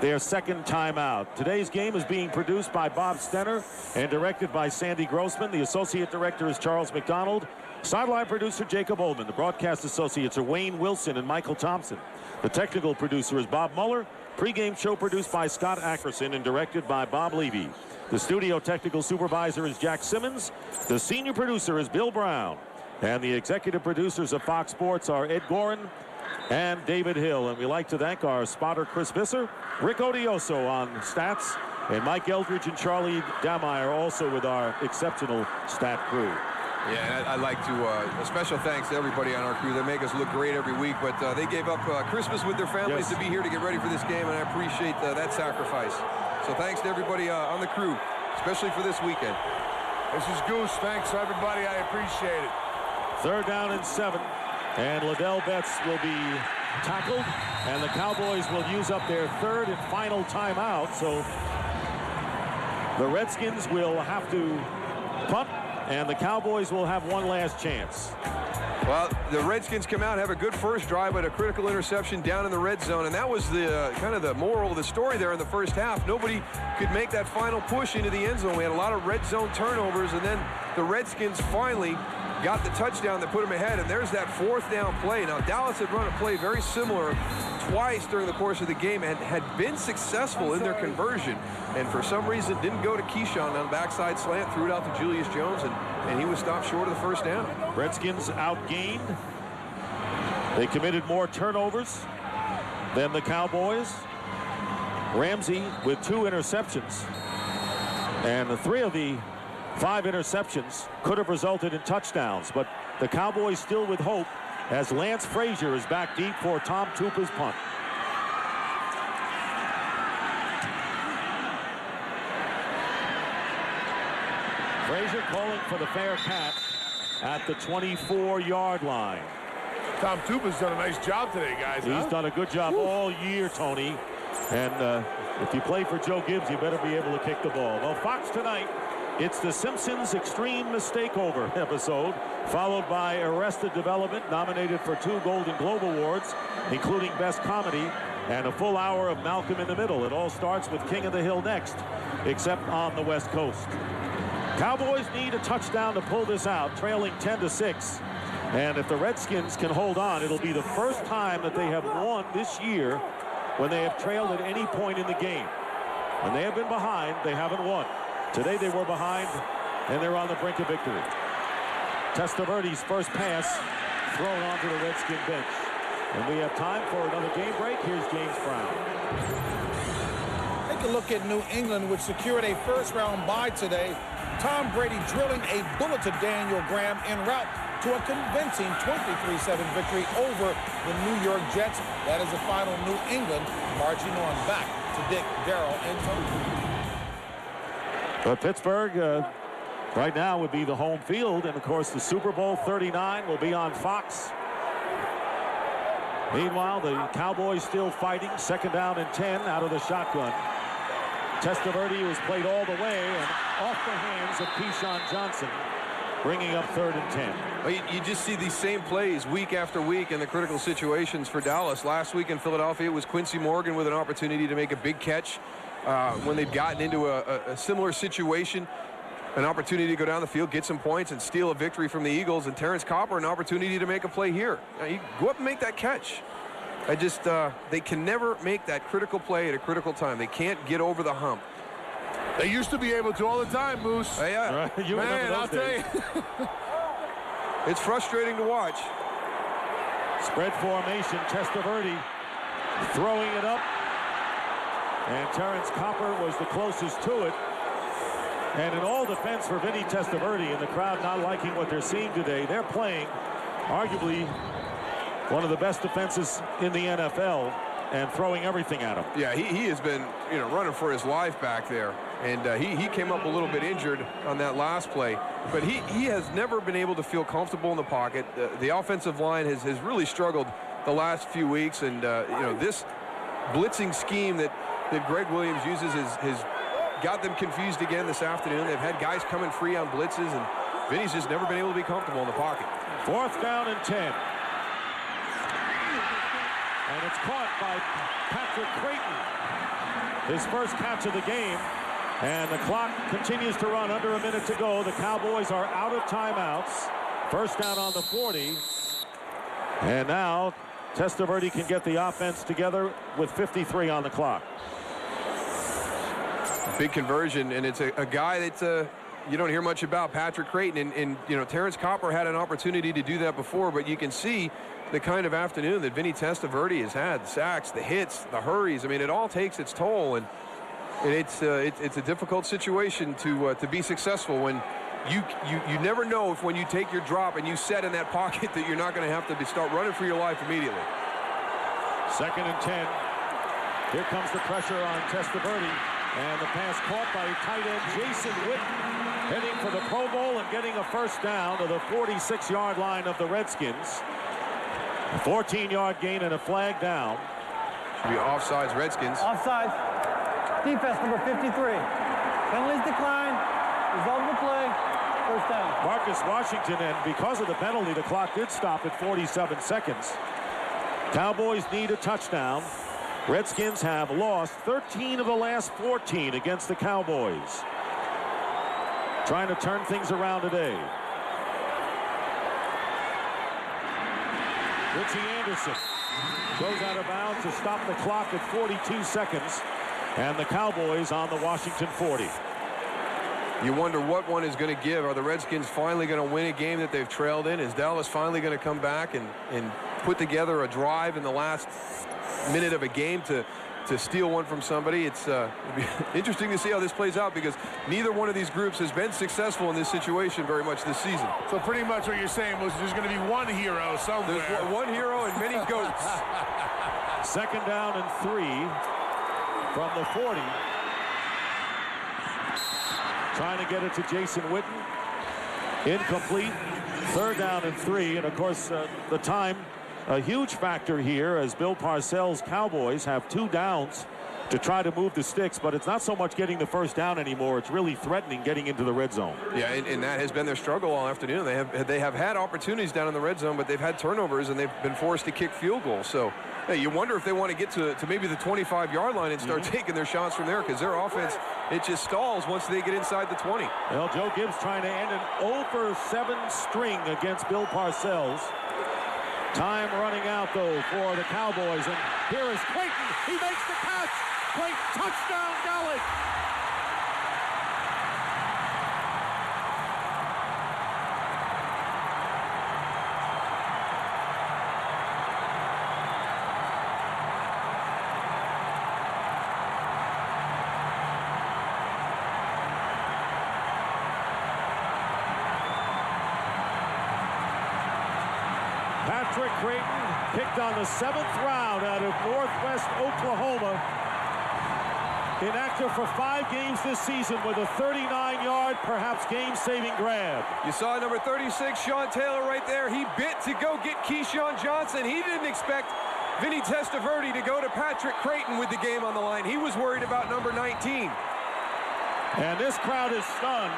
their 2nd timeout. Today's game is being produced by Bob Stenner and directed by Sandy Grossman. The associate director is Charles McDonald. Sideline producer Jacob Ullman. The broadcast associates are Wayne Wilson and Michael Thompson. The technical producer is Bob Mueller. Pre-game show produced by Scott Ackerson and directed by Bob Levy. The studio technical supervisor is Jack Simmons. The senior producer is Bill Brown. And the executive producers of Fox Sports are Ed Gorin and David Hill. And we like to thank our spotter Chris Visser, Rick Odioso on stats, and Mike Eldridge and Charlie Dameyer also with our exceptional stat crew. Yeah, I'd like to, a special thanks to everybody on our crew. They make us look great every week, but they gave up Christmas with their families to be here to get ready for this game, and I appreciate that sacrifice. So thanks to everybody on the crew, especially for this weekend. This is Goose. Thanks, everybody. I appreciate it. 3rd down and 7, and Liddell Betts will be tackled, and the Cowboys will use up their 3rd and final timeout. So the Redskins will have to punt, and the Cowboys will have one last chance. Well, the Redskins come out, have a good first drive, but a critical interception down in the red zone, and that was the kind of the moral of the story there in the first half. Nobody could make that final push into the end zone. We had a lot of red zone turnovers, and then the Redskins finally got the touchdown that put them ahead, and there's that 4th down play. Now, Dallas had run a play very similar twice during the course of the game and had been successful in their conversion, and for some reason didn't go to Keyshawn on the backside slant, threw it out to Julius Jones, and he was stopped short of the 1st down. Redskins outgained. They committed more turnovers than the Cowboys. Ramsey with 2 interceptions, and the 3 of the 5 interceptions could have resulted in touchdowns, but the Cowboys still with hope as Lance Frazier is back deep for Tom Tupa's punt. Frazier calling for the fair catch at the 24-yard line. Tom Tupa's done a nice job today, guys. He's done a good job all year, Tony. And if you play for Joe Gibbs, you better be able to kick the ball. Well, Fox tonight, it's the Simpsons Extreme Mistakeover episode, followed by Arrested Development, nominated for 2 Golden Globe Awards, including Best Comedy, and a full hour of Malcolm in the Middle. It all starts with King of the Hill next, except on the West Coast. Cowboys need a touchdown to pull this out, trailing 10-6. And if the Redskins can hold on, it'll be the first time that they have won this year when they have trailed at any point in the game. When they have been behind, they haven't won. Today they were behind, and they're on the brink of victory. Testaverde's first pass thrown onto the Redskin bench. And we have time for another game break. Here's James Brown. Take a look at New England, which secured a 1st-round bye today. Tom Brady drilling a bullet to Daniel Graham en route to a convincing 23-7 victory over the New York Jets. That is the final. New England marching on back to Dick, Darrell, and Tony. But Pittsburgh right now would be the home field, and of course the Super Bowl 39 will be on Fox. Meanwhile, the Cowboys still fighting. 2nd down and 10 out of the shotgun. Testaverde was played all the way and off the hands of Keyshawn Johnson, bringing up 3rd and 10. Well, you just see these same plays week after week in the critical situations for Dallas. Last week in Philadelphia, it was Quincy Morgan with an opportunity to make a big catch. When they've gotten into a similar situation, an opportunity to go down the field, get some points, and steal a victory from the Eagles. And Terrence Copper, an opportunity to make a play here. Now, you go up and make that catch. They can never make that critical play at a critical time. They can't get over the hump. They used to be able to all the time, Moose. Oh, yeah. Right. You Man, I'll tell you. It's frustrating to watch. Spread formation, Testaverde throwing it up. And Terrence Copper was the closest to it. And in all defense for Vinny Testaverde and the crowd not liking what they're seeing today, they're playing arguably one of the best defenses in the NFL and throwing everything at him. Yeah, he has been, running for his life back there. And he came up a little bit injured on that last play. But he has never been able to feel comfortable in the pocket. The offensive line has really struggled the last few weeks. And, this blitzing scheme that Greg Williams uses has got them confused again this afternoon. They've had guys coming free on blitzes, and Vinny's just never been able to be comfortable in the pocket. 4th down and 10. And it's caught by Patrick Creighton. His first catch of the game. And the clock continues to run. Under a minute to go. The Cowboys are out of timeouts. 1st down on the 40. And now Testaverde can get the offense together with 53 on the clock. Big conversion, and it's a guy that you don't hear much about, Patrick Creighton. And Terrence Copper had an opportunity to do that before, but you can see the kind of afternoon that Vinny Testaverde has had. Sacks, the hits, the hurries. I mean, it all takes its toll, and it's a difficult situation to be successful when you never know if when you take your drop and you set in that pocket that you're not going to have to start running for your life immediately. 2nd and 10. Here comes the pressure on Testaverde. And the pass caught by tight end Jason Witten, heading for the Pro Bowl and getting a first down to the 46-yard line of the Redskins. A 14-yard gain and a flag down. Should be offsides, Redskins. Offsides. Defense number 53. Penalties decline. Result of the play. First down. Marcus Washington, and because of the penalty, the clock did stop at 47 seconds. Cowboys need a touchdown. Redskins have lost 13 of the last 14 against the Cowboys. Trying to turn things around today. Richie Anderson goes out of bounds to stop the clock at 42 seconds. And the Cowboys on the Washington 40. You wonder what one is going to give. Are the Redskins finally going to win a game that they've trailed in? Is Dallas finally going to come back and put together a drive in the last minute of a game to steal one from somebody? It's it'll be interesting to see how this plays out, because neither one of these groups has been successful in this situation very much this season. So pretty much what you're saying was there's going to be one hero somewhere. There's one hero and many goats. 2nd down and 3 from the 40. Trying to get it to Jason Witten. Incomplete. 3rd down and 3. And, of course, the time, a huge factor here, as Bill Parcells' Cowboys have 2 downs to try to move the sticks, but it's not so much getting the first down anymore. It's really threatening getting into the red zone. Yeah, and that has been their struggle all afternoon. They have had opportunities down in the red zone, but they've had turnovers, and they've been forced to kick field goals. So, hey, you wonder if they want to get to maybe the 25-yard line and start taking their shots from there, because their offense, it just stalls once they get inside the 20. Well, Joe Gibbs trying to end an 0-for-7 string against Bill Parcells. Time running out, though, for the Cowboys. And here is Clayton. He makes the catch. Clayton, touchdown, Gallup. Patrick Creighton, picked on the 7th round out of Northwest Oklahoma. Inactive for 5 games this season with a 39-yard, perhaps game-saving grab. You saw number 36, Sean Taylor, right there. He bit to go get Keyshawn Johnson. He didn't expect Vinny Testaverde to go to Patrick Creighton with the game on the line. He was worried about number 19. And this crowd is stunned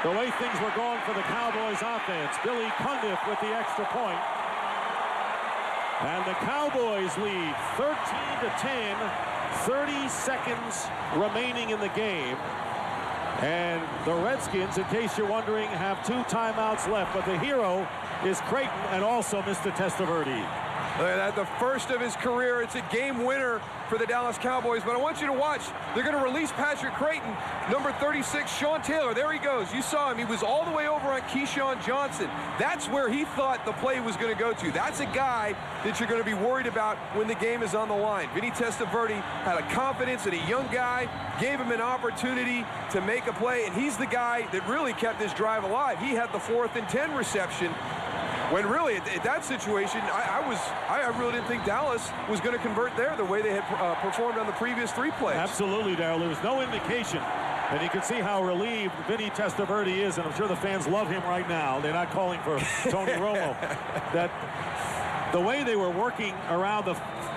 the way things were going for the Cowboys offense. Billy Cundiff with the extra point. And the Cowboys lead 13-10, 30 seconds remaining in the game. And the Redskins, in case you're wondering, have 2 timeouts left. But the hero is Creighton and also Mr. Testaverde. At the first of his career, it's a game winner for the Dallas Cowboys. But I want you to watch. They're going to release Patrick Creighton. Number 36, Sean Taylor. There he goes. You saw him. He was all the way over on Keyshawn Johnson. That's where he thought the play was going to go to. That's a guy that you're going to be worried about when the game is on the line. Vinny Testaverde had a confidence in a young guy, gave him an opportunity to make a play, and he's the guy that really kept this drive alive. He had the 4th and 10 reception. When really, at that situation, I really didn't think Dallas was going to convert there the way they had performed on the previous 3 plays. Absolutely, Darryl. There was no indication. And you can see how relieved Vinny Testaverde is, and I'm sure the fans love him right now. They're not calling for Tony Romo. That the way they were working around the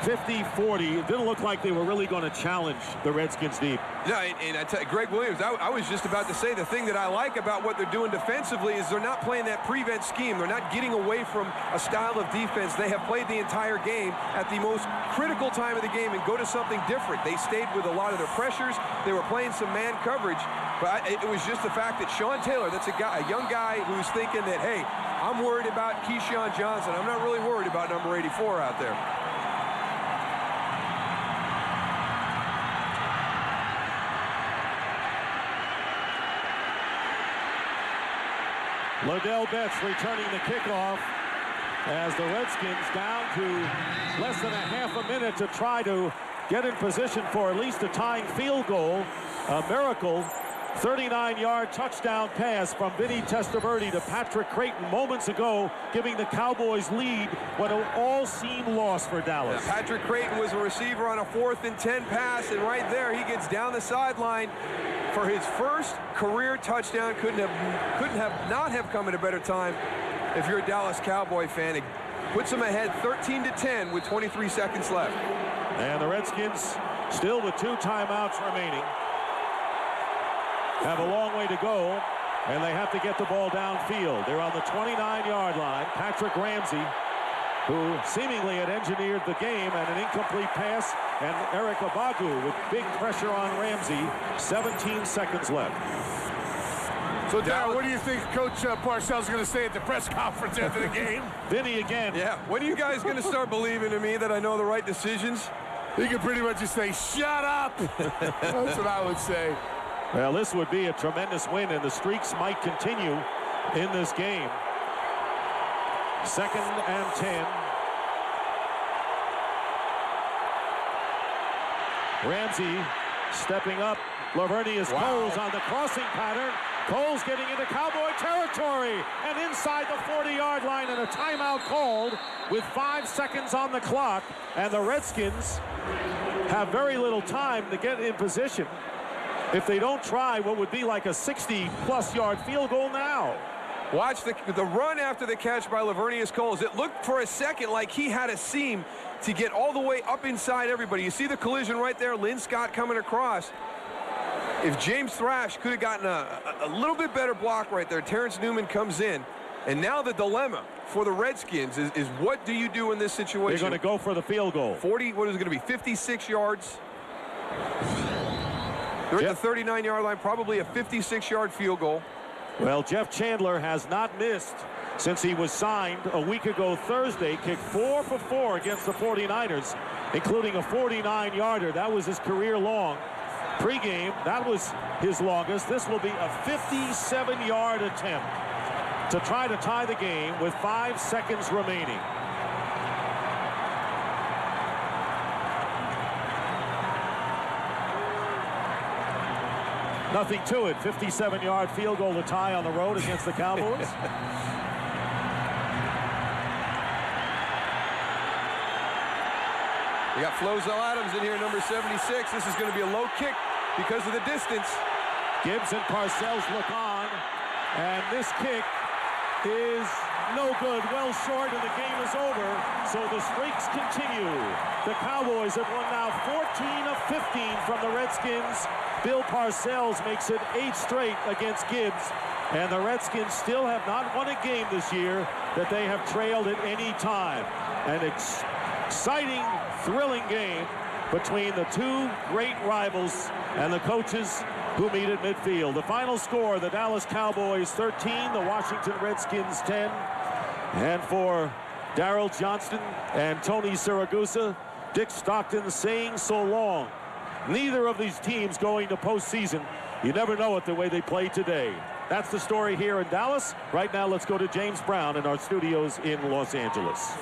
50-40, it didn't look like they were really going to challenge the Redskins deep. Yeah, and I tell you, Greg Williams, I was just about to say the thing that I like about what they're doing defensively is they're not playing that prevent scheme. They're not getting away from a style of defense. They have played the entire game at the most critical time of the game and go to something different. They stayed with a lot of their pressures. They were playing some man coverage, but it was just the fact that Sean Taylor, that's a young guy who's thinking that, hey, I'm worried about Keyshawn Johnson. I'm not really worried about number 84 out there. Ladell Betts returning the kickoff as the Redskins down to less than a half a minute to try to get in position for at least a tying field goal. A miracle 39-yard touchdown pass from Vinny Testaverde to Patrick Creighton moments ago, giving the Cowboys lead when it all seemed lost for Dallas. Yeah, Patrick Creighton was a receiver on a 4th and 10 pass, and right there he gets down the sideline for his first career touchdown. Couldn't have come at a better time if you're a Dallas Cowboy fan. It puts them ahead 13-10 with 23 seconds left. And the Redskins still with 2 timeouts remaining. Have a long way to go, and they have to get the ball downfield. They're on the 29-yard line. Patrick Ramsey, who seemingly had engineered the game, and an incomplete pass, and Eric Abagu with big pressure on Ramsey. 17 seconds left. So, Darryl, what do you think Coach Parcells is going to say at the press conference after the game? Vinny again. Yeah, when are you guys going to start believing in me that I know the right decisions? He could pretty much just say, shut up. That's what I would say. Well, this would be a tremendous win, and the streaks might continue in this game. 2nd and 10. Ramsey stepping up. Lavernius Coles on the crossing pattern. Coles getting into Cowboy territory and inside the 40-yard line, and a timeout called with 5 seconds on the clock. And the Redskins have very little time to get in position if they don't try what would be like a 60-plus yard field goal now. Watch the run after the catch by Lavernius Coles. It looked for a second like he had a seam to get all the way up inside everybody. You see the collision right there, Lynn Scott coming across. If James Thrash could have gotten a little bit better block right there, Terrence Newman comes in. And now the dilemma for the Redskins is what do you do in this situation? They're going to go for the field goal. 40, what is it going to be, 56 yards? They're at the 39-yard line, probably a 56-yard field goal. Well, Jeff Chandler has not missed since he was signed a week ago Thursday. Kicked 4 for 4 against the 49ers, including a 49-yarder. That was his career long. Pre-game, that was his longest. This will be a 57-yard attempt to try to tie the game with 5 seconds remaining. Nothing to it. 57-yard field goal to tie on the road against the Cowboys. We got Flozell Adams in here, number 76. This is going to be a low kick because of the distance. Gibbs and Parcells look on, and this kick is no good. Well short, and the game is over. So the streaks continue. The Cowboys have won now 14 of 15 from the Redskins. Bill Parcells makes it 8 straight against Gibbs. And the Redskins still have not won a game this year that they have trailed at any time. An exciting, thrilling game between the 2 great rivals and the coaches who meet at midfield. The final score, the Dallas Cowboys 13, the Washington Redskins 10. And for Darryl Johnston and Tony Siragusa, Dick Stockton saying so long. Neither of these teams going to postseason. You never know it the way they play today. That's the story here in Dallas. Right now, let's go to James Brown in our studios in Los Angeles.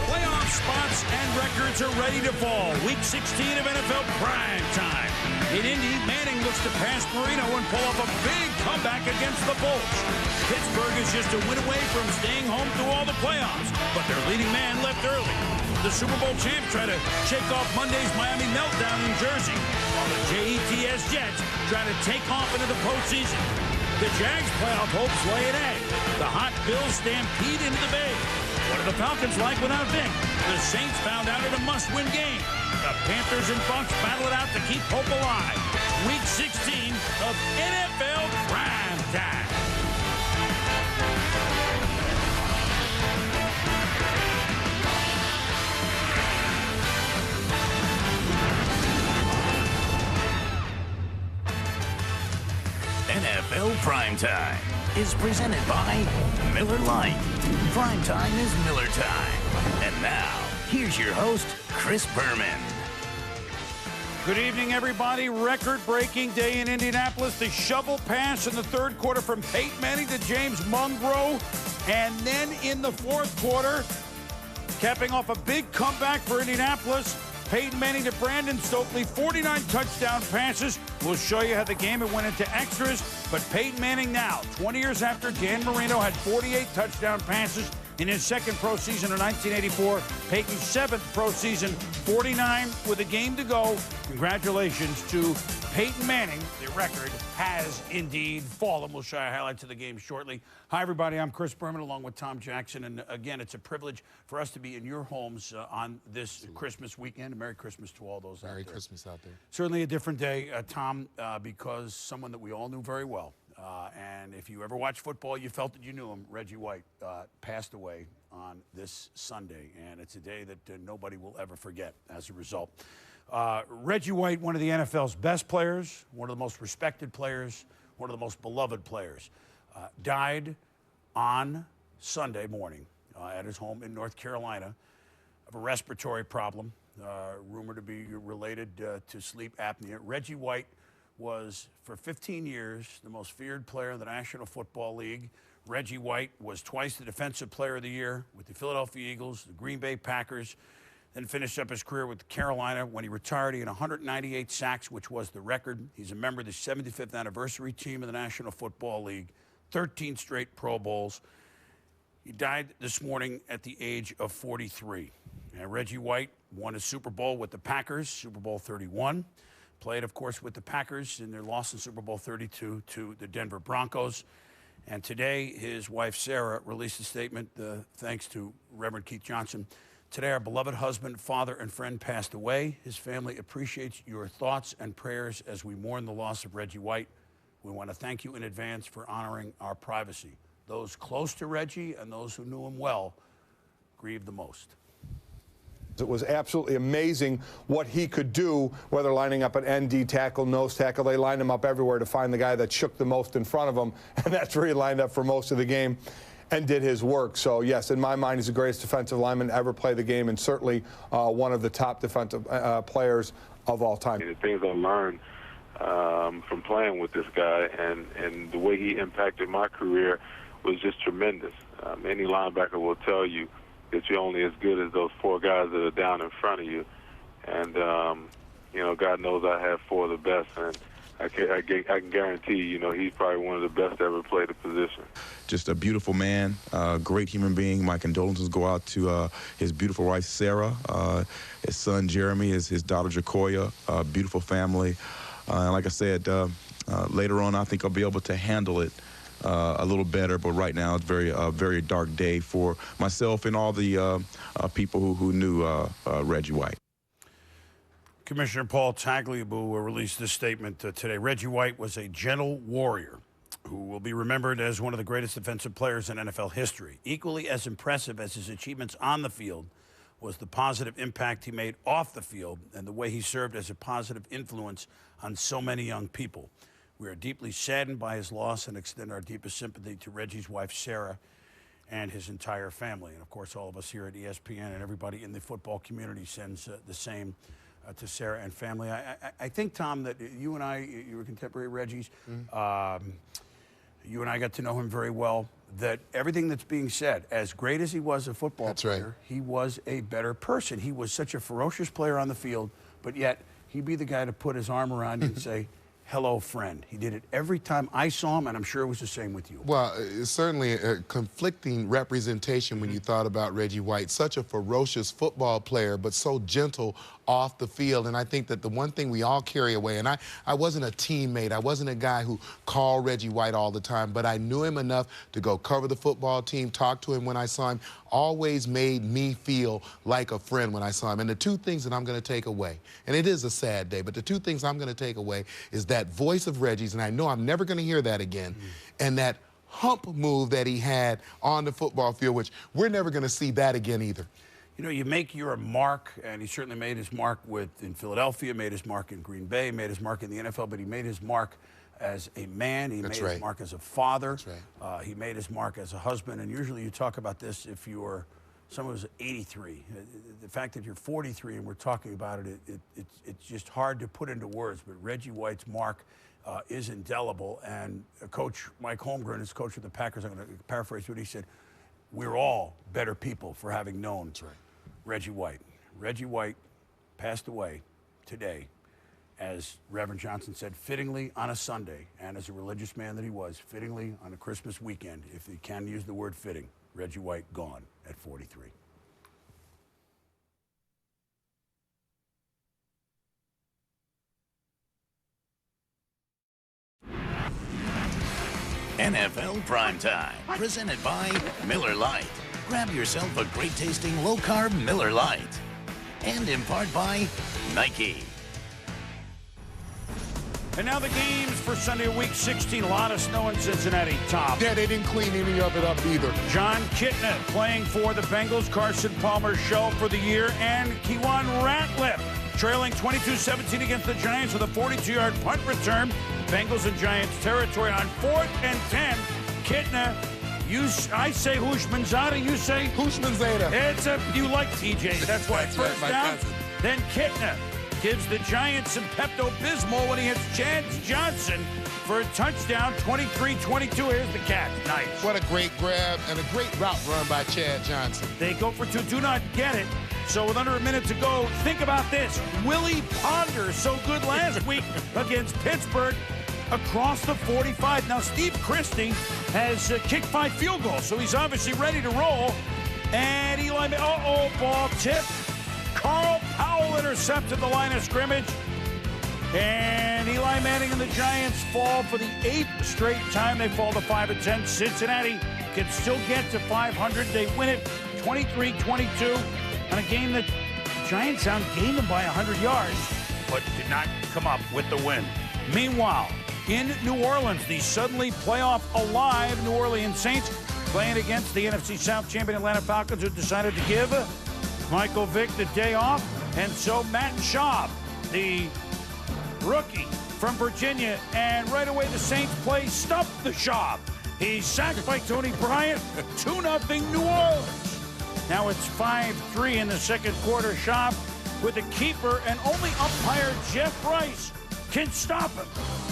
Playoff spots and records are ready to fall. Week 16 of NFL Primetime. In Indy, Manning looks to pass Marino and pull off a big comeback against the Bolts. Pittsburgh is just a win away from staying home through all the playoffs, but their leading man left early. The Super Bowl champs try to shake off Monday's Miami meltdown in Jersey, while the JETS Jets try to take off into the postseason. The Jags' playoff hopes lay an egg. The hot Bills stampede into the Bay. What are the Falcons like without Vic? The Saints found out in a must-win game. The Panthers and Bucs battle it out to keep hope alive. Week 16 of NFL Primetime. NFL Primetime is presented by Miller Lite. Primetime is Miller time. And now, here's your host, Chris Berman. Good evening, everybody. Record-breaking day in Indianapolis. The shovel pass in the third quarter from Peyton Manning to James Monroe. And then in the fourth quarter, capping off a big comeback for Indianapolis, Peyton Manning to Brandon Stokely, 49 touchdown passes. We'll show you how the game went into extras. But Peyton Manning now, 20 years after Dan Marino had 48 touchdown passes in his second pro season in 1984. Peyton's seventh pro season, 49 with a game to go. Congratulations to Peyton Manning. The record has indeed fallen. We'll show you highlights of the game shortly. Hi, everybody. I'm Chris Berman along with Tom Jackson. And again, it's a privilege for us to be in your homes on this Christmas weekend. Merry Christmas to all those out there. Merry Christmas out there. Certainly a different day, Tom, because someone that we all knew very well. And if you ever watched football, you felt that you knew him. Reggie White passed away on this Sunday. And it's a day that nobody will ever forget as a result. Reggie White, one of the NFL's best players, one of the most respected players, one of the most beloved players, died on Sunday morning at his home in North Carolina of a respiratory problem, rumored to be related to sleep apnea. Reggie White was, for 15 years, the most feared player in the National Football League. Reggie White was twice the Defensive Player of the Year with the Philadelphia Eagles, the Green Bay Packers, then finished up his career with Carolina. When he retired, he had 198 sacks, which was the record. He's a member of the 75th anniversary team of the National Football League, 13 straight Pro Bowls. He died this morning at the age of 43. And Reggie White won a Super Bowl with the Packers, Super Bowl 31. Played, of course, with the Packers in their loss in Super Bowl 32 to the Denver Broncos. And today, his wife, Sarah, released a statement, thanks to Reverend Keith Johnson. Today, our beloved husband, father, and friend passed away. His family appreciates your thoughts and prayers as we mourn the loss of Reggie White. We want to thank you in advance for honoring our privacy. Those close to Reggie and those who knew him well grieve the most. It was absolutely amazing what he could do, whether lining up an ND tackle, nose tackle. They lined him up everywhere to find the guy that shook the most in front of him, and that's where he lined up for most of the game and did his work. So, yes, in my mind, he's the greatest defensive lineman to ever play the game and certainly one of the top defensive players of all time. The things I learned from playing with this guy and the way he impacted my career was just tremendous. Any linebacker will tell you that you're only as good as those four guys that are down in front of you. And, you know, God knows I have four of the best, and I can guarantee, you know, he's probably one of the best to ever play the position. Just a beautiful man, great human being. My condolences go out to his beautiful wife, Sarah, his son, Jeremy, his daughter, Jacoya, beautiful family. And like I said, later on, I think I'll be able to handle it a little better, but right now it's very dark day for myself and all the people who knew Reggie White. Commissioner Paul Tagliabue released this statement today. Reggie White was a gentle warrior who will be remembered as one of the greatest defensive players in NFL history. Equally as impressive as his achievements on the field was the positive impact he made off the field and the way he served as a positive influence on so many young people. We are deeply saddened by his loss and extend our deepest sympathy to Reggie's wife, Sarah, and his entire family. And, of course, all of us here at ESPN and everybody in the football community sends the same to Sarah and family. I think, Tom, that you and I, you were contemporary Reggie's, you and I got to know him very well, that everything that's being said, as great as he was a football player, he was a better person. He was such a ferocious player on the field, but yet he'd be the guy to put his arm around you and say, hello, friend. He did it every time I saw him, and I'm sure it was the same with you. Well, it's certainly a conflicting representation when you thought about Reggie White. Such a ferocious football player, but so gentle off the field. And I think that the one thing we all carry away, and I wasn't a teammate. I wasn't a guy who called Reggie White all the time, but I knew him enough to go cover the football team, talk to him when I saw him, always made me feel like a friend when I saw him. And the two things that I'm going to take away, and it is a sad day, but the two things I'm going to take away is that voice of Reggie's, and I know I'm never going to hear that again, and that hump move that he had on the football field, which we're never going to see that again either. You know, you make your mark, and he certainly made his mark in Philadelphia, made his mark in Green Bay, made his mark in the NFL, but he made his mark as a man. He made his mark as a father. He made his mark as a husband. And usually you talk about this if you're someone who's 83. The fact that you're 43 and we're talking about it, it's just hard to put into words. But Reggie White's mark is indelible. And Coach Mike Holmgren is coach of the Packers. I'm going to paraphrase what he said. We're all better people for having known Reggie White. Reggie White passed away today, as Reverend Johnson said, fittingly on a Sunday, and as a religious man that he was, fittingly on a Christmas weekend, if you can use the word fitting. Reggie White gone at 43. NFL Primetime, presented by Miller Lite. Grab yourself a great-tasting low-carb Miller Lite. And in part by Nike. And now the games for Sunday, Week 16. A lot of snow in Cincinnati. Tom. Yeah, they didn't clean any of it up either. John Kitna playing for the Bengals. Carson Palmer shell for the year. And Kewan Ratliff trailing 22-17 against the Giants with a 42-yard punt return. Bengals in Giants territory on 4th and 10. Kitna, I say Hushmanzada, you say Hushmanzada. You like TJ, that's why. First down, then Kitna gives the Giants some Pepto-Bismol when he hits Chad Johnson for a touchdown, 23-22. Here's the catch. Nice. What a great grab and a great route run by Chad Johnson. They go for two, do not get it. So with under a minute to go, think about this. Willie Ponder, so good last week against Pittsburgh, across the 45. Now, Steve Christie has kicked 5 field goals, so he's obviously ready to roll. And Eli, ball tip. Carl Powell intercepted the line of scrimmage. And Eli Manning and the Giants fall for the 8th straight time. They fall to 5-10. Cincinnati can still get to 500. They win it 23-22 on a game that Giants outgained them by 100 yards, but did not come up with the win. Meanwhile, in New Orleans, the suddenly playoff alive New Orleans Saints playing against the NFC South champion Atlanta Falcons, who decided to give Michael Vick the day off. And so Matt Schaub, the rookie from Virginia, and right away the Saints play stump the Schaub. He's sacked by Tony Bryant, 2-0 New Orleans. Now it's 5-3 in the second quarter. Schaub with a keeper, and only umpire Jeff Rice can stop him.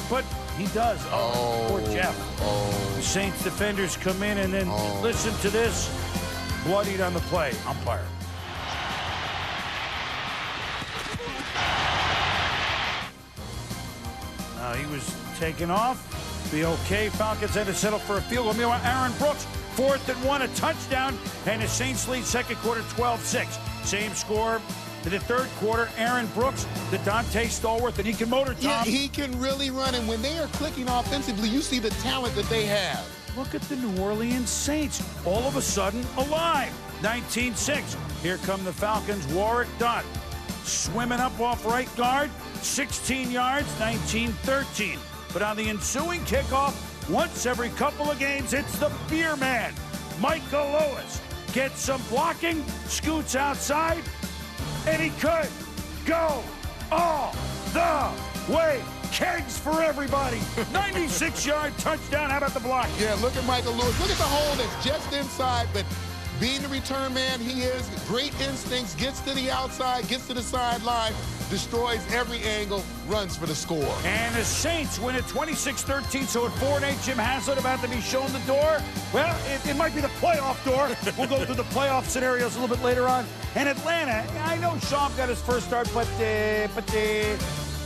But he does. Poor Jeff. The Saints defenders come in, and then listen to this. Bloodied on the play. Umpire. He was taken off. Be okay. Falcons had to settle for a field goal. Meanwhile, Aaron Brooks, 4th and 1, a touchdown, and the Saints lead second quarter 12-6. Same score in the third quarter. Aaron Brooks, the Dante Stallworth, and he can motor, Tom. Yeah, he can really run, and when they are clicking offensively, you see the talent that they have. Look at the New Orleans Saints, all of a sudden alive. 19-6. Here come the Falcons. Warwick Dunn swimming up off right guard, 16 yards, 19-13. But on the ensuing kickoff, once every couple of games, it's the beer man, Michael Lewis. Gets some blocking, scoots outside, and he could go all the way. Kegs for everybody. 96-yard touchdown. How about the block? Yeah, look at Michael Lewis. Look at the hole that's just inside, but being the return man he is, great instincts, gets to the outside, gets to the sideline, destroys every angle, runs for the score. And the Saints win at 26-13, so at 4-8, Jim Haslett about to be shown the door. Well, it might be the playoff door. We'll go through the playoff scenarios a little bit later on. And Atlanta, I know Schaub got his first start, but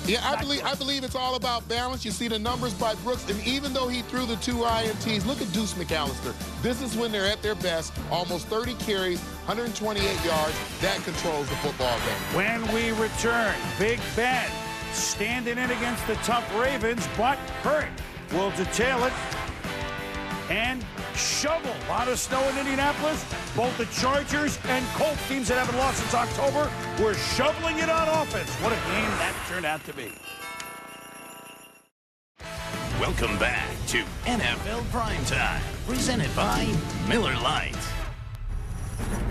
yeah, I believe it's all about balance. You see the numbers by Brooks, and even though he threw the 2 INTs, look at Deuce McAllister. This is when they're at their best. Almost 30 carries, 128 yards. That controls the football game. When we return, Big Ben standing in against the tough Ravens, but Kurt will detail it. And shovel. A lot of snow in Indianapolis. Both the Chargers and Colts, teams that haven't lost since October, were shoveling it on offense. What a game that turned out to be. Welcome back to NFL Primetime, presented by Miller Lite.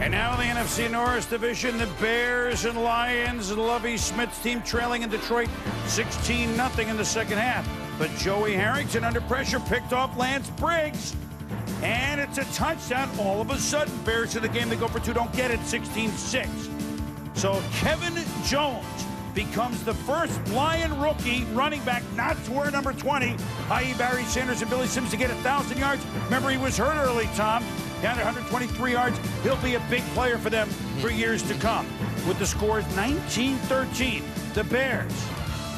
And now the NFC North Division, the Bears and Lions, and Lovie Smith's team trailing in Detroit 16-0 in the second half. But Joey Harrington, under pressure, picked off Lance Briggs. And it's a touchdown. All of a sudden, Bears in the game, they go for 2, don't get it, 16-6. So Kevin Jones becomes the first Lion rookie running back not to wear number 20, i.e. Barry Sanders and Billy Sims, to get 1,000 yards. Remember, he was hurt early, Tom. down to 123 yards. He'll be a big player for them for years to come. With the scores 19-13, the Bears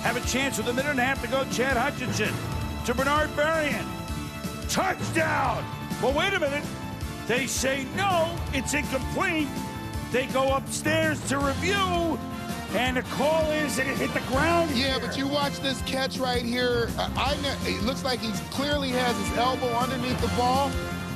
have a chance with a minute and a half to go. Chad Hutchinson to Bernard Berrien. Touchdown! Well, wait a minute. They say no, it's incomplete. They go upstairs to review, and the call is that it hit the ground. Yeah, but you watch this catch right here. It looks like he clearly has his elbow underneath the ball.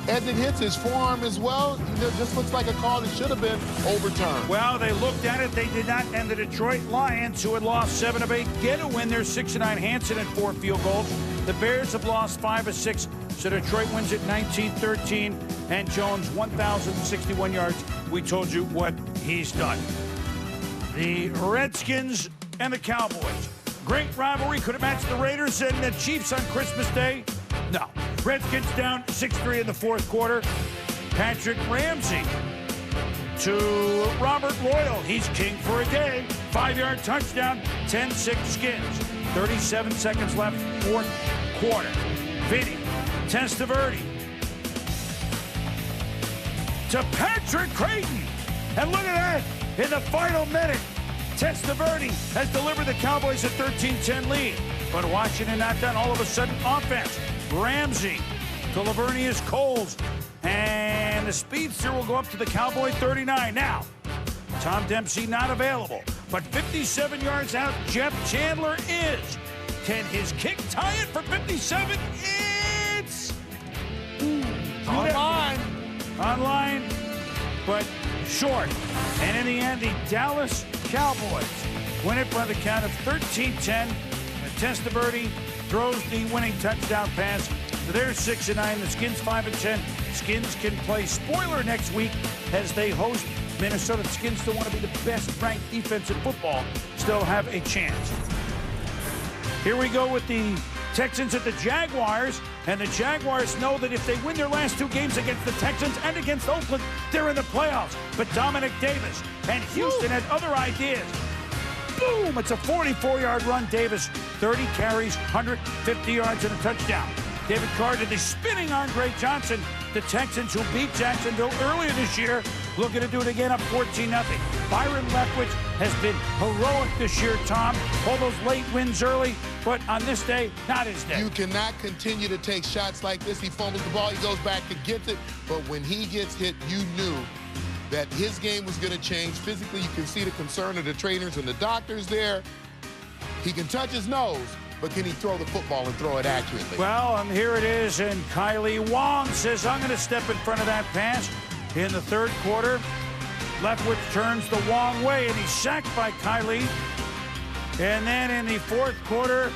As it hits his forearm as well, it just looks like a call that should have been overturned. Well, they looked at it. They did not. And the Detroit Lions, who had lost 7 of 8, get a win. They're 6-9. Hansen at 4 field goals. The Bears have lost 5 of 6. So Detroit wins it 19-13. And Jones, 1,061 yards. We told you what he's done. The Redskins and the Cowboys. Great rivalry. Could have matched the Raiders and the Chiefs on Christmas Day. No. Redskins down 6-3 in the fourth quarter. Patrick Ramsey to Robert Loyal. He's king for a day. 5-yard touchdown, 10-6 Skins. 37 seconds left, fourth quarter. Vinny Testaverde to Patrick Creighton. And look at that, in the final minute, Testaverde has delivered the Cowboys a 13-10 lead. But Washington not done. All of a sudden, offense. Ramsey to Lavernius Coles. And the speedster will go up to the Cowboy 39. Now, Tom Dempsey not available. But 57 yards out, Jeff Chandler is. Can his kick tie it for 57? It's online, but short. And in the end, the Dallas Cowboys win it by the count of 13-10. And Testaverde throws the winning touchdown pass. They're 6-9. The Skins 5-10. Skins can play spoiler next week as they host Minnesota. The Skins still want to be the best-ranked defense in football. Still have a chance. Here we go with the Texans at the Jaguars. And the Jaguars know that if they win their last 2 games against the Texans and against Oakland, they're in the playoffs. But Dominic Davis and Houston had other ideas. Boom! It's a 44-yard run. Davis, 30 carries, 150 yards and a touchdown. David Carr to the spinning Andre Johnson. The Texans, who beat Jacksonville earlier this year, looking to do it again, up 14-0. Byron Leftwich has been heroic this year, Tom. All those late wins early, but on this day, not his day. You cannot continue to take shots like this. He fumbles the ball, he goes back and gets it, but when he gets hit, you knew that his game was going to change. Physically, you can see the concern of the trainers and the doctors there. He can touch his nose, but can he throw the football and throw it accurately? Well, and here it is, and Kylie Wong says, I'm going to step in front of that pass. In the third quarter, Leftwich turns the Wong way, and he's sacked by Kylie. And then in the fourth quarter,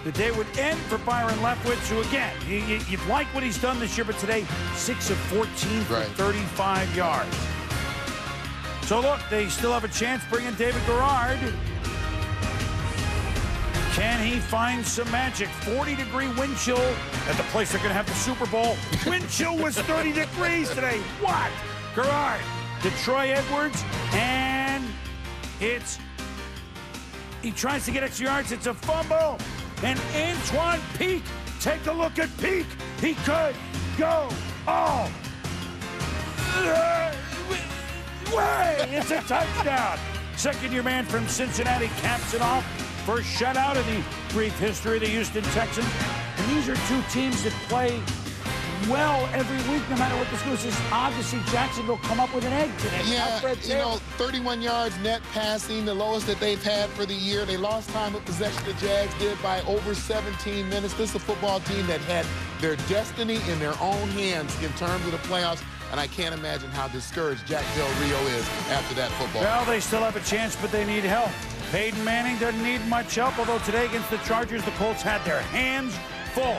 the day would end for Byron Leftwich, who, again, you like what he's done this year, but today, 6 of 14 for 35 yards. So, look, they still have a chance bringing David Garrard. Can he find some magic? 40-degree wind chill at the place they're going to have the Super Bowl. Wind chill was 30 degrees today. What? Garrard to Troy Edwards, and he tries to get extra yards. It's a fumble. And Antoine Peak, take a look at Peak. He could go all the way. It's a touchdown. Second-year man from Cincinnati caps it off. First shutout in the brief history of the Houston Texans. And these are 2 teams that play well every week, no matter what the score is. Obviously, Jacksonville come up with an egg today. Yeah, 31 yards net passing, the lowest that they've had for the year. They lost time of possession, the Jags did, by over 17 minutes. This is a football team that had their destiny in their own hands in terms of the playoffs. And I can't imagine how discouraged Jack Del Rio is after that football. Well, they still have a chance, but they need help. Peyton Manning doesn't need much help, although today against the Chargers, the Colts had their hands full.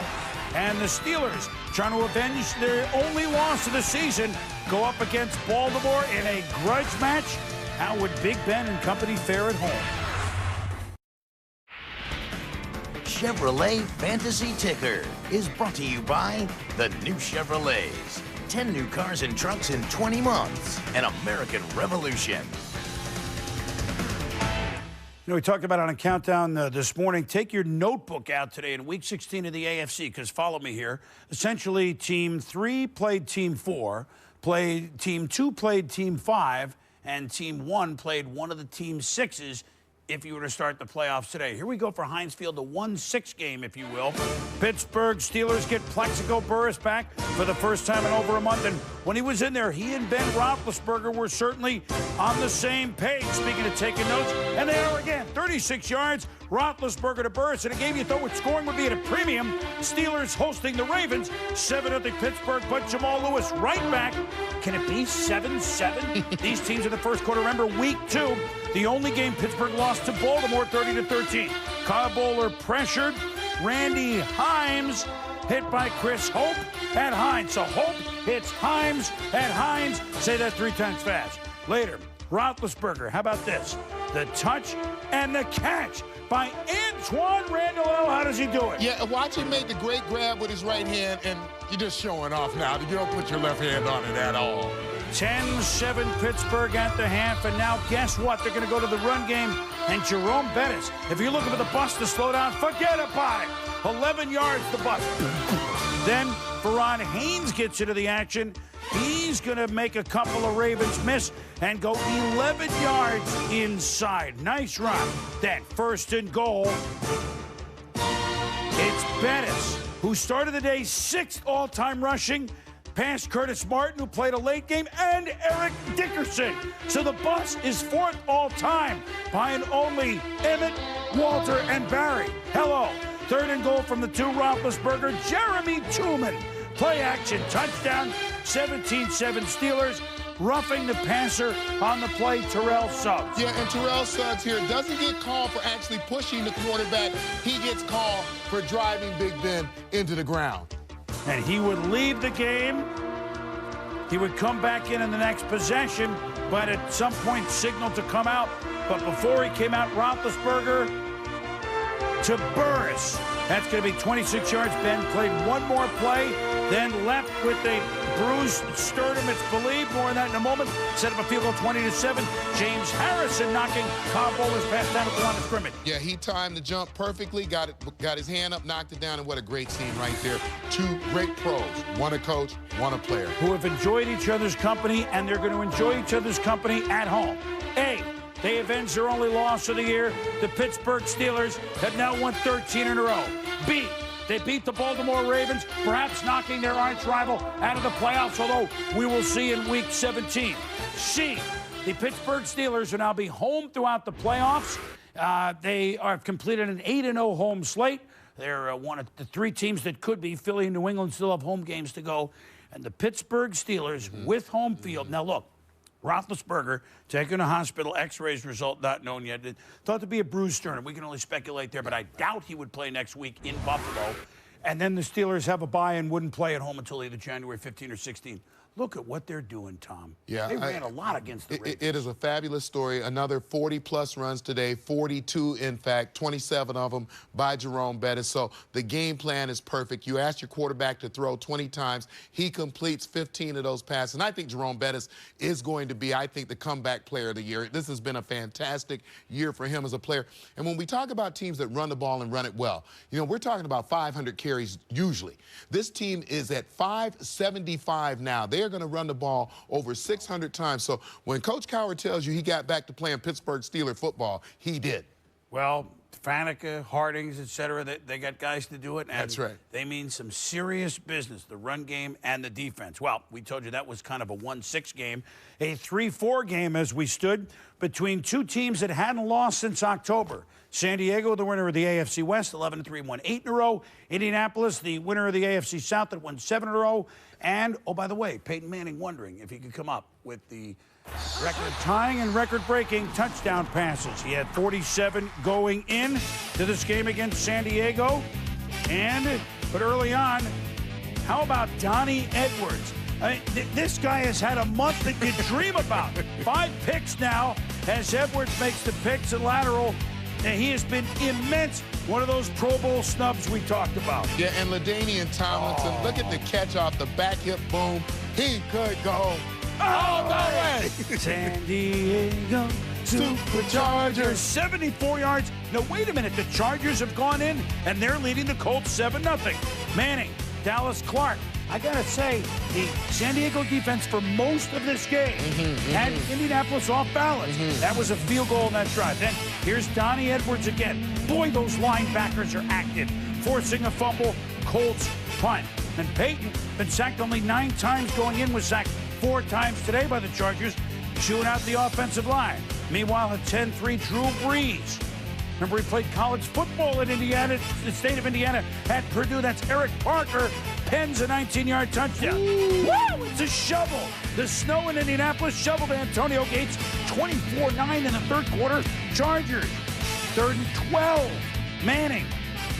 And the Steelers, trying to avenge their only loss of the season, go up against Baltimore in a grudge match. How would Big Ben and company fare at home? Chevrolet Fantasy Ticker is brought to you by the new Chevrolets. 10 new cars and trucks in 20 months. An American revolution. You know, we talked about it on a countdown this morning. Take your notebook out today in Week 16 of the AFC, because follow me here. Essentially, Team 3 played Team 4, Team 2 played Team 5, and Team 1 played one of the Team 6s if you were to start the playoffs today. Here we go for Heinz Field, the 1-6 game, if you will. Pittsburgh Steelers get Plexico Burress back for the first time in over a month. And when he was in there, he and Ben Roethlisberger were certainly on the same page. Speaking of taking notes, and they are again. 36 yards, Roethlisberger to Burress in a game you thought with scoring would be at a premium. Steelers hosting the Ravens, 7-0 Pittsburgh, but Jamal Lewis right back. Can it be 7-7? These teams in the first quarter. Remember, Week 2, the only game Pittsburgh lost to Baltimore, 30-13. Kyle Bowler pressured. Randy Himes hit by Chris Hope and Hines. So Hope hits Himes and Hines. Say that 3 times fast. Later, Roethlisberger. How about this? The touch and the catch by Antoine Randall. How does he do it? Yeah, watch him make the great grab with his right hand, and you're just showing off now. You don't put your left hand on it at all. 10-7 Pittsburgh at the half, and now guess what? They're going to go to the run game, and Jerome Bettis, if you're looking for the bus to slow down, forget about it. 11 yards the bus. Then Verron Haynes gets into the action. He's going to make a couple of Ravens miss and go 11 yards inside. Nice run. Then 1st and goal. It's Bettis, who started the day 6th all-time rushing, past Curtis Martin, who played a late game, and Eric Dickerson. So the bus is 4th all-time behind only Emmett, Walter, and Barry. Hello. 3rd and goal from the 2, Roethlisberger, Jeremy Tooman. Play action, touchdown, 17-7 Steelers. Roughing the passer on the play, Terrell Suggs. Yeah, and Terrell Suggs here doesn't get called for actually pushing the quarterback. He gets called for driving Big Ben into the ground. And he would leave the game. He would come back in the next possession, but at some point signaled to come out. But before he came out, Roethlisberger to Burress. That's going to be 26 yards. Ben played one more play, then left with a bruised sternum, it's believed. More on that in a moment. Set up a field goal, 20-7. James Harrison knocking Kyle Bowler's pass down at the line of scrimmage. Yeah, he timed the jump perfectly, got his hand up, knocked it down, and what a great scene right there. 2 great pros, one a coach, one a player. Who have enjoyed each other's company, and they're going to enjoy each other's company at home. They avenge their only loss of the year. The Pittsburgh Steelers have now won 13 in a row. B, they beat the Baltimore Ravens, perhaps knocking their arch rival out of the playoffs, although we will see in Week 17. C, the Pittsburgh Steelers will now be home throughout the playoffs. They have completed an 8-0 home slate. They're one of the 3 teams that could be. Philly and New England still have home games to go. And the Pittsburgh Steelers with home field. Now, look. Roethlisberger taken to hospital, X-rays result not known yet. Thought to be a bruised sternum. We can only speculate there, but I doubt he would play next week in Buffalo. And then the Steelers have a bye and wouldn't play at home until either January 15 or 16. Look at what they're doing, Tom. Yeah, they ran a lot against the Ravens. It is a fabulous story. Another 40-plus runs today, 42, in fact, 27 of them by Jerome Bettis. So the game plan is perfect. You ask your quarterback to throw 20 times. He completes 15 of those passes. And I think Jerome Bettis is going to be, I think, the comeback player of the year. This has been a fantastic year for him as a player. And when we talk about teams that run the ball and run it well, you know, we're talking about 500 carries usually. This team is at 575 now. They're going to run the ball over 600 times. So when Coach Cowher tells you he got back to playing Pittsburgh Steeler football, he did. Well, Faneca, Hardings, et cetera, they got guys to do it. And that's right. They mean some serious business, the run game and the defense. Well, we told you that was kind of a 1-6 game. A 3-4 game as we stood between 2 teams that hadn't lost since October. San Diego, the winner of the AFC West, 11-3, won 8 in a row. Indianapolis, the winner of the AFC South, that won 7 in a row. And, oh, by the way, Peyton Manning wondering if he could come up with the record-tying and record-breaking touchdown passes. He had 47 going in to this game against San Diego. But early on, how about Donnie Edwards? This guy has had a month that you dream about. 5 picks now as Edwards makes the picks and lateral. And he has been immense. One of those Pro Bowl snubs we talked about. Yeah, and LaDainian Tomlinson, look at the catch off the back hip boom. He could go all the way. San Diego, Superchargers. 74 yards. No, wait a minute. The Chargers have gone in, and they're leading the Colts 7-0. Manning, Dallas Clark. I got to say, the San Diego defense for most of this game had Indianapolis off balance. That was a field goal in that drive. Then here's Donnie Edwards again. Boy, those linebackers are active. Forcing a fumble, Colts punt. And Peyton, been sacked only 9 times going in, was sacked 4 times today by the Chargers, chewing out the offensive line. Meanwhile, at 10-3, Drew Brees. Remember, he played college football in Indiana, the state of Indiana, at Purdue. That's Eric Parker. Pens a 19-yard touchdown. Woo! It's a shovel. The snow in Indianapolis shoveled Antonio Gates 24-9 in the third quarter. Chargers, 3rd and 12. Manning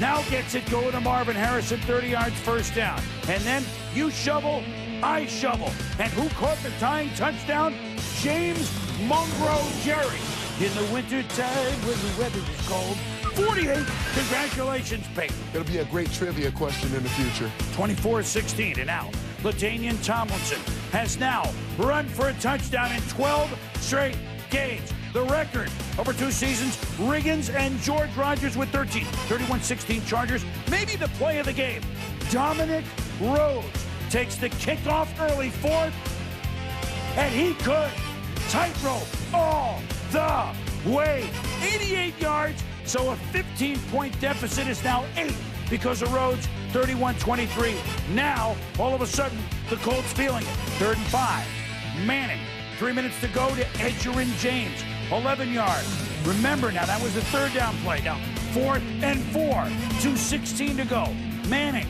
now gets it going to Marvin Harrison, 30 yards, first down. And then you shovel, I shovel. And who caught the tying touchdown? James Monroe Jerry. In the wintertime when the weather is cold. 48. Congratulations, Peyton. It'll be a great trivia question in the future. 24-16. And now, LaDainian Tomlinson has now run for a touchdown in 12 straight games. The record over 2 seasons, Riggins and George Rogers with 13. 31-16 Chargers. Maybe the play of the game. Dominic Rhodes takes the kickoff early, 4th, and he could tightrope all the way. 88 yards, so a 15-point deficit is now 8 because of Rhodes. 31-23. Now, all of a sudden, the Colts feeling it. 3rd and 5. Manning, 3 minutes to go to Edgerrin James. 11 yards. Remember now, that was the 3rd down play. Now, 4th and 4. 2:16 to go. Manning,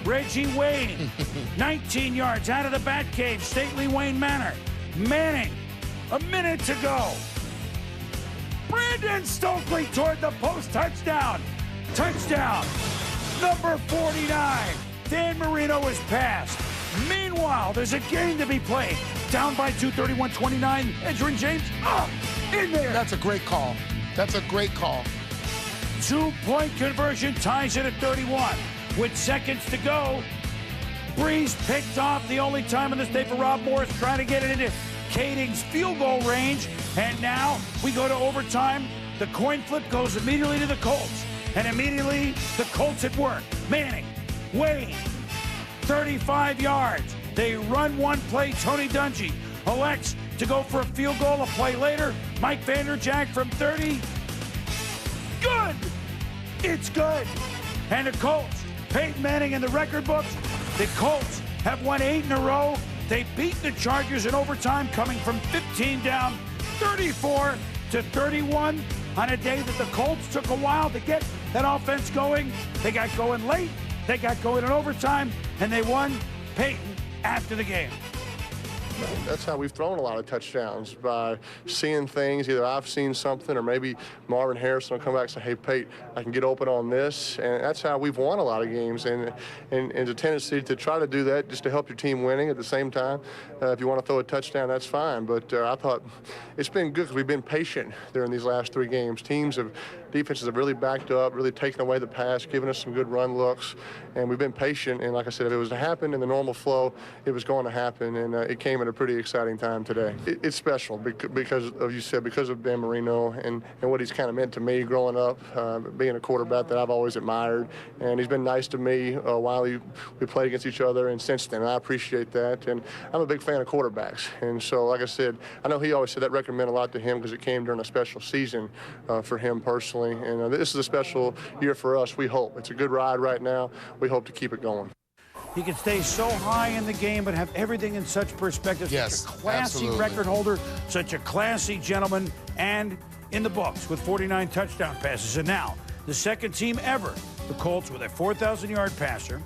Reggie Wayne, 19 yards out of the Batcave, stately Wayne Manor. Manning, a minute to go. Brandon Stokely toward the post, touchdown. Touchdown, number 49. Dan Marino is passed. Meanwhile, there's a game to be played. Down by 2, 31-29. Edgerrin James, in there. That's a great call. That's a great call. 2-point conversion ties it at 31. With seconds to go, Brees picked off the only time in this day for Rob Morris, trying to get it into Kading's field goal range. And now we go to overtime. The coin flip goes immediately to the Colts. And immediately the Colts at work. Manning, Wayne, 35 yards. They run one play. Tony Dungy elects to go for a field goal a play later. Mike Vanderjagt from 30. Good. It's good. And the Colts, Peyton Manning in the record books. The Colts have won 8 in a row. They beat the Chargers in overtime, coming from 15 down, 34-31 on a day that the Colts took a while to get that offense going. They got going late. They got going in overtime, and they won. Peyton after the game. That's how we've thrown a lot of touchdowns, by seeing things. Either I've seen something, or maybe Marvin Harrison will come back and say, hey, Pate, I can get open on this. And that's how we've won a lot of games. And a tendency to try to do that just to help your team winning at the same time. If you want to throw a touchdown, that's fine. But I thought it's been good because we've been patient during these last 3 games. Defenses have really backed up, really taken away the pass, given us some good run looks. And we've been patient. And like I said, if it was to happen in the normal flow, it was going to happen. And it came at a pretty exciting time today. It's special because of Dan Marino and what he's kind of meant to me growing up, being a quarterback that I've always admired. And he's been nice to me while we played against each other and since then. And I appreciate that. And I'm a big fan of quarterbacks. And so, like I said, I know he always said that record meant a lot to him because it came during a special season for him personally. And this is a special year for us, we hope. It's a good ride right now. We hope to keep it going. He can stay so high in the game, but have everything in such perspective. Yes, such a classy absolutely. record holder, such a classy gentleman, and in the books with 49 touchdown passes. And now, the second team ever, the Colts with a 4,000-yard passer,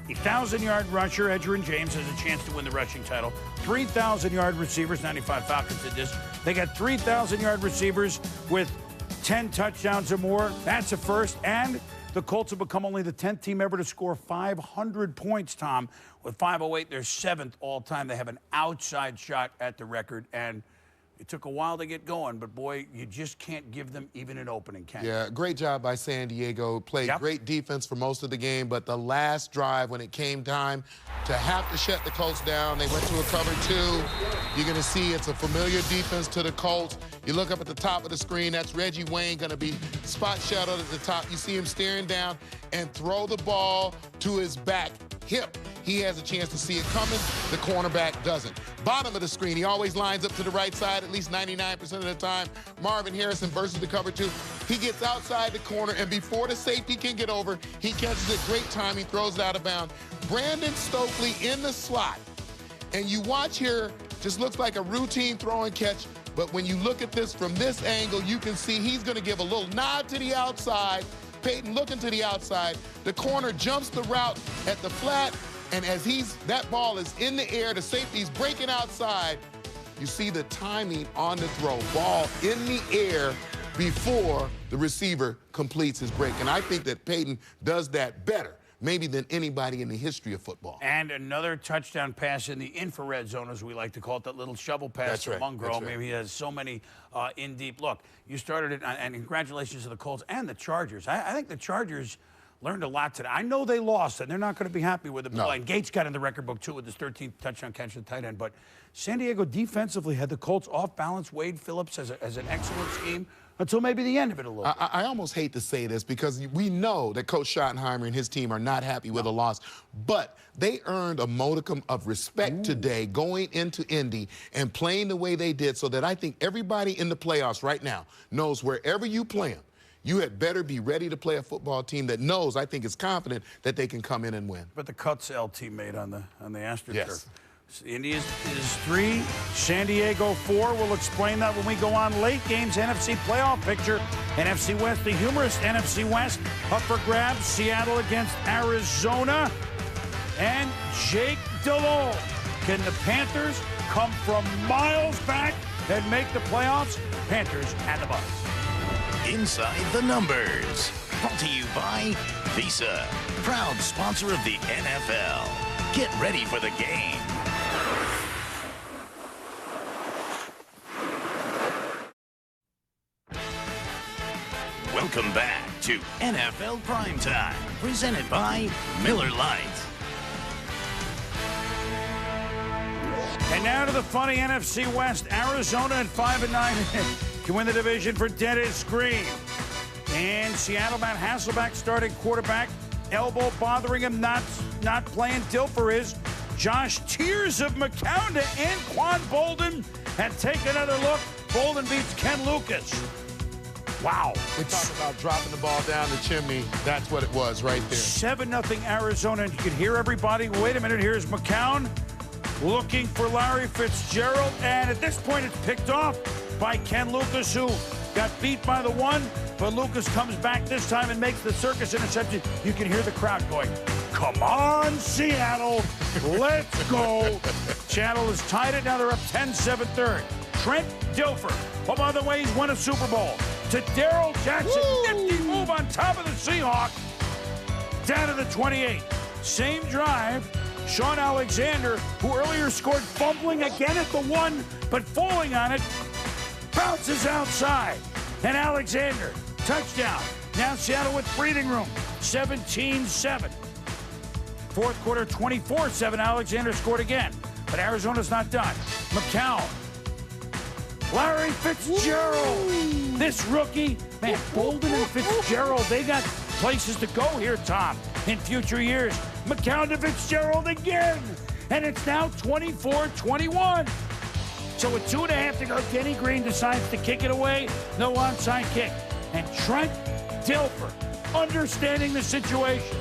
1,000-yard rusher. Edgerrin James has a chance to win the rushing title. 3,000-yard receivers. 95 Falcons did this. They got 3,000-yard receivers with 10 touchdowns or more. That's a first. And the Colts have become only the 10th team ever to score 500 points, Tom. With 508, they're 7th all time. They have an outside shot at the record. And It took a while to get going, but boy, you just can't give them even an opening, can you? Yeah, great job by San Diego. Played great defense for most of the game, but the last drive, when it came time to have to shut the Colts down, they went to a cover 2. You're going to see it's a familiar defense to the Colts. You look up at the top of the screen, that's Reggie Wayne going to be spot shadowed at the top. You see him staring down and throw the ball to his back hip. He has a chance to see it coming. The cornerback doesn't. Bottom of the screen, he always lines up to the right side at least 99% of the time. Marvin Harrison versus the cover 2. He gets outside the corner, and before the safety can get over, he catches it. Great time. He throws it out of bounds. Brandon Stokely in the slot. And you watch here, just looks like a routine throw and catch. But when you look at this from this angle, you can see he's going to give a little nod to the outside. Peyton looking to the outside. The corner jumps the route at the flat. And as that ball is in the air, the safety's breaking outside. You see the timing on the throw. Ball in the air before the receiver completes his break. And I think that Peyton does that better, maybe than anybody in the history of football. And another touchdown pass in the infrared zone, as we like to call it, that little shovel pass to Mungro. Maybe he has so many in deep. Look, you started it, and congratulations to the Colts and the Chargers. I think the Chargers learned a lot today. I know they lost, and they're not going to be happy with it. No. And Gates got in the record book, too, with his 13th touchdown catch at the tight end. But San Diego defensively had the Colts off balance. Wade Phillips has an excellent scheme until maybe the end of it a little bit. I almost hate to say this because we know that Coach Schottenheimer and his team are not happy with a loss, but they earned a modicum of respect today going into Indy and playing the way they did, so that I think everybody in the playoffs right now knows wherever you play them, you had better be ready to play a football team that knows, I think, is confident that they can come in and win. But the cuts LT made on the AstroTurf. Indy is 3, San Diego 4. We'll explain that when we go on. Late games, NFC playoff picture. NFC West, the humorous NFC West. Up for grabs, Seattle against Arizona. And Jake DeLoach. Can the Panthers come from miles back and make the playoffs? Panthers and the Bucks. Inside the Numbers. Brought to you by Visa, proud sponsor of the NFL. Get ready for the game. Welcome back to NFL Primetime, presented by Miller Lite. And now to the funny NFC West. Arizona at 5-9 can win the division for Dennis Green. And Seattle, Matt Hasselbeck starting quarterback. Elbow bothering him, not playing. Dilfer is. Josh Tears of McCown and Quan Bolden. And take another look. Bolden beats Ken Lucas. Wow. We talk about dropping the ball down the chimney. That's what it was right there. 7-0 Arizona. And you can hear everybody. Wait a minute. Here's McCown looking for Larry Fitzgerald. And at this point, it's picked off by Ken Lucas, who got beat by the 1. But Lucas comes back this time and makes the circus interception. You can hear the crowd going, come on, Seattle. Let's go. Seattle is tied it. Now they're up 10-7 third. Trent Dilfer. Oh, by the way, he's won a Super Bowl. To Darrell Jackson. Nifty move on top of the Seahawk. Down to the 28. Same drive. Sean Alexander, who earlier scored fumbling again at the 1, but falling on it, bounces outside. And Alexander, touchdown. Now Seattle with breathing room. 17-7. Fourth quarter, 24-7. Alexander scored again. But Arizona's not done. McCown. Larry Fitzgerald. This rookie, man, Bolden and Fitzgerald, they got places to go here, Tom, in future years. McCown to Fitzgerald again. And it's now 24-21. So with 2.5 to go, Denny Green decides to kick it away. No onside kick. And Trent Dilfer, understanding the situation.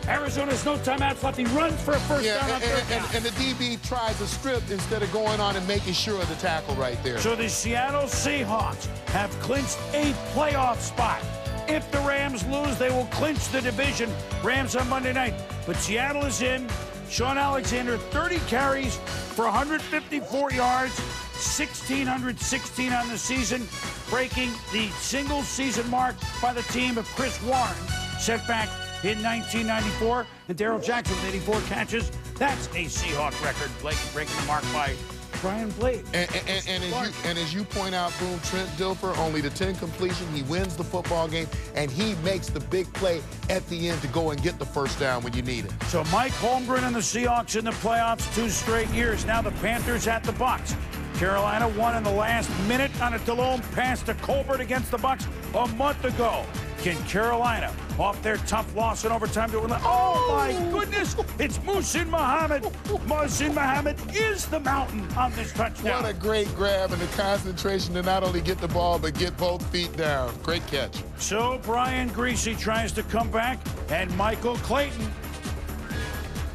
Arizona's no timeouts left. He runs for a first down on third down. And the DB tries to strip instead of going on and making sure of the tackle right there. So the Seattle Seahawks have clinched a playoff spot. If the Rams lose, they will clinch the division. Rams on Monday night. But Seattle is in. Sean Alexander, 30 carries for 154 yards, 1,616 on the season, breaking the single-season mark by the team of Chris Warren, set back in 1994. And Darrell Jackson with 84 catches. That's a Seahawk record, breaking the mark by Brian Blade. And as you point out, Boom, Trent Dilfer, only the 10 completion. He wins the football game, and he makes the big play at the end to go and get the first down when you need it. So Mike Holmgren and the Seahawks in the playoffs 2 straight years. Now the Panthers at the Bucs. Carolina won in the last minute on a Delhomme pass to Colbert against the Bucs a month ago. Can Carolina, off their tough loss in overtime, to win? Oh my goodness! It's Muhsin Muhammad. Muhsin Muhammad is the mountain on this touchdown. What a great grab and the concentration to not only get the ball but get both feet down. Great catch. So Brian Greasy tries to come back, and Michael Clayton.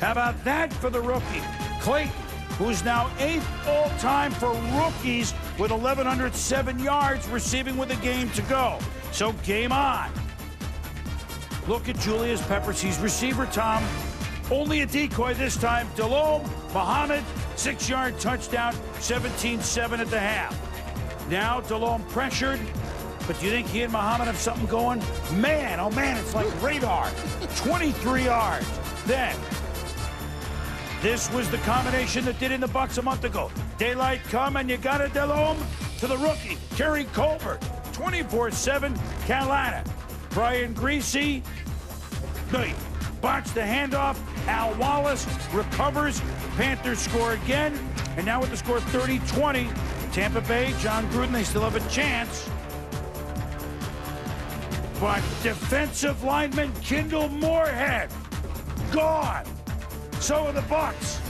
How about that for the rookie? Clayton, who's now 8th all-time for rookies with 1,107 yards receiving with a game to go. So game on. Look at Julius Peppers. He's receiver, Tom. Only a decoy this time. Delhomme, Muhammad, 6-yard touchdown, 17-7 at the half. Now Delhomme pressured, but do you think he and Muhammad have something going? Man, oh man, it's like radar. 23 yards. Then, this was the combination that did in the Bucs a month ago. Daylight come and you got a Delhomme to the rookie, Kerry Colbert. 24-7 Carolina. Brian Greasy, botched the handoff. Al Wallace recovers. Panthers score again. And now with the score 30-20, Tampa Bay, John Gruden, they still have a chance. But defensive lineman Kendall Moorhead, gone. So are the Bucs.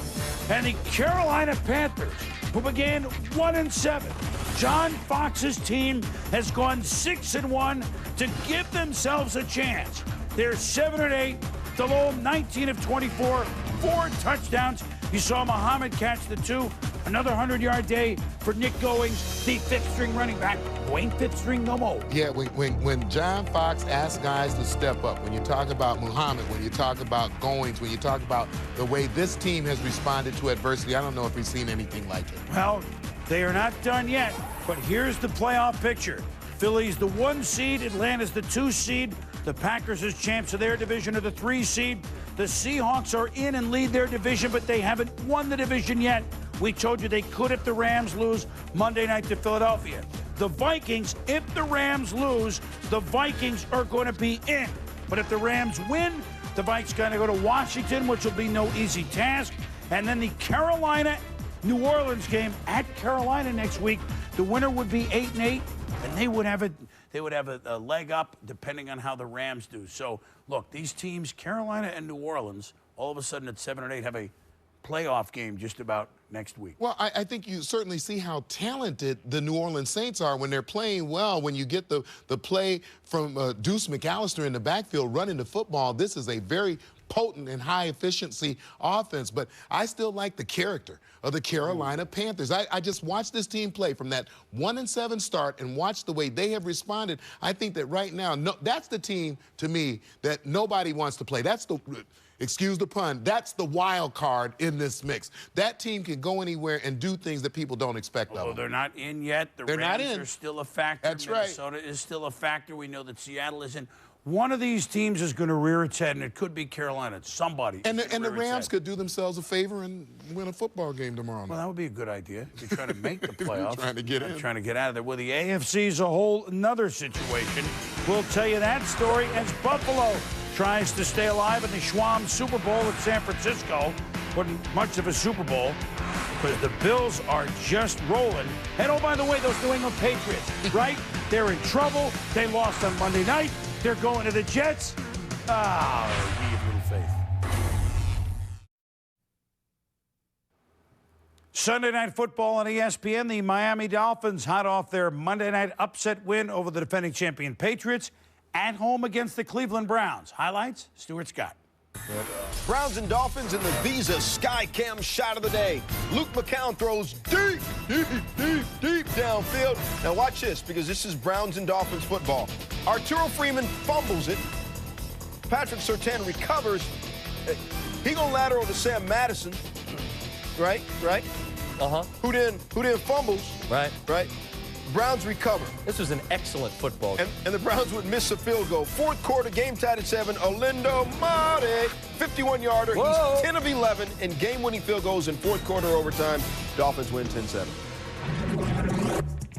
And the Carolina Panthers, who began 1-7. John Fox's team has gone 6-1 to give themselves a chance. They're 7-8. Delhomme 19 of 24, 4 touchdowns. You saw Muhammad catch the 2. Another 100-yard day for Nick Goings, the 5th-string running back. Wayne 5th-string no more. Yeah, when John Fox asks guys to step up, when you talk about Muhammad, when you talk about Goings, when you talk about the way this team has responded to adversity, I don't know if we've seen anything like it. Well, they are not done yet, but here's the playoff picture. Philly's the 1 seed, Atlanta's the 2 seed. The Packers as champs of their division are the 3 seed. The Seahawks are in and lead their division, but they haven't won the division yet. We told you they could if the Rams lose Monday night to Philadelphia. The Vikings, if the Rams lose, the Vikings are going to be in. But if the Rams win, the Vikes got to go to Washington, which will be no easy task. And then the Carolina-New Orleans game at Carolina next week. The winner would be 8-8, and they would have a leg up depending on how the Rams do. So, look, these teams, Carolina and New Orleans, all of a sudden at 7-8 have a playoff game just about next week. Well, I think you certainly see how talented the New Orleans Saints are when they're playing well. When you get the play from Deuce McAllister in the backfield running the football, this is a very potent and high-efficiency offense. But I still like the character of the Carolina Panthers. I just watched this team play from that 1-7 start and watch the way they have responded. I think that right now, that's the team, to me, that nobody wants to play. That's the... Excuse the pun, that's the wild card in this mix. That team can go anywhere and do things that people don't expect of them. They're not in yet. They're not in. Are still a factor. That's right. Minnesota is still a factor. We know that Seattle is in. One of these teams is going to rear its head, and it could be Carolina. It's somebody. And the Rams could do themselves a favor and win a football game tomorrow night. Well, that would be a good idea. If you're trying to make the playoffs. Trying to get in. Trying to get out of there. Well, the AFC is a whole another situation. We'll tell you that story as Buffalo tries to stay alive in the Schwab Super Bowl at San Francisco. Wasn't much of a Super Bowl because the Bills are just rolling. And, oh, by the way, those New England Patriots, right? They're in trouble. They lost on Monday night. They're going to the Jets. Ah, give a little faith. Sunday Night Football on ESPN. The Miami Dolphins hot off their Monday night upset win over the defending champion Patriots at home against the Cleveland Browns. Highlights, Stuart Scott. Browns and Dolphins in the Visa Skycam shot of the day. Luke McCown throws deep downfield. Now watch this, because this is Browns and Dolphins football. Arturo Freeman fumbles it. Patrick Surtain recovers. He gonna lateral to Sam Madison. Right? Uh-huh. Who then fumbles. Right. Browns recover. This was an excellent football game. And the Browns would miss a field goal. Fourth quarter, game tied at 7. Olindo Mare, 51-yarder. He's 10 of 11 in game-winning field goals in fourth quarter overtime. Dolphins win 10-7.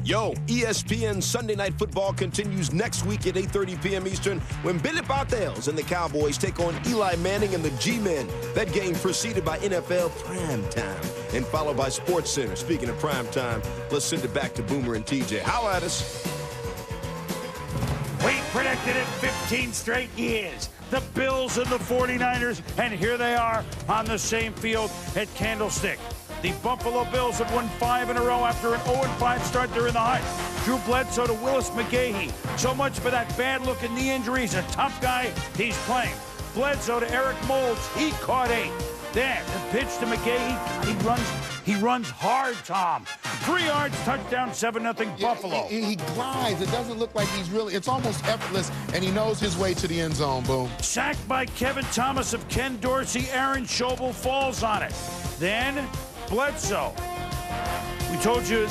Yo, ESPN Sunday Night Football continues next week at 8:30 p.m. Eastern when Billy Bartels and the Cowboys take on Eli Manning and the G-Men. That game preceded by NFL Primetime and followed by Sports Center. Speaking of Primetime, let's send it back to Boomer and TJ. Holla at us. We predicted it 15 straight years. The Bills and the 49ers, and here they are on the same field at Candlestick. The Buffalo Bills have won 5 in a row after an 0-5 start. They're in the hunt. Drew Bledsoe to Willis McGahee. So much for that bad-looking knee injury. He's a tough guy. He's playing. Bledsoe to Eric Moulds. He caught 8. Then the pitch to McGahee. He runs hard, Tom. 3 yards, touchdown, 7-0 Buffalo. He glides. It doesn't look like he's really, it's almost effortless, and he knows his way to the end zone, Boom. Sacked by Kevin Thomas of Ken Dorsey. Aaron Schobel falls on it. Then Bledsoe. We told you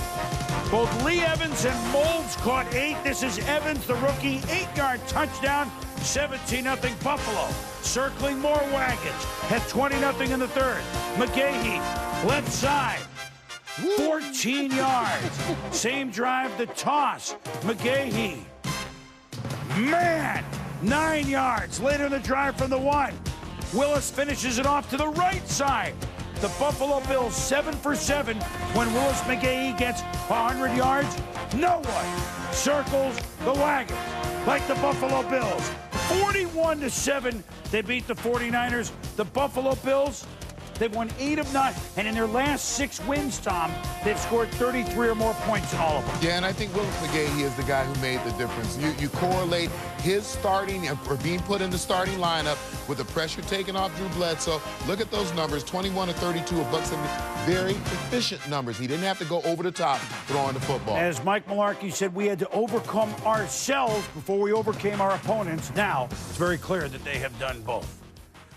both Lee Evans and Moulds caught 8. This is Evans, the rookie, 8-yard touchdown, 17-0 Buffalo. Circling more wagons at 20-0 in the third. McGahee, left side, 14 yards. Same drive, the toss. McGahee, man, 9 yards. Later in the drive from the 1. Willis finishes it off to the right side. The Buffalo Bills 7 for 7 when Willis McGahee gets 100 yards. No one circles the wagons like the Buffalo Bills. 41-7, they beat the 49ers. The Buffalo Bills, they've won 8 of 9, and in their last 6 wins, Tom, they've scored 33 or more points in all of them. Yeah, and I think Willis McGahee is the guy who made the difference. You correlate his starting or being put in the starting lineup with the pressure taken off Drew Bledsoe. Look at those numbers, 21 to 32, a buck 70. Very efficient numbers. He didn't have to go over the top throwing the football. As Mike Mularkey said, we had to overcome ourselves before we overcame our opponents. Now, it's very clear that they have done both.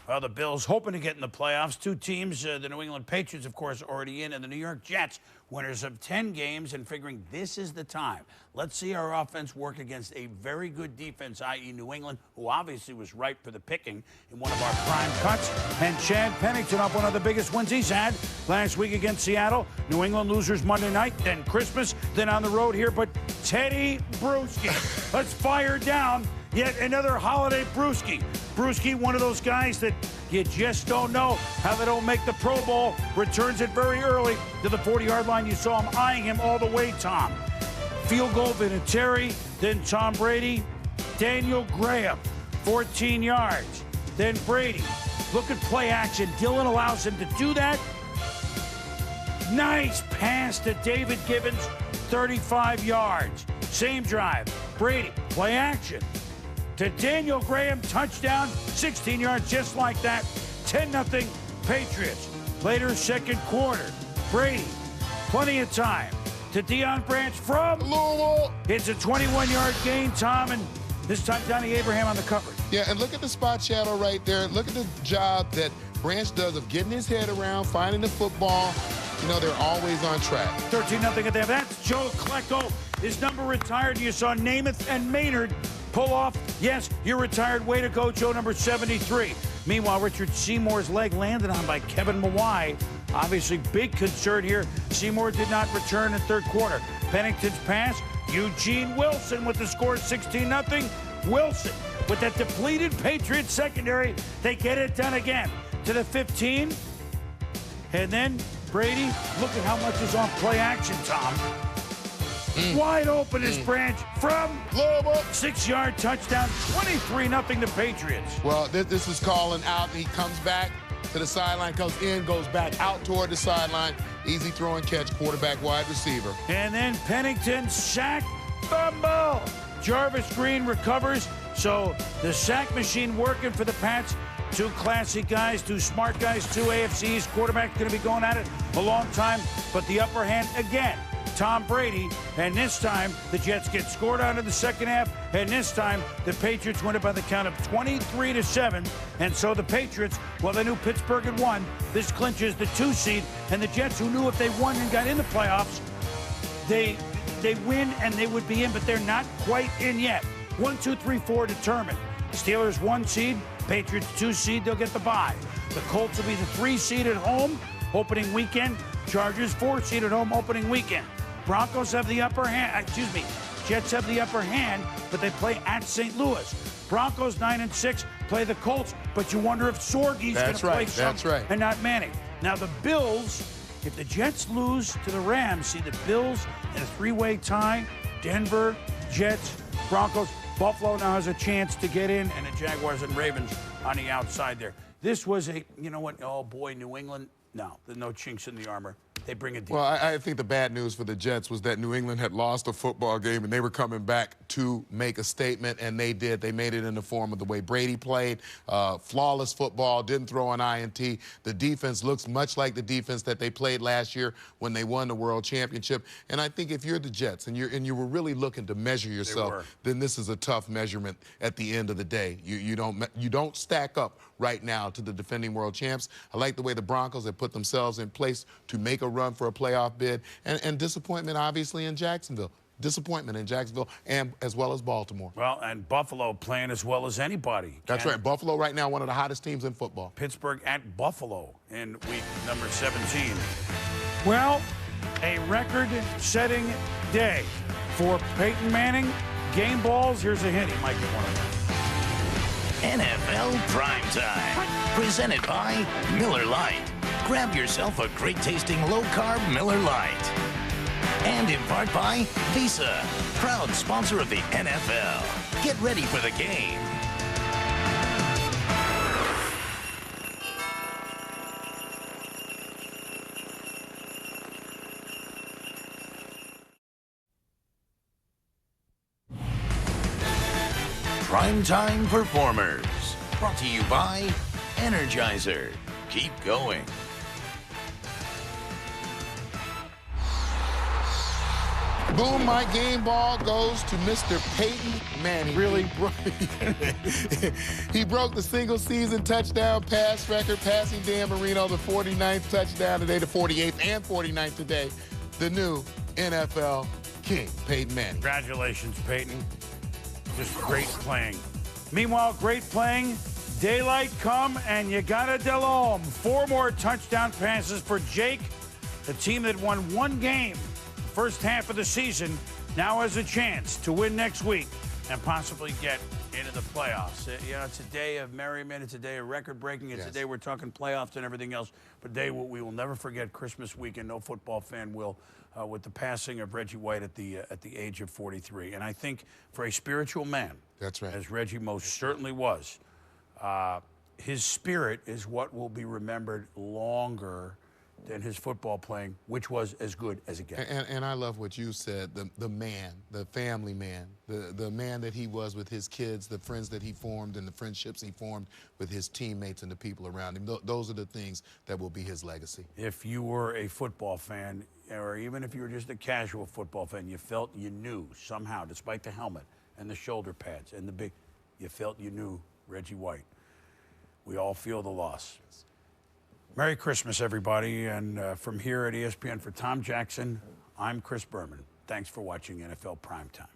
Well, the Bills hoping to get in the playoffs. 2 teams, the New England Patriots, of course, already in, and the New York Jets, winners of 10 games, and figuring this is the time. Let's see our offense work against a very good defense, i.e. New England, who obviously was ripe for the picking in one of our prime cuts. And Chad Pennington off one of the biggest wins he's had last week against Seattle. New England losers Monday night, then Christmas, then on the road here. But Teddy Bruschi, let's fire down. Yet another holiday Bruschi. Bruschi, one of those guys that you just don't know how they don't make the Pro Bowl. Returns it very early to the 40-yard line. You saw him eyeing him all the way, Tom. Field goal, Vinatieri, then Tom Brady. Daniel Graham, 14 yards. Then Brady. Look at play action. Dillon allows him to do that. Nice pass to David Gibbons, 35 yards. Same drive. Brady, play action. To Daniel Graham, touchdown, 16 yards, just like that. 10-0 Patriots. Later, second quarter. Brady, plenty of time. To Deion Branch from Louisville. It's a 21-yard gain, Tom, and this time Donnie Abraham on the coverage. Yeah, and look at the spot shadow right there. Look at the job that Branch does of getting his head around, finding the football. You know, they're always on track. 13-0 at the half. That's Joe Klecko. His number retired. You saw Namath and Maynard pull off. Yes, you're retired. Way to go, Joe, number 73. Meanwhile, Richard Seymour's leg landed on by Kevin Mawai. Obviously, big concern here. Seymour did not return in third quarter. Pennington's pass. Eugene Wilson with the score, 16-0. Wilson with that depleted Patriots secondary. They get it done again to the 15. And then Brady, look at how much is on play action, Tom. Wide open is Branch from Global. 6-yard touchdown, 23-0 the Patriots. Well, this is calling out. He comes back to the sideline, comes in, goes back out toward the sideline. Easy throw and catch, quarterback, wide receiver. And then Pennington sack, fumble. Jarvis Green recovers. So the sack machine working for the Pats. 2 classy guys, 2 smart guys, 2 AFC East quarterbacks going to be going at it a long time. But the upper hand again, Tom Brady. And this time the Jets get scored on in the second half. And this time the Patriots win it by the count of 23-7. And so the Patriots, well, they knew Pittsburgh had won. This clinches the 2 seed. And the Jets, who knew if they won and got in the playoffs, they they win and they would be in, but they're not quite in yet. 1, 2, 3, 4 determined. Steelers 1 seed, Patriots 2 seed, they'll get the bye. The Colts will be the 3 seed at home, opening weekend. Chargers 4 seed at home, opening weekend. Broncos have the upper hand, Jets have the upper hand, but they play at St. Louis. Broncos 9-6 play the Colts, but you wonder if Sorgie's going to play some and not Manning. Now the Bills, if the Jets lose to the Rams, see the Bills in a 3-way tie, Denver, Jets, Broncos, Buffalo now has a chance to get in, and the Jaguars and Ravens on the outside there. This was a, you know what, oh boy, New England, no, there's no chinks in the armor. They bring a defense. Well, I think the bad news for the Jets was that New England had lost a football game, and they were coming back to make a statement, and they did. They made it in the form of the way Brady played. Flawless football, didn't throw an INT. The defense looks much like the defense that they played last year when they won the World Championship. And I think if you're the Jets and you were really looking to measure yourself, then this is a tough measurement at the end of the day. You don't stack up right now to the defending world champs. I like the way the Broncos have put themselves in place to make a run for a playoff bid, and disappointment obviously in Jacksonville. Disappointment in Jacksonville, and as well as Baltimore. Well, and Buffalo playing as well as anybody. That's right. Buffalo right now, one of the hottest teams in football. Pittsburgh at Buffalo in week number 17. Well, a record-setting day for Peyton Manning. Game balls, here's a hint. He might get one of them. NFL Primetime, presented by Miller Lite. Grab yourself a great-tasting low-carb Miller Lite. And in part by Visa, proud sponsor of the NFL. Get ready for the game. Primetime Performers, brought to you by Energizer. Keep going. Boom, my game ball goes to Mr. Peyton Manning. Really? He broke the single-season touchdown pass record, passing Dan Marino the 49th touchdown today, the 48th and 49th today. The new NFL King, Peyton Manning. Congratulations, Peyton. Just great playing. Meanwhile, great playing. Daylight come, and you got a Delhomme. 4 more touchdown passes for Jake. The team that won 1 game the first half of the season now has a chance to win next week and possibly get into the playoffs. You know, it's a day of merriment. It's a day of record-breaking. It's a day we're talking playoffs and everything else. But a day we will never forget Christmas weekend. No football fan will. With the passing of Reggie White at the age of 43. And I think for a spiritual man, that's right, as Reggie most certainly was, his spirit is what will be remembered longer than his football playing, which was as good as it gets. And I love what you said, the man, the family man, the man that he was with his kids, the friends that he formed and the friendships he formed with his teammates and the people around him. Those are the things that will be his legacy. If you were a football fan, or even if you were just a casual football fan, you felt you knew somehow, despite the helmet and the shoulder pads and the big, you felt you knew Reggie White. We all feel the loss. Merry Christmas, everybody. And from here at ESPN for Tom Jackson, I'm Chris Berman. Thanks for watching NFL Primetime.